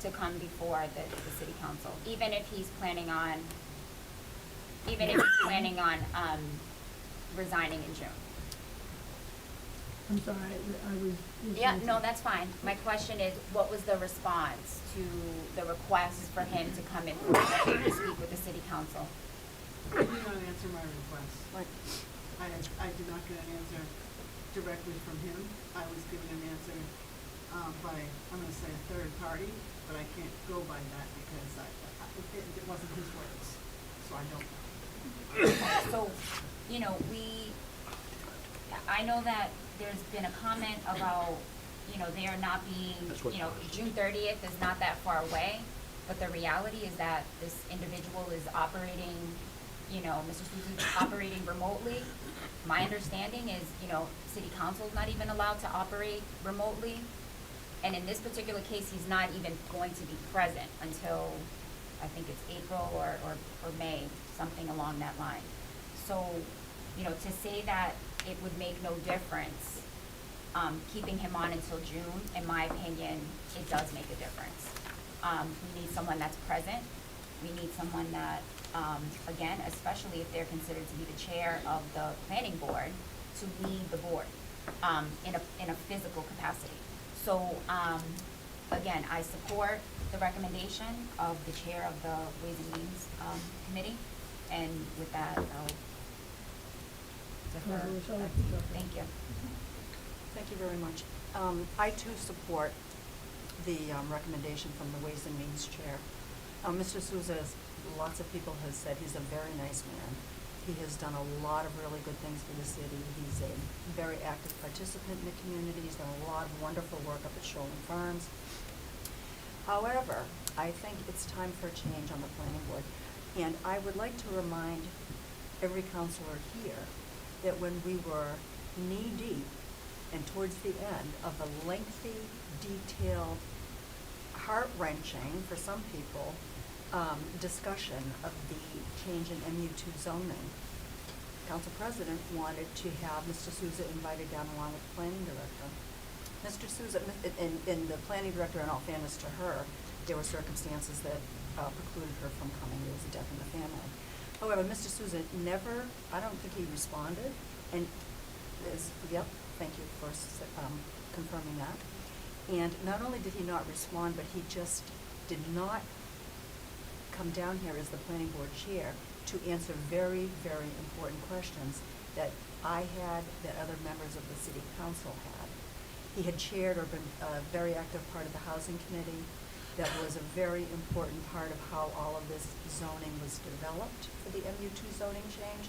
to come before the city council, even if he's planning on resigning in June. I'm sorry, I was. Yeah, listening no, to- that's fine. My question is, what was the response to the request for him to come in to speak with the city council? He did not answer my request. I did not get an answer directly from him. I was given an answer, by, I'm gonna say a third party, but I can't go by that because it wasn't his words, so I don't know. So, you know, I know that there's been a comment about, you know, they are not being, That's what you know, caused it. June 30th is not that far away, but the reality is that this individual is operating, you know, Mr. Souza is operating remotely. My understanding is, you know, city council is not even allowed to operate remotely. And in this particular case, he's not even going to be present until, I think it's April or May, something along that line. So, you know, to say that it would make no difference, keeping him on until June, in my opinion, it does make a difference. We need someone that's present. We need someone that, again, especially if they're considered to be the chair of the planning board, to lead the board, in a physical capacity. So, again, I support the recommendation of the chair of the Ways and Means, Committee, and with that, I'll defer. Thank you. Thank you very much. I too support the recommendation from the Ways and Means Chair. Mr. Souza, as lots of people have said, he's a very nice man. He has done a lot of really good things for the city. He's a very active participant in the community. He's done a lot of wonderful work up at Shoreland Farms. However, I think it's time for a change on the planning board. And I would like to remind every counselor here that when we were knee-deep and towards the end of the lengthy, detailed, heart-wrenching, for some people, discussion of the change in MU2 zoning, Council President wanted to have Mr. Souza invited down along with the Planning Director. Mr. Souza, and the Planning Director, in all fairness to her, there were circumstances that precluded her from coming. There was a death in the family. However, Mr. Souza never, I don't think he responded, and yep, thank you for confirming that. And not only did he not respond, but he just did not come down here as the planning board chair to answer very, very important questions that I had, that other members of the city council had. He had chaired or been a very active part of the housing committee. That was a very important part of how all of this zoning was developed for the MU2 zoning change.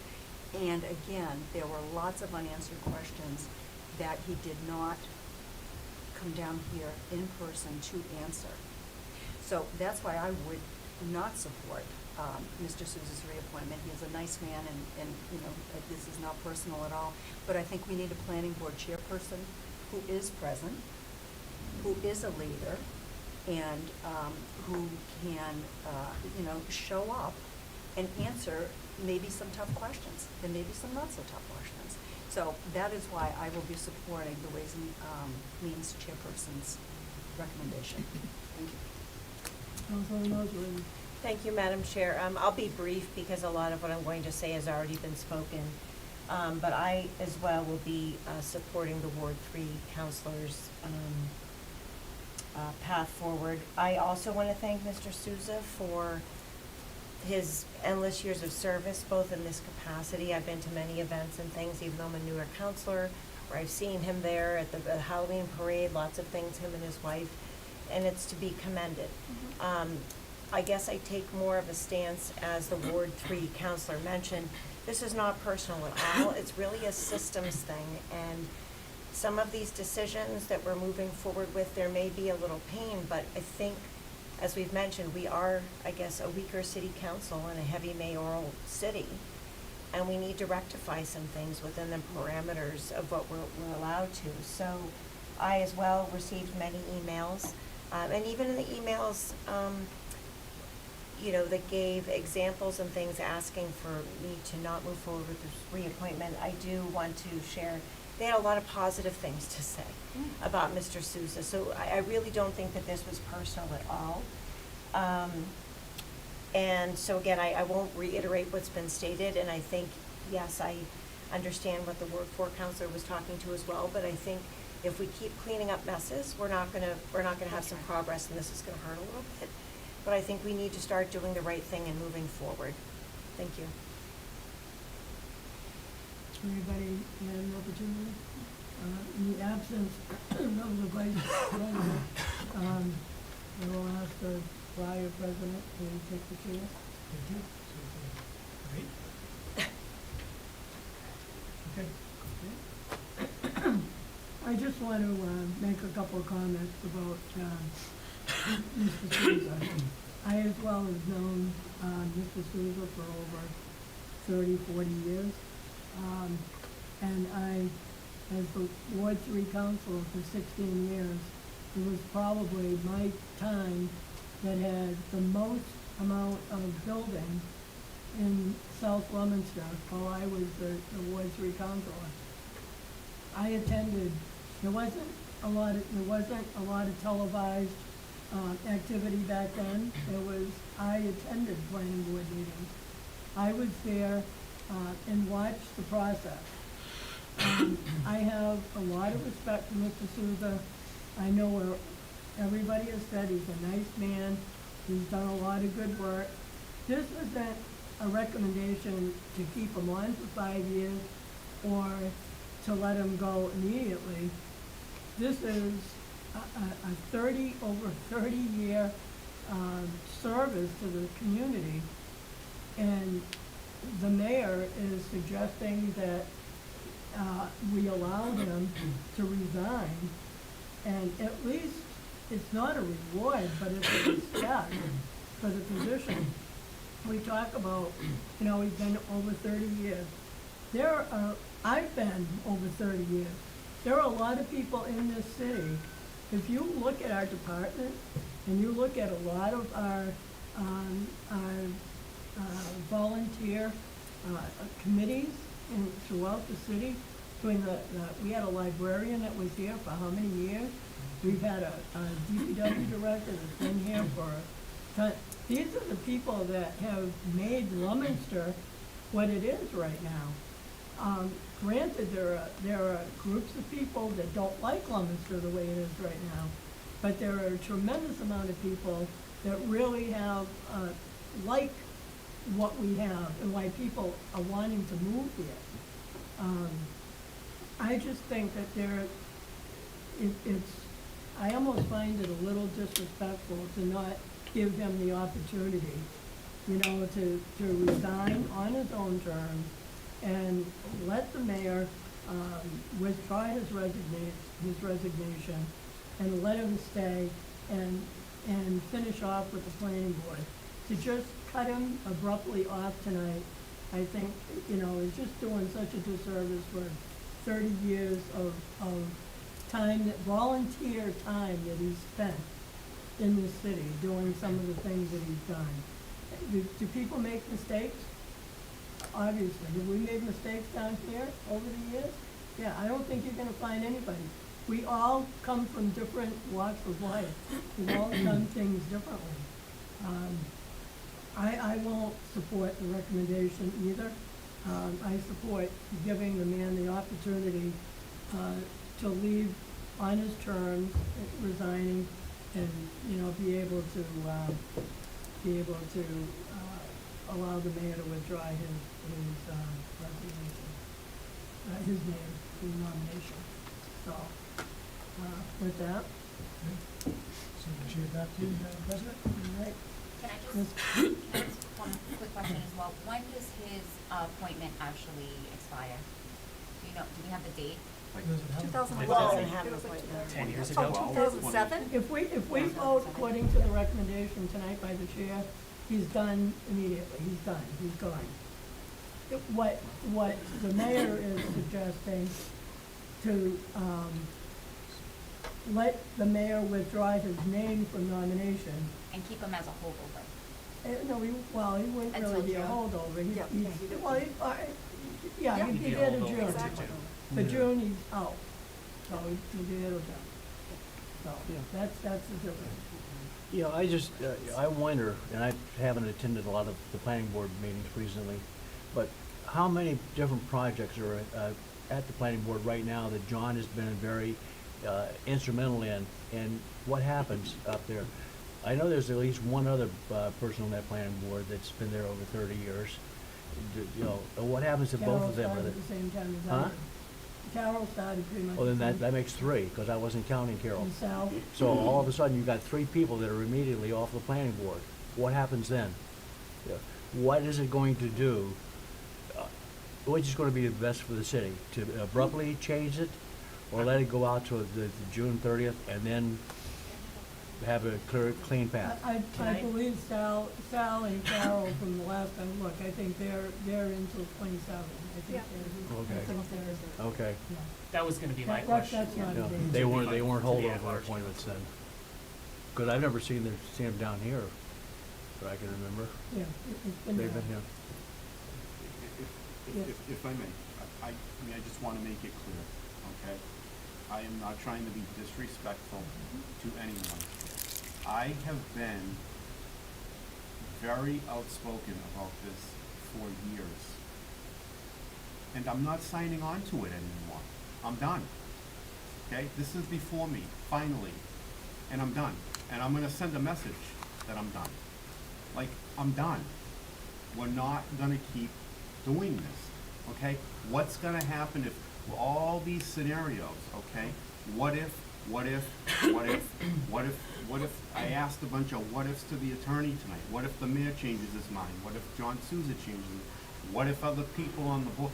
And again, there were lots of unanswered questions that he did not come down here in person to answer. So that's why I would not support Mr. Souza's reappointment. He is a nice man, and you know, this is not personal at all. But I think we need a planning board chairperson who is present, who is a leader, and who can, you know, show up and answer maybe some tough questions, and maybe some not so tough questions. So that is why I will be supporting the Ways and Means chairperson's recommendation. Thank you. Councilor Mosley. Thank you, Madam Chair. I'll be brief because a lot of what I'm going to say has already been spoken. But I, as well, will be supporting the Ward 3 councilors' path forward. I also want to thank Mr. Souza for his endless years of service, both in this capacity. I've been to many events and things, even though I'm a newer counselor, where I've seen him there at the Halloween parade, lots of things, him and his wife, and it's to be commended. I guess I take more of a stance, as the Ward 3 counselor mentioned, this is not personal at all. It's really a systems thing, and some of these decisions that we're moving forward with, there may be a little pain, but I think, as we've mentioned, we are, I guess, a weaker city council in a heavy mayoral city, and we need to rectify some things within the parameters of what we're allowed to. So I, as well, received many emails, and even in the emails, you know, that gave examples and things asking for me to not move forward with this reappointment, I do want to share. They had a lot of positive things to say about Mr. Souza, so I really don't think that this was personal at all. And so again, I won't reiterate what's been stated, and I think, yes, understand what the ward 4 counselor was talking to as well, but I think if we keep cleaning up messes, we're not gonna have some progress, and this is gonna hurt a little bit. But I think we need to start doing the right thing and moving forward. Thank you. Anybody had an opportunity? In the absence of the vice president, I will ask the prior president to take the chair. Thank you. So, great. Okay. I just want to make a couple of comments about Mr. Souza. I as well have known Mr. Souza for over 30, 40 years. And I, as the Ward 3 counselor for 16 years, it was probably my time that had the most amount of building in South Leominster while I was the Ward 3 counselor. I attended, there wasn't a lot of televised activity back then. I attended planning board meetings. I was there and watched the process. I have a lot of respect for Mr. Souza. I know where everybody has said he's a nice man. He's done a lot of good work. This isn't a recommendation to keep him on for 5 years or to let him go immediately. This is a over 30-year service to the community, and the mayor is suggesting that we allow him to resign, and at least it's not a reward, but it's a respect for the position. We talk about, he's been over 30 years. I've been over 30 years. There are a lot of people in this city. If you look at our department and you look at a lot of our volunteer committees throughout the city, we had a librarian that was here for how many years? We've had a DPW director that's been here for these are the people that have made Leominster what it is right now. Granted, there are groups of people that don't like Leominster the way it is right now, but there are a tremendous amount of people that really have like what we have and why people are wanting to move here. I just think that I almost find it a little disrespectful to not give him the opportunity, to resign on his own terms and let the mayor withdraw his resignation and let him stay and finish off with the planning board. To just cut him abruptly off tonight, I think, is just doing such a disservice for 30 years of time, volunteer time that he's spent in this city doing some of the things that he's done. Do people make mistakes? Obviously. Have we made mistakes down here over the years? Yeah, I don't think you're gonna find anybody. We all come from different walks of life. We've all done things differently. I won't support the recommendation either. I support giving the man the opportunity to leave on his terms, resigning, and, be able to allow the mayor to withdraw his resignation, his name, his nomination. So, with that. So we'll chair back to you, Madam President. All right. Can I ask one quick question as well? When does his appointment actually expire? Do we have the date? 2011 had an appointment. 10 years Oh, ago. 2007? If we vote according to the recommendation tonight by the chair, he's done immediately, he's done, he's gone. What the mayor is suggesting to, let the mayor withdraw his name from nomination. And keep him as a holdover? No, he wouldn't Until really be a June. holdover. Yeah. He'd be there to June. Exactly. For June, he's out. So he'd be there to June. So, that's the difference. I just, I wonder, and I haven't attended a lot of the planning board meetings recently, but how many different projects are at the planning board right now that John has been very instrumental in, and what happens up there? I know there's at least one other person on that planning board that's been there over 30 years. You know, what happens to both of them? Carol started at the same time as I Huh? did. Carol started pretty much. Well, then the same- that makes three, because I wasn't counting Carol. And Sal, So all of a sudden, you've got three people that are immediately off the planning board. What happens then? Yeah. What is it going to do? Which is going to be the best for the city? To abruptly change it, or let it go out to the June 30th and then have a clean path? I believe Sal and Carol, from the last I looked, I think they're until 27. I think Yeah. they're, Okay. I think they're, Okay. yeah. That was gonna be my That's question. not a Yeah, big. they weren't To the holdover at-large appointments then. Because I've never seen them down here, that I can remember. Yeah, it's been. They've been done. here. If I may, I mean, I just wanna make it clear, okay? I am not trying to be disrespectful to anyone. I have been very outspoken about this for years. And I'm not signing on to it anymore. I'm done. Okay? This is before me, finally. And I'm done. And I'm gonna send a message that I'm done. Like, I'm done. We're not gonna keep doing this, okay? What's gonna happen if all these scenarios, okay? What if, I asked a bunch of what ifs to the attorney tonight. What if the mayor changes his mind? What if John Souza changes it? What if other people on the board?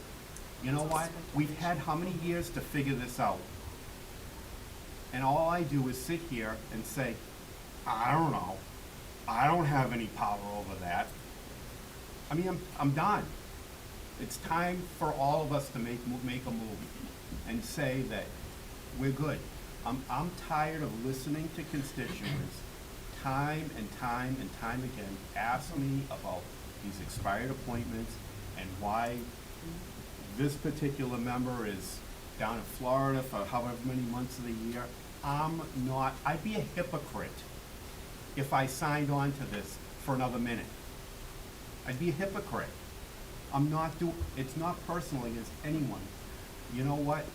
You know what? We've had how many years to figure this out? And all I do is sit here and say, I don't know. I don't have any power over that. I mean, I'm done. It's time for all of us to make a move and say that we're good. I'm tired of listening to constituents time and time and time again ask me about these expired appointments and why this particular member is down in Florida for however many months of the year. I'd be a hypocrite if I signed on to this for another minute. I'd be a hypocrite. It's not personal against anyone. You know what?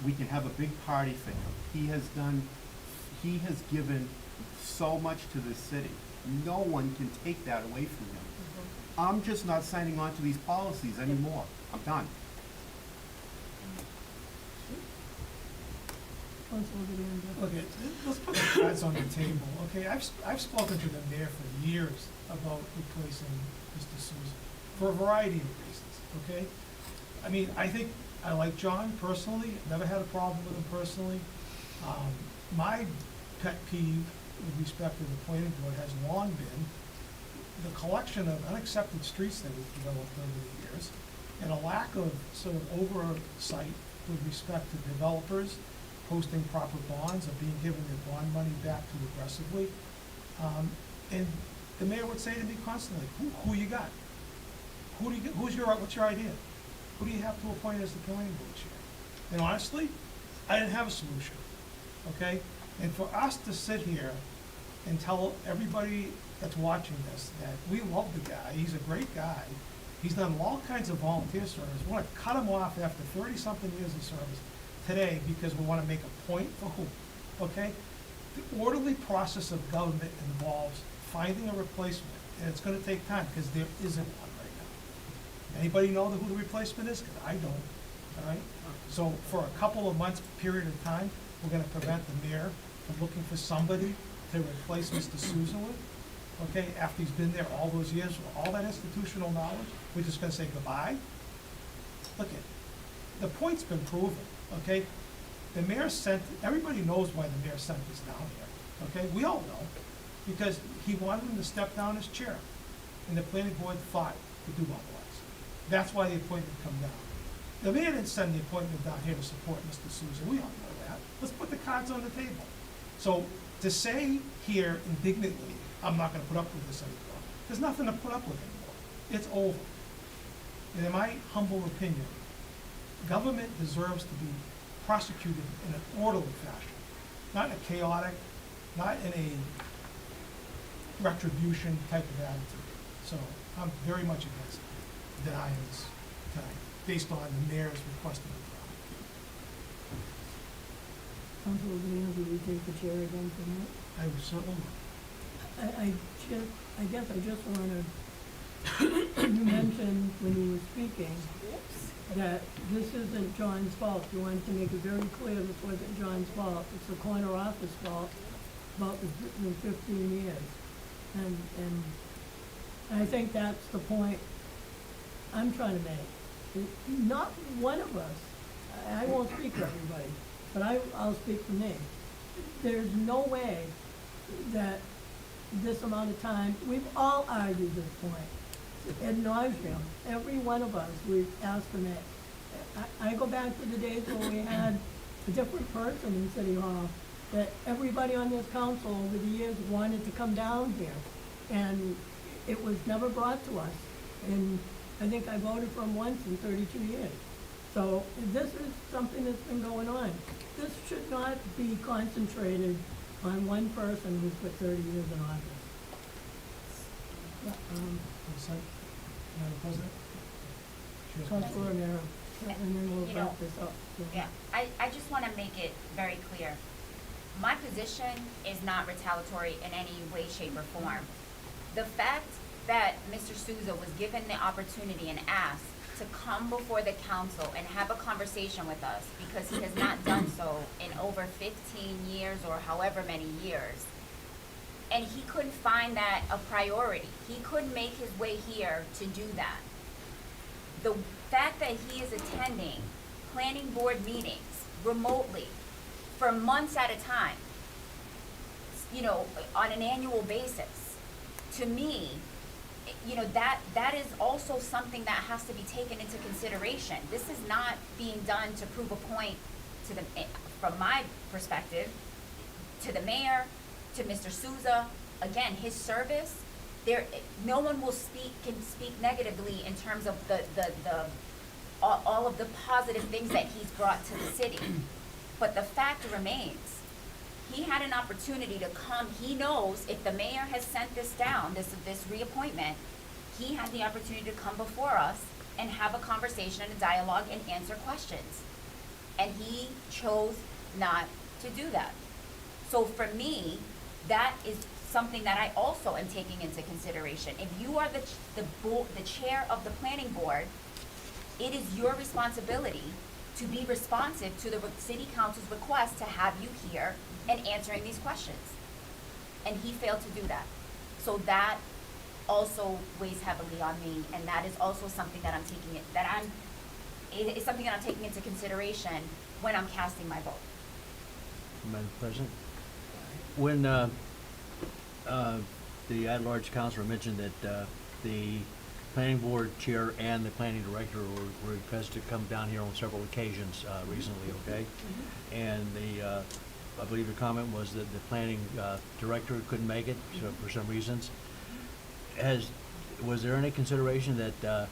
We can have a big party for him. He has given so much to this city. No one can take that away from him. I'm just not signing on to these policies anymore. I'm done. Councilor Leander. Okay, let's put the cards on the table, okay? I've spoken to the mayor for years about replacing Mr. Souza for a variety of reasons, okay? I mean, I think I like John personally, never had a problem with him personally. My pet peeve with respect to the planning board has long been the collection of unaccepted streets that we've developed over the years, and a lack of sort of oversight with respect to developers posting proper bonds or being given their bond money back too aggressively. And the mayor would say to me constantly, who you got? What's your idea? Who do you have to appoint as the planning board chair? And honestly, I didn't have a solution, okay? And for us to sit here and tell everybody that's watching this that we love the guy, he's a great guy, he's done all kinds of volunteer service, we want to cut him off after 30-something years of service today because we want to make a point for who, okay? The orderly process of government involves finding a replacement, and it's going to take time because there isn't one right now. Anybody know who the replacement is? Because I don't, all right? So for a couple of months period of time, we're going to prevent the mayor from looking for somebody to replace Mr. Souza with, okay? After he's been there all those years with all that institutional knowledge, we're just going to say goodbye? Look at, the point's been proven, okay? The mayor sent, everybody knows why the mayor sent this down here, okay? We all know, because he wanted him to step down as chair, and the planning board fought to do otherwise. That's why the appointment come down. The mayor didn't send the appointment down here to support Mr. Souza, we all know that. Let's put the cards on the table. So to say here indignantly, I'm not gonna put up with this anymore, there's nothing to put up with anymore. It's over. And in my humble opinion, government deserves to be prosecuted in an orderly fashion, not in a chaotic, not in a retribution type of attitude. So I'm very much against it. denying this tonight, based on the mayor's request of the Councilor Leon, will you take the chair again for a minute? I was certainly, I guess I just wanna, you mentioned when you were speaking that this isn't John's fault. You wanted to make it very clear this wasn't John's fault. It's the corner office fault about the 15 years. And I think that's the point I'm trying to make. Not one of us, I won't speak for everybody, but I'll speak for me. There's no way that this amount of time, we've all argued this point ad nauseum. Every one of us, we've asked for it. I go back to the days when we had a different person in City Hall, that everybody on this council over the years wanted to come down here, and it was never brought to us. And I think I voted for him once in 32 years. So this is something that's been going on. This should not be concentrated on one person who's put 30 years in office. consent, Madam President? Chair's Councilor Romero, and then we'll You know, wrap this up. So- Yeah, I just want to make it very clear. My position is not retaliatory in any way, shape, or form. The fact that Mr. Souza was given the opportunity and asked to come before the council and have a conversation with us, because he has not done so in over 15 years or however many years, and he couldn't find that a priority. He couldn't make his way here to do that. The fact that he is attending planning board meetings remotely for months at a time, you know, on an annual basis, to me, you know, that is also something that has to be taken into consideration. This is not being done to prove a point to the, from my perspective, to the mayor, to Mr. Souza. Again, his service, there, no one can speak negatively in terms of all of the positive things that he's brought to the city. But the fact remains, he had an opportunity to come. He knows if the mayor has sent this down, this reappointment, he had the opportunity to come before us and have a conversation and a dialogue and answer questions. And he chose not to do that. So for me, that is something that I also am taking into consideration. If you are the chair of the planning board, it is your responsibility to be responsive to the city council's request to have you here and answering these questions. And he failed to do that. So that also weighs heavily on me, and that is also something that it's something that I'm taking into consideration when I'm casting my vote. Madam President, when the at-large councilor mentioned that the planning board chair and the planning director were requested to come down here on several occasions recently, okay? And I believe the comment was that the planning director couldn't make it for some reasons. Was there any consideration that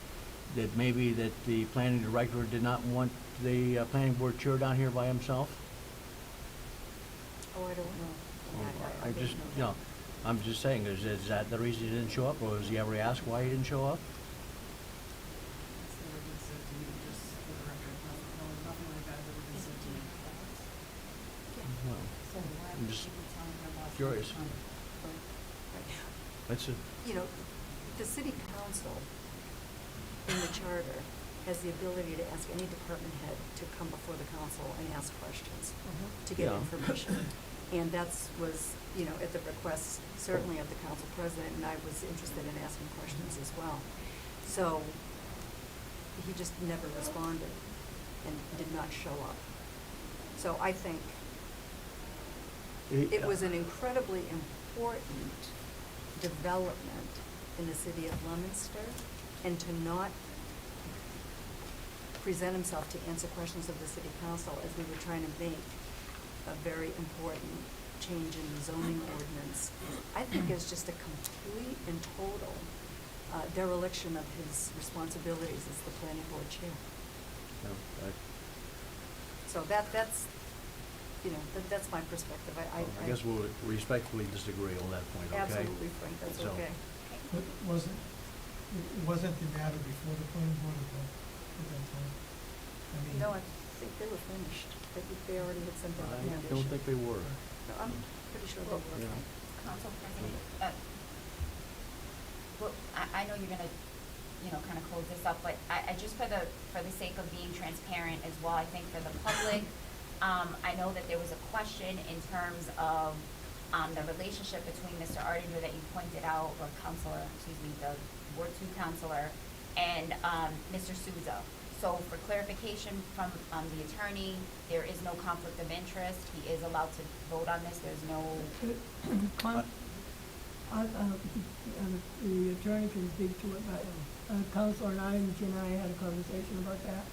maybe that the planning director did not want the planning board chair down here by himself? Oh, I don't know. I just, you know, I'm just saying, is that the reason he didn't show up, or was he ever asked why he didn't show up? It's never been said to me, just for the record, no, nothing like that has ever been said to me. Well, So why I'm would just you be telling her about curious. That's it. You know, the city council in the charter has the ability to ask any department head to come before the council and ask questions, to get Yeah. information. And was, you know, at the request certainly of the council president, and I was interested in asking questions as well. So he just never responded and did not show up. So I think it was an incredibly important development in the city of Leominster, and to not present himself to answer questions of the city council as we were trying to make a very important change in the zoning ordinance, I think is just a complete and total dereliction of his responsibilities as the planning board chair. No, So that's, you know, that's my perspective. I guess we'll respectfully disagree on that point, okay? Absolutely, Frank, that's So- okay. But wasn't, wasn't the matter before the planning board at that time? I mean. No, I think they were finished. I think they already had sent out I recommendations. don't think they were. No, I'm pretty sure they were. Yeah. Council President, well, I know you're gonna, you know, kind of close this up, but I just for the sake of being transparent as well, I think for the public, I know that there was a question in terms of, the relationship between Mr. Ardinger that you pointed out, or counselor, excuse me, the Ward 2 counselor, and, Mr. Souza. So for clarification from, the attorney, there is no conflict of interest. He is allowed to vote on this. There's no, The attorney can speak to it, but Counselor and I, Gina and I had a conversation about that.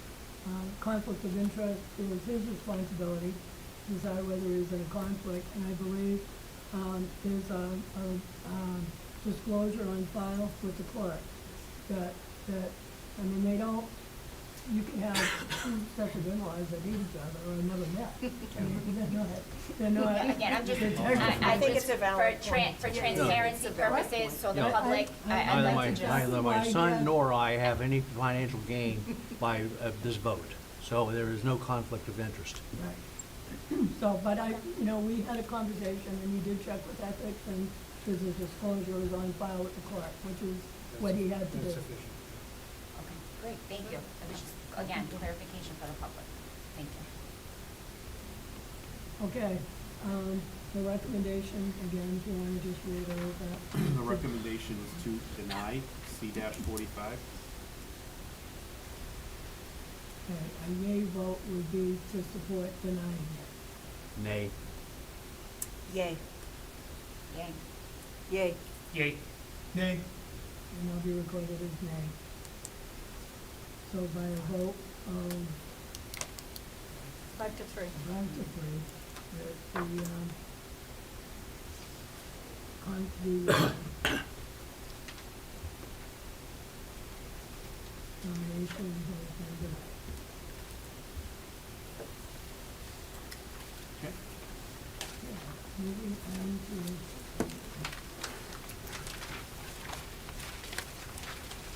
Conflict of interest, it was his responsibility to decide whether he was in a conflict, and I believe there's a disclosure on file with the clerk that, I mean, they don't, you can have two sets of in-laws that hate each other or never met. I mean, they're not. yeah, again, I'm just, they're technically- I think just, it's a valid point. for transparency purposes, so the Yeah. public, I'd like to just. Neither my son nor I have any financial gain by this vote, so there is no conflict of interest. Right. So, but we had a conversation, and he did check with ethics, and his disclosure is on file with the clerk, which is what he had to do. That's sufficient. Okay, great, thank you. It was just, again, clarification for the public. Thank you. Okay, the recommendation, again, if you wanna just reiterate that. The recommendation is to deny C-45. Okay, a yea vote would be to support denying it. Nay. Yay. Yay. Yay. Yay. Nay. And will be recorded as nay. So by a vote of 5 to 3. 5 to 3, the nomination has been denied. Okay. Moving on to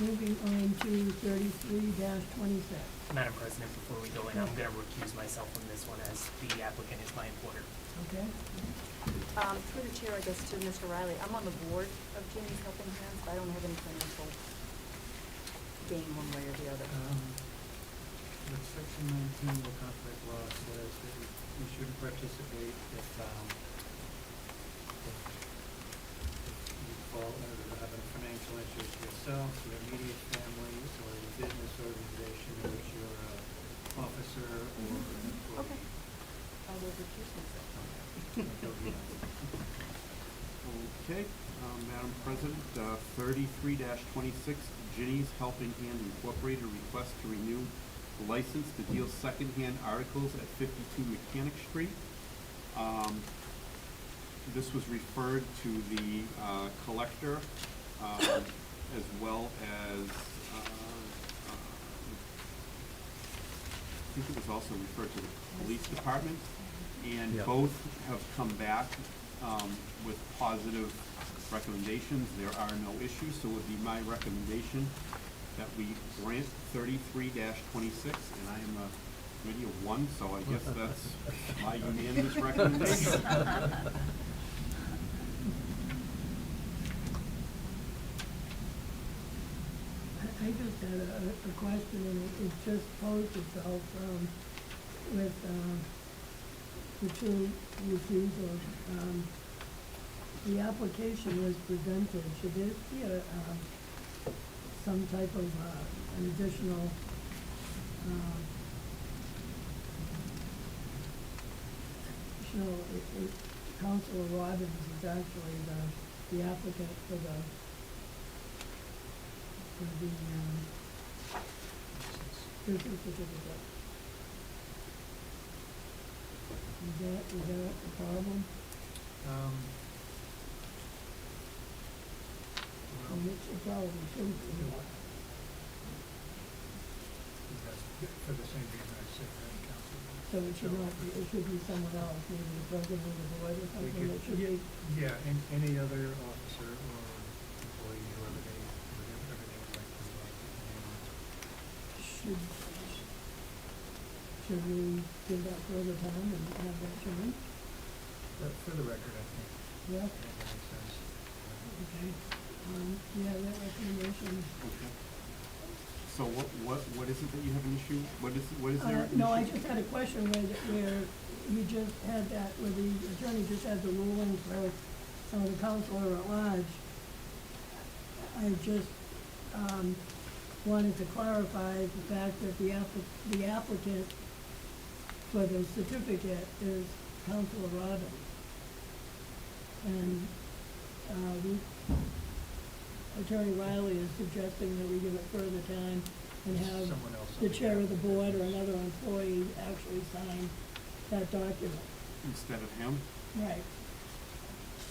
Moving on to 33-26. Madam President, before we go in, I'm gonna recuse myself from this one as the applicant is my importer. Okay? Through the chair, I guess, to Mr. Riley, I'm on the board of Jimmy's Helping Hands, but I don't have any financial gain one way or the other. With section 19 of the contract law says that we shouldn't participate if you fall under having a financial interest yourself, your immediate family, or your business organization in which you're an officer or an employee. Okay. I will recuse myself from that. Okay, Madam President, 33-26, Ginny's Helping Hand Incorporated request to renew the license to deal secondhand articles at 52 Mechanic Street. This was referred to the collector as well as, I think it was also referred to the police department. And Yeah. both have come back with positive recommendations. There are no issues, so it would be my recommendation that we grant 33-26, and I am a committee of one, so I guess that's my unanimous recommendation. I just had a question, and it just posed itself with the two refusals. The application was presented, should there be some type of an additional Councilor Robbins is actually the applicant for the business certificate. Is that a problem? It probably shouldn't be. For the same reason I said that in council. So it should not be, it should be someone else, maybe the president of the board or something, it should be. Yeah, any other officer or employee, whoever they would should we give that further time and have that changed? But for the record, I think Yeah, that makes sense. okay. Do you have that recommendation? Okay. So what is it that you have an issue? What is there an issue? No, I just had a question where you just had that, where the attorney just had the ruling for some of the counselor at large. I just, wanted to clarify the fact that the applicant for the certificate is Counselor Robbins. And, Attorney Riley is suggesting that we give it further time and have Someone else the on chair of the behalf. board or another employee actually sign that document. Instead of him? Right.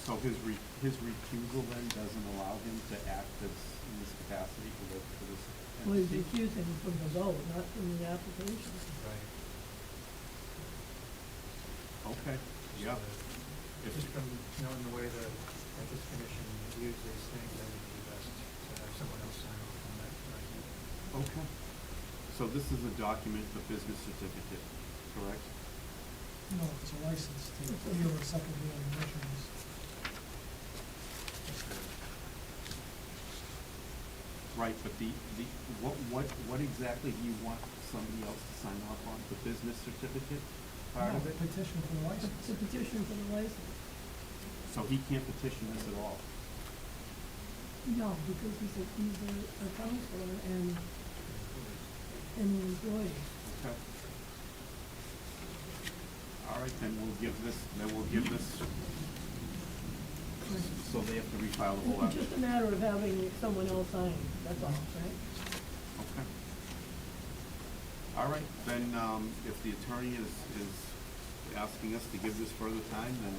So his recusal then doesn't allow him to act as, in this capacity for this Well, he's entity? recusing from the vote, not from the application. Right. Okay, yeah. If- Just from knowing the way the Ethics Commission views these things, I think it'd be best to have someone else sign off on that document. Okay. So this is a document, the business certificate, correct? No, it's a license to deal with secondary measurements. Right, but what exactly do you want somebody else to sign off on? The business certificate part of it? Petition for the license. It's a petition for the license. So he can't petition this at all? No, because he's a counselor and an employee. Okay. All right, then we'll give this, so they have to refile the whole It's just a application. matter of having someone else sign, that's all, right? Okay. All right, then, if the attorney is asking us to give this further time, then,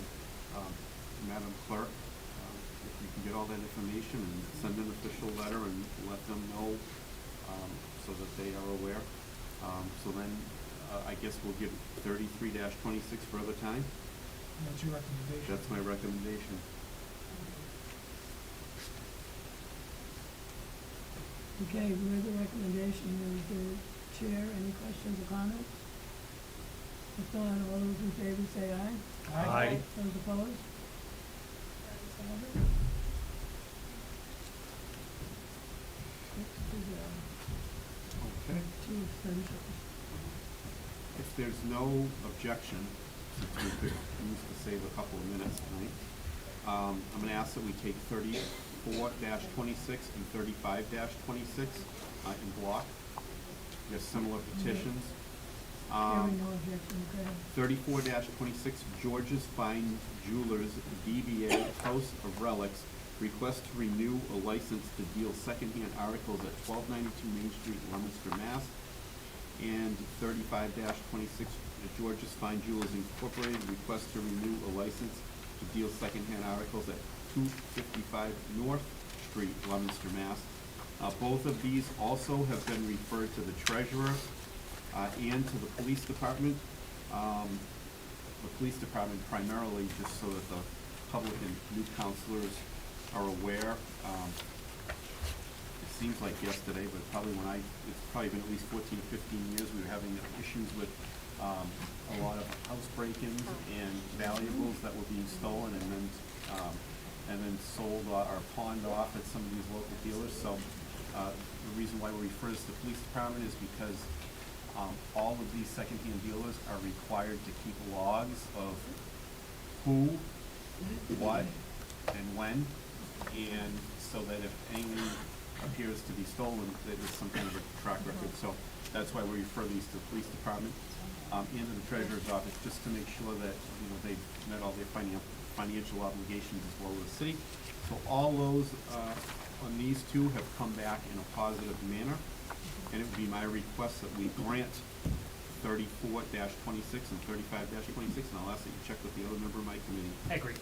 Madam Clerk, if you can get all that information and send an official letter and let them know, so that they are aware. So then, I guess we'll give 33-26 further time. That's your recommendation. That's my recommendation. Okay, we have the recommendation, is the chair, any questions or comments? If not, all those in favor say aye. Aye. Those opposed? Ayes have it. 6-0. Okay. Two abstentions. If there's no objection, since we could use to save a couple of minutes tonight, I'm gonna ask that we take 34-26 and 35-26 in block. They're similar petitions. Hearing no objection, go ahead. 34-26, George's Fine Jewelers, DBA House of Relics, request to renew a license to deal secondhand articles at 1292 Main Street, Leominster, Mass. And 35-26, George's Fine Jewelers Incorporated, request to renew a license to deal secondhand articles at 255 North Street, Leominster, Mass. Both of these also have been referred to the treasurer and to the police department. The police department primarily just so that the public and new counselors are aware. It seems like yesterday, but probably it's probably been at least 14 or 15 years, we were having issues with a lot of house break-ins and valuables that were being stolen and then sold or pawned off at some of these local dealers. So the reason why we refer this to the police department is because all of these secondhand dealers are required to keep logs of who, what, and when, and so that if anything appears to be stolen, that there's some kind of a track record. So that's why we refer these to the police department and to the treasurer's office, just to make sure that they've met all their financial obligations as well as the city. So all those on these two have come back in a positive manner, and it would be my request that we grant 34-26 and 35-26, and I'll ask that you check with the other member of my committee. I agree.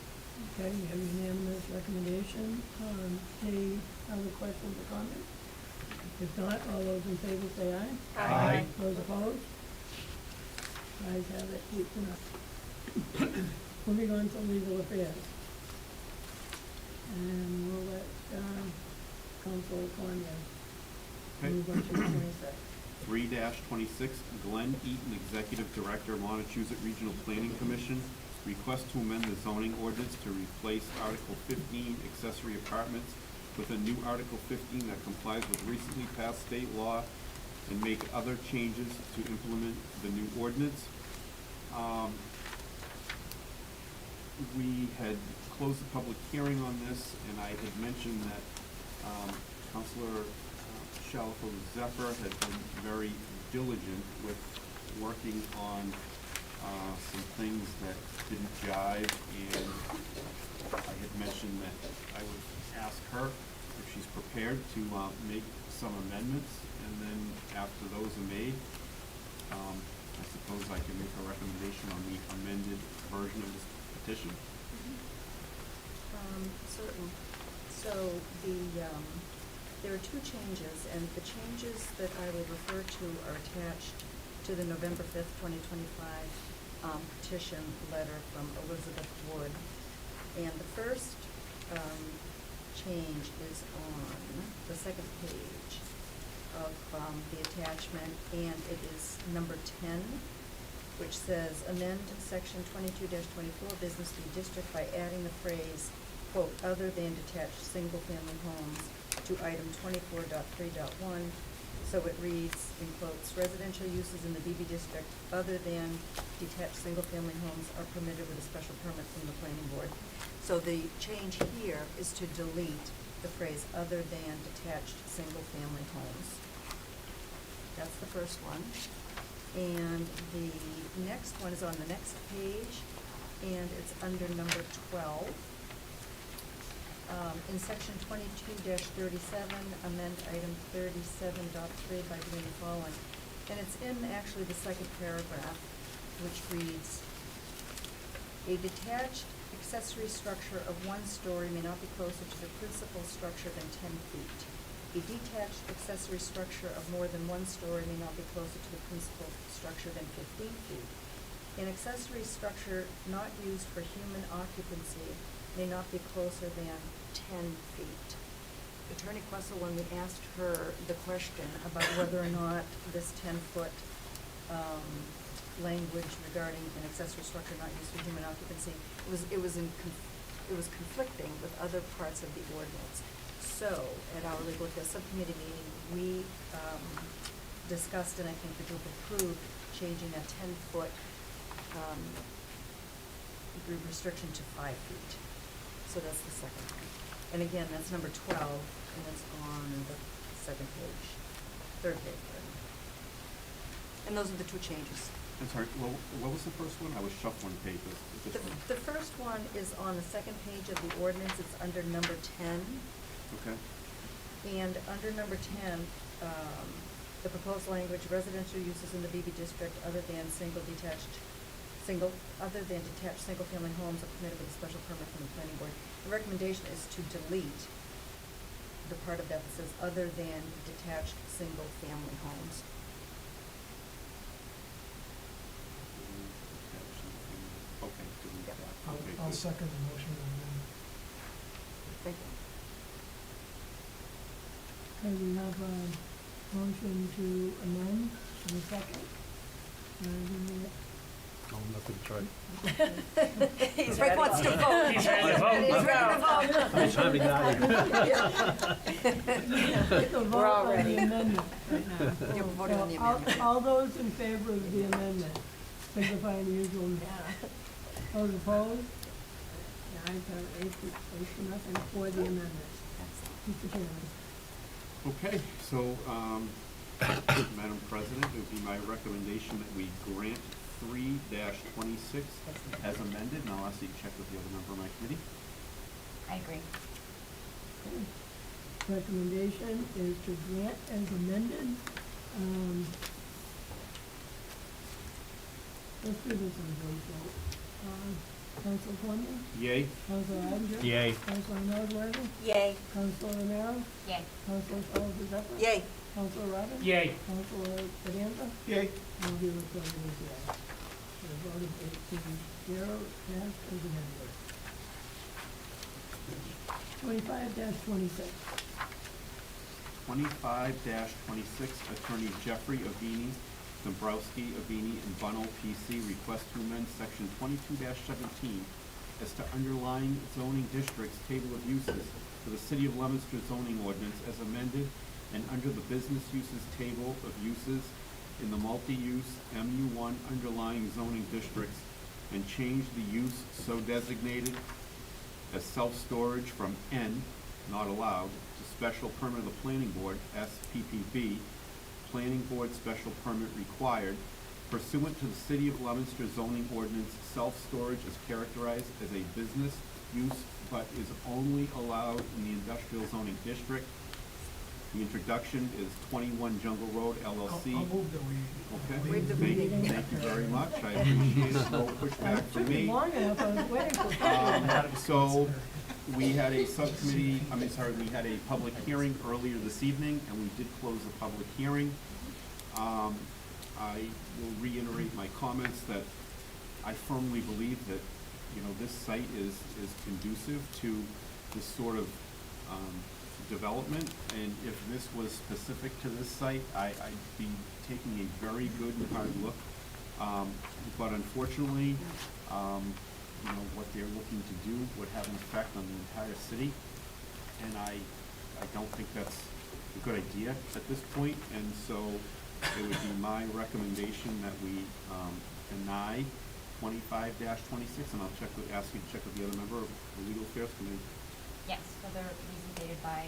Okay, we have unanimous recommendation. Any other questions or comments? If not, all those in favor say aye. Aye. Those opposed? Ayes have it, 8-0. Moving on to legal affairs. And we'll let Councilor Cormier Okay. move on to the 26th. 3-26, Glenn Eaton, Executive Director, Montechusett Regional Planning Commission, request to amend the zoning ordinance to replace Article 15, accessory apartments, with a new Article 15 that complies with recently passed state law and make other changes to implement the new ordinance. We had closed the public hearing on this, and I had mentioned that Councilor Shalfo Zephyr had been very diligent with working on some things that didn't jive, and I had mentioned that I would ask her if she's prepared to make some amendments, and then after those are made, I suppose I can make a recommendation on the amended version of this petition. Certainly. So there are two changes, and the changes that I will refer to are attached to the November 5th, 2025 petition letter from Elizabeth Wood. And the first change is on the second page of the attachment, and it is number 10, which says amend section 22-24 Business B District by adding the phrase, quote, other than detached single-family homes to item 24.3.1. So it reads, in quotes, residential uses in the BB district other than detached single-family homes are permitted with a special permit from the planning board. So the change here is to delete the phrase other than detached single-family homes. That's the first one. And the next one is on the next page, and it's under number 12. In section 22-37, amend item 37.3 by doing the following. And it's in actually the second paragraph, which reads, a detached accessory structure of 1 story may not be closer to the principal structure than 10 feet. A detached accessory structure of more than 1 story may not be closer to the principal structure than 15 feet. An accessory structure not used for human occupancy may not be closer than 10 feet. Attorney Questle, when we asked her the question about whether or not this 10-foot language regarding an accessory structure not used for human occupancy, it was conflicting with other parts of the ordinance. So, at our legal affairs subcommittee meeting, we discussed, and I think the group approved, changing a 10-foot restriction to 5 feet. So that's the second one. And again, that's number 12, and it's on the second page, third page. And those are the two changes. I'm sorry, what was the first one? I was shuffling pages. The first one is on the second page of the ordinance. It's under number 10. Okay. And under number 10, the proposed language, residential uses in the BB district other than detached single-family homes are permitted with a special permit from the planning board. The recommendation is to delete the part of that that says other than detached single-family homes. Okay, delete Yep. that. Okay, I'll good. second the motion and then. Thank you. Okay, we have a motion to amend in a second. Oh, nothing to try. Rick wants to vote. He's ready to vote. He's ready to vote. I'm trying to get out of Take a We're vote all on ready. the amendment right now. You're voting on the So all- amendment. All those in favor of the amendment, signify in the usual manner. Those opposed? The ayes have it, 8-0 for the amendment. Mr. Chairman. Okay, so, Madam President, it would be my recommendation that we grant 3-26 as amended, and I'll ask you to check with the other member of my committee. I agree. Okay. Recommendation is to grant as amended. Let's do this in a voice vote. Council Fleming? Yay? Council Idinger? Yay. Council Nosworthy? Yay. Council Romero? Yay. Council Shalfo Zephyr? Yay. Council Robbins? Yay. Council Bedanza? Yay. I'll be recorded as yay. The vote of 8-0 passed as amended. 25-26. 25-26, Attorney Jeffrey Avini, Dombrowski, Avini, and Bunnell, PC, request to amend section 22-17 as to underlying zoning districts table of uses for the City of Leominster zoning ordinance as amended and under the business uses table of uses in the multi-use MU1 underlying zoning districts and change the use so designated as self-storage from N, not allowed, to special permit of the planning board, SPPB, planning board special permit required. Pursuant to the City of Leominster zoning ordinance, self-storage is characterized as a business use but is only allowed in the industrial zoning district. The introduction is 21 Jungle Road LLC. I'll move that we. Okay, Waive the thank reading. you very much, I appreciate it, no pushback from Took me me. long enough, I was waiting for. So, we had a subcommittee, we had a public hearing earlier this evening, and we did close the public hearing. I will reiterate my comments that I firmly believe that, this site is conducive to this sort of, development, and if this was specific to this site, I'd be taking a very good and hard look. But unfortunately, what they're looking to do would have an effect on the entire city, and I don't think that's a good idea at this point, and so it would be my recommendation that we deny 25-26, and I'll ask you to check with the other member of the Legal Affairs Committee. Yes, for the reason stated by,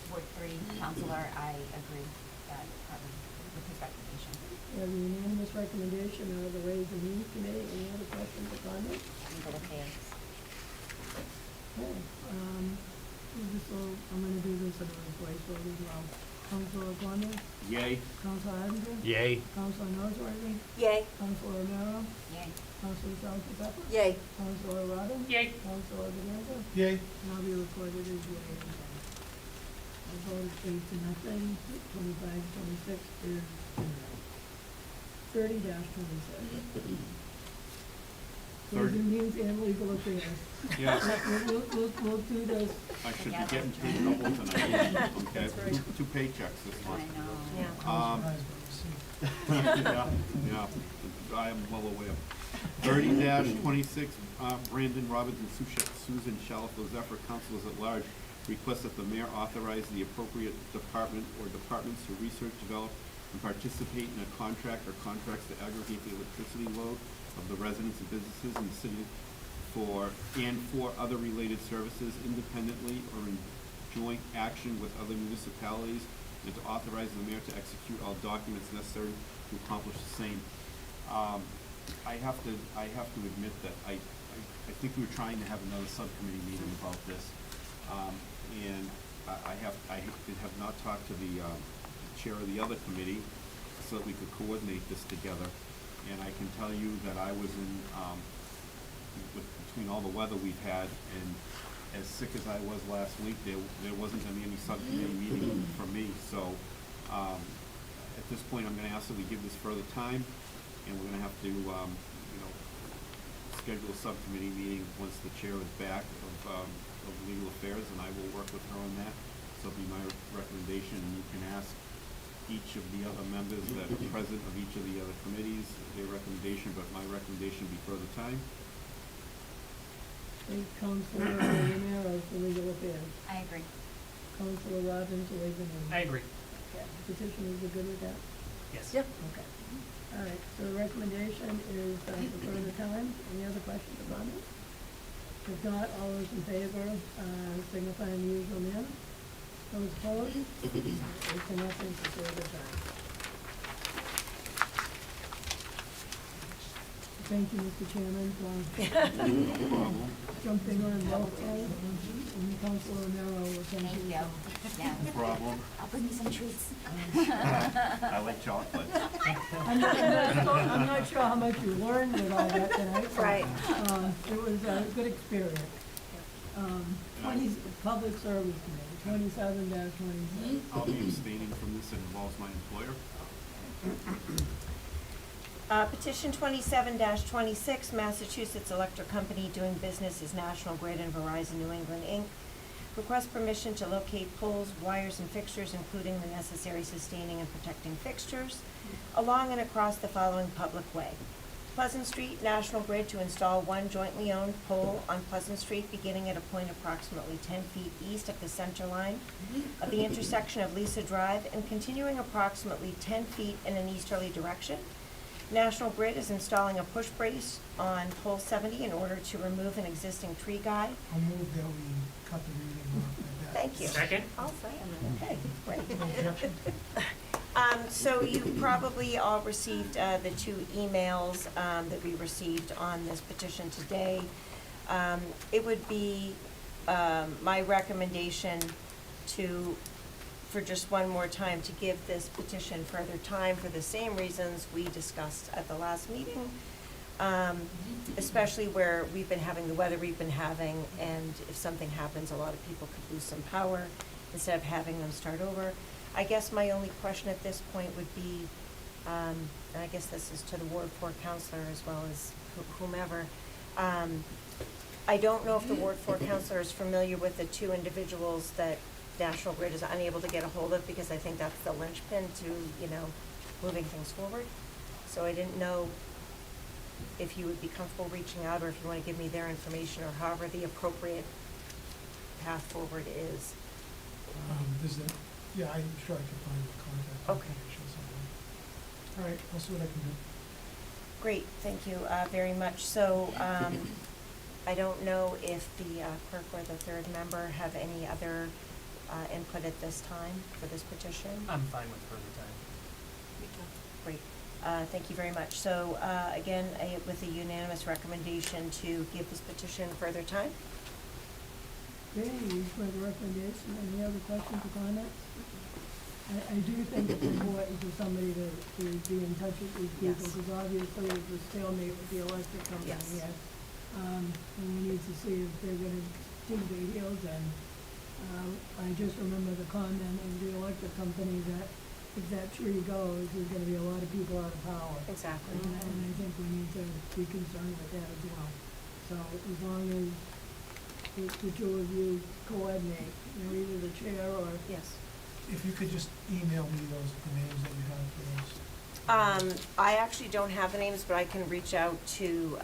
Ward 3 Counselor, I agree that, with his recommendation. We have a unanimous recommendation out of the Ways and Means Committee. Any other questions or comments? Legal affairs. Okay, I'm gonna do this in a voice vote as well. Councilor Conley? Yay. Councilor Iveyne? Yay. Councilor Noseworthy? Yay. Councilor Romero? Yay. Councilor Salvatore Pepper? Yay. Councilor Robbins? Yay. Councilor Bonanza? Yay. And I'll be recorded as yay. I voted 8-0, 25-26 is denied. 30-27. Ways and Means and Legal Affairs. Yes. We'll do this. I should be getting paid double tonight, okay? Two paychecks this I month. know. Yeah. Yeah, I am well aware. 30-26, Brandon Robbins and Susan Shalfo Zephyr, councilors at large, request that the mayor authorize the appropriate department or departments to research, develop, and participate in a contract or contracts to aggregate the electricity load of the residents and businesses in the city for other related services independently or in joint action with other municipalities, and to authorize the mayor to execute all documents necessary to accomplish the same. I have to admit that I think we were trying to have another subcommittee meeting about this, and I have not talked to the chair of the other committee so that we could coordinate this together. And I can tell you that I was in, between all the weather we've had, and as sick as I was last week, there wasn't gonna be any subcommittee meeting for me. So, at this point, I'm gonna ask that we give this further time, and we're gonna have to, schedule a subcommittee meeting once the chair is back of legal affairs, and I will work with her on that. So it'll be my recommendation, and you can ask each of the other members that are present of each of the other committees, their recommendation, but my recommendation be further time. Councilor Romero for Legal Affairs. I agree. Councilor Robbins, Ways and Means. I agree. Okay. Petitioners are good with that? Yes. Yep. Okay. All right, so the recommendation is for further time. Any other questions or comments? If not, all those in favor, signify in the usual manner. Those opposed? 8-0 for further time. Thank you, Mr. Chairman, for No problem. jumping on both ends. And Councilor Romero will thank Thank you. you. Yeah. No problem. I'll bring you some treats. I like chocolate. I'm not sure how much you learned with all that tonight. but, Right. It was a good experience. Public Service Committee, 27-26. I'll be abstaining from this. It involves my employer. Petition 27-26, Massachusetts Electric Company doing business as National Grid and Verizon New England, Inc., Request permission to locate poles, wires, and fixtures, including the necessary sustaining and protecting fixtures, along and across the following public way. Pleasant Street, National Grid to install one jointly owned pole on Pleasant Street beginning at a point approximately 10 feet east of the center line of the intersection of Lisa Drive and continuing approximately 10 feet in an easterly direction. National Grid is installing a push brace on pole 70 in order to remove an existing tree guide. I'll move that we cut the reading off at that. Thank you. Second? I'll second it. Okay, great. No objection? So you probably all received the two emails that we received on this petition today. It would be my recommendation for just one more time, to give this petition further time for the same reasons we discussed at the last meeting, especially where we've been having the weather we've been having, and if something happens, a lot of people could lose some power instead of having them start over. I guess my only question at this point would be, and I guess this is to the Ward 4 counselor as well as whomever, I don't know if the Ward 4 counselor is familiar with the two individuals that National Grid is unable to get a hold of, because I think that's the linchpin to, moving things forward. So I didn't know if you would be comfortable reaching out, or if you want to give me their information, or however the appropriate path forward is. Yeah, I'm sure I can find the contact Okay. information somewhere. All right, I'll see what I can do. Great, thank you very much. So I don't know if the clerk or the third member have any other input at this time for this petition. I'm fine with further time. Great, thank you very much. So again, with a unanimous recommendation to give this petition further time. Okay, you've heard the recommendation. Any other questions or comments? I do think it's important for somebody to be in touch with these people, Yes. because obviously there's a stalemate with the electric company Yes. here. And we need to see if they're gonna dig their heels in. I just remember the comment of the electric company that if that tree goes, there's gonna be a lot of people out of power. Exactly. And I think we need to be concerned with that as well. So as long as the two of you coordinate, either the chair or. Yes. If you could just email me the names that you have for those. I actually don't have the names, but I can reach out to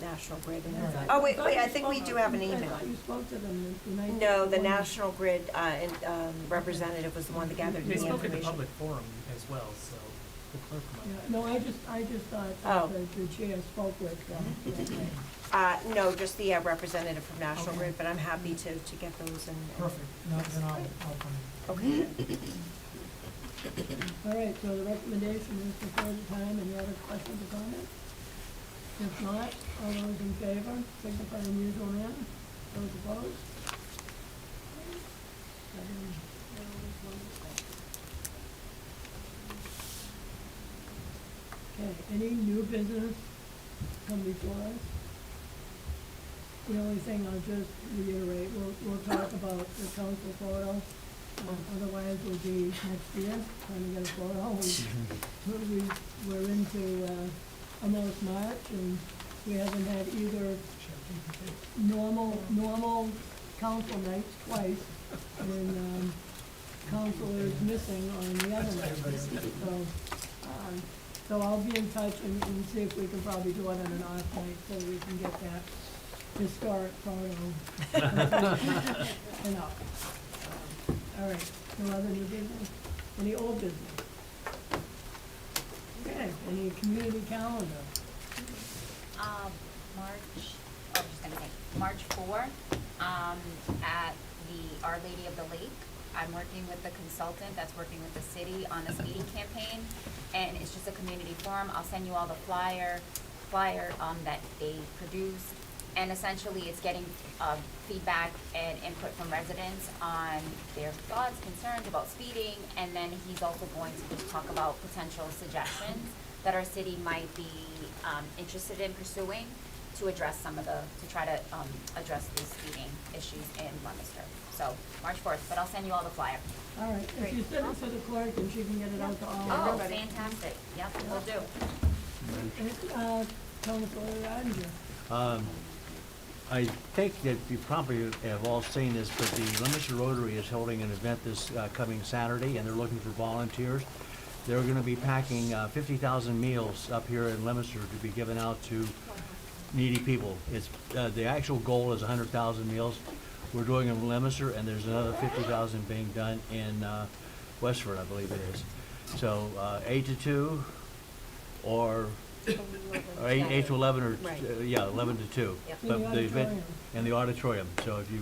National Grid. And All right. oh, wait, I think we do have an I email. thought you spoke to them the night. No, the before. National Grid representative was the one that gathered the They information. spoke at the public forum as well, so the clerk might. Yeah, no, I just thought Oh. that the chair spoke with them. No, just the representative from National Okay. Grid, but I'm happy to get those and. Perfect, then I'll find it. Okay. All right, so the recommendation is for further time. Any other questions or comments? If not, all those in favor, signify in usual manner. Those opposed? Okay, any new business come before us? The only thing I'll just reiterate, we'll talk about the council photo. Otherwise, we'll be next year trying to get a photo. We're into almost March, and we haven't had either normal council nights twice, and council is missing on the other nights. So I'll be in touch and see if we can probably do it on an off night, so we can get that historic photo. Enough. All right, no other new business? Any old business? Okay, any community calendar? March 4, at the Our Lady of the Lake. I'm working with the consultant that's working with the city on the speeding campaign, and it's just a community forum. I'll send you all the flyer that they produced, and essentially it's getting feedback and input from residents on their thoughts, concerns about speeding, and then he's also going to just talk about potential suggestions that our city might be interested in pursuing to address to try to address these speeding issues in Leominster. So, March 4th, but I'll send you all the flyer. All right, if you send it to the clerk, and she can get it out to all Oh, everybody. fantastic. Yep, will do. Councilor Odinger. I think that you probably have all seen this, but the Leominster Rotary is holding an event this coming Saturday, and they're looking for volunteers. They're gonna be packing 50,000 meals up here in Leominster to be given out to needy people. It's, the actual goal is 100,000 meals. We're doing it in Leominster, and there's another 50,000 being done in Westford, I believe it is. So 8 to 2, or 8 to 11, or, Right. yeah, 11 to 2. Yep. In But the the event auditorium. in the auditorium. So if you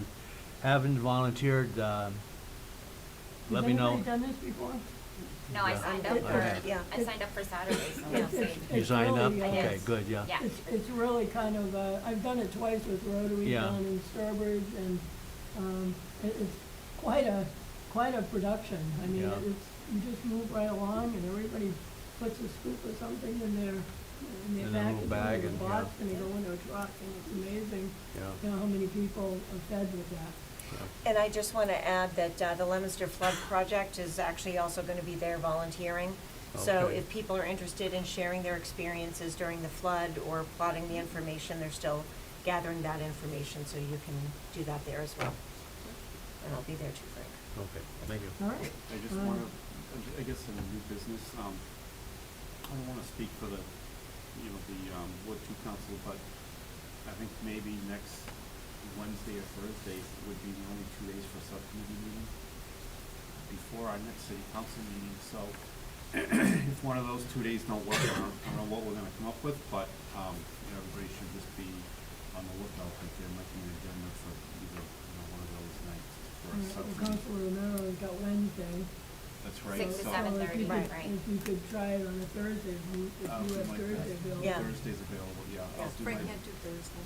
haven't volunteered, let me know. Has anybody done this before? No, I Yeah. signed up Okay. for, Yeah. I signed up for Saturday, so It's- we'll see. it's- You it's signed up? really, Okay, Yes. good, yeah. Yeah. It's really kind of, I've done it twice with Rotary Yeah. down in Sturbridge, and, it's quite a production. I mean, Yeah. it's, you just move right along, and everybody puts a scoop of something in their In a little package, bag, in and, a yeah. box, and they go into a truck, and it's amazing, Yeah. you know, how many people are fed with that. And I just want to add that the Leominster Flood Project is actually also going to be there volunteering. So Okay. if people are interested in sharing their experiences during the flood or plotting the information, they're still gathering that information, so you can do that there as well. And I'll be there too, Frank. Okay, thank you. All right. I just wanna, I guess in a new business, I don't wanna speak for the, you know, the, Ward Two Council, but I think maybe next Wednesday or Thursday would be the only 2 days for subcommittee meeting before our next city council meeting, so if one of those 2 days don't work, I don't know what we're gonna come up with, but, you know, everybody should just be on the lookout, that there might be an agenda for either, you know, one of those nights for a subcommittee. Councilor Romero's got Wednesday. That's right. 6 to so- 7:30, So if you could- right. If you could try it on a Thursday, if you have something like Thursday that. available. Yeah. Thursday's available, yeah, I'll do Frank my. can't do Thursday.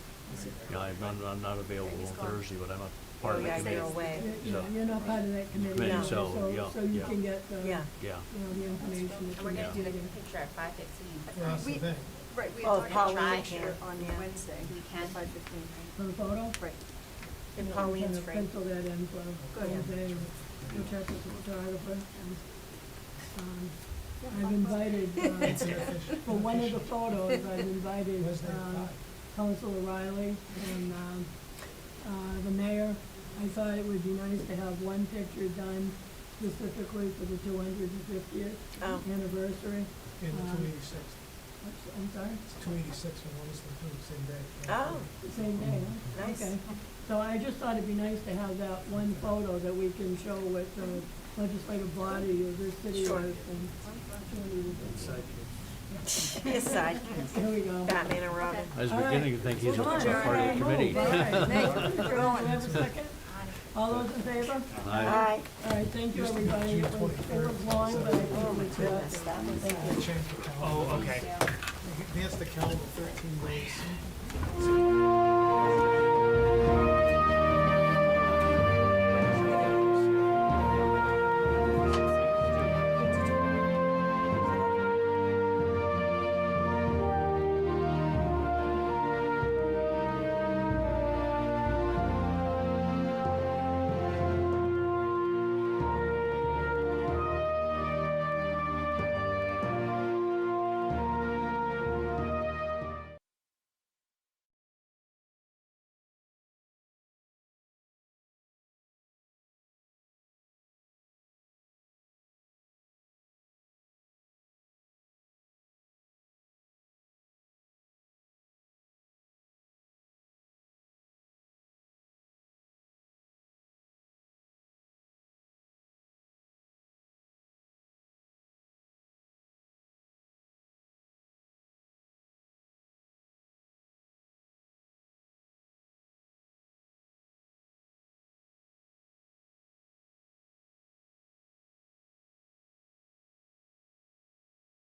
Yeah, I'm not available he's on gone. Thursday, but I'm a part of the Yeah, committee. you're away. Yeah, you're not part of that committee. Committee, either, so, yeah, So you yeah. can get the, you Yeah. Yeah, know, the information that And you we're gonna do need. the picture at 5:15. Well, that's the We- thing. Right, we Oh, had talked Pauline about can, picture on yeah. Wednesday, We can. 5:15, For the photo? right? And Yeah, Pauline's kind of free. Pencil that in for Good. Wednesday, and we'll check with the photographer, and, I've invited, It's an official- for one of the photos, I've invited, Wednesday at 5. Councilor Riley and, the mayor. I thought it would be nice to have one picture done specifically for the 250th Oh. anniversary. In the Um, 286th. I'm sorry? It's 286 for Leominster, too, same day. Oh, The same day, huh? Nice. Okay. So I just thought it'd be nice to have that one photo that we can show what the legislative body of this city Sure. was. And his side, here we go. Batman and Robin. I was All right. beginning to think he's a Come on, part of the everybody committee. move. All right. Nay, Do you're we going. have a second? All those in favor? Aye. Hi. All right, thank you, everybody. It was long, but I think Oh, my it was, goodness, that was, thank They you. changed the calendar. Oh, okay. They advanced the calendar 13 days.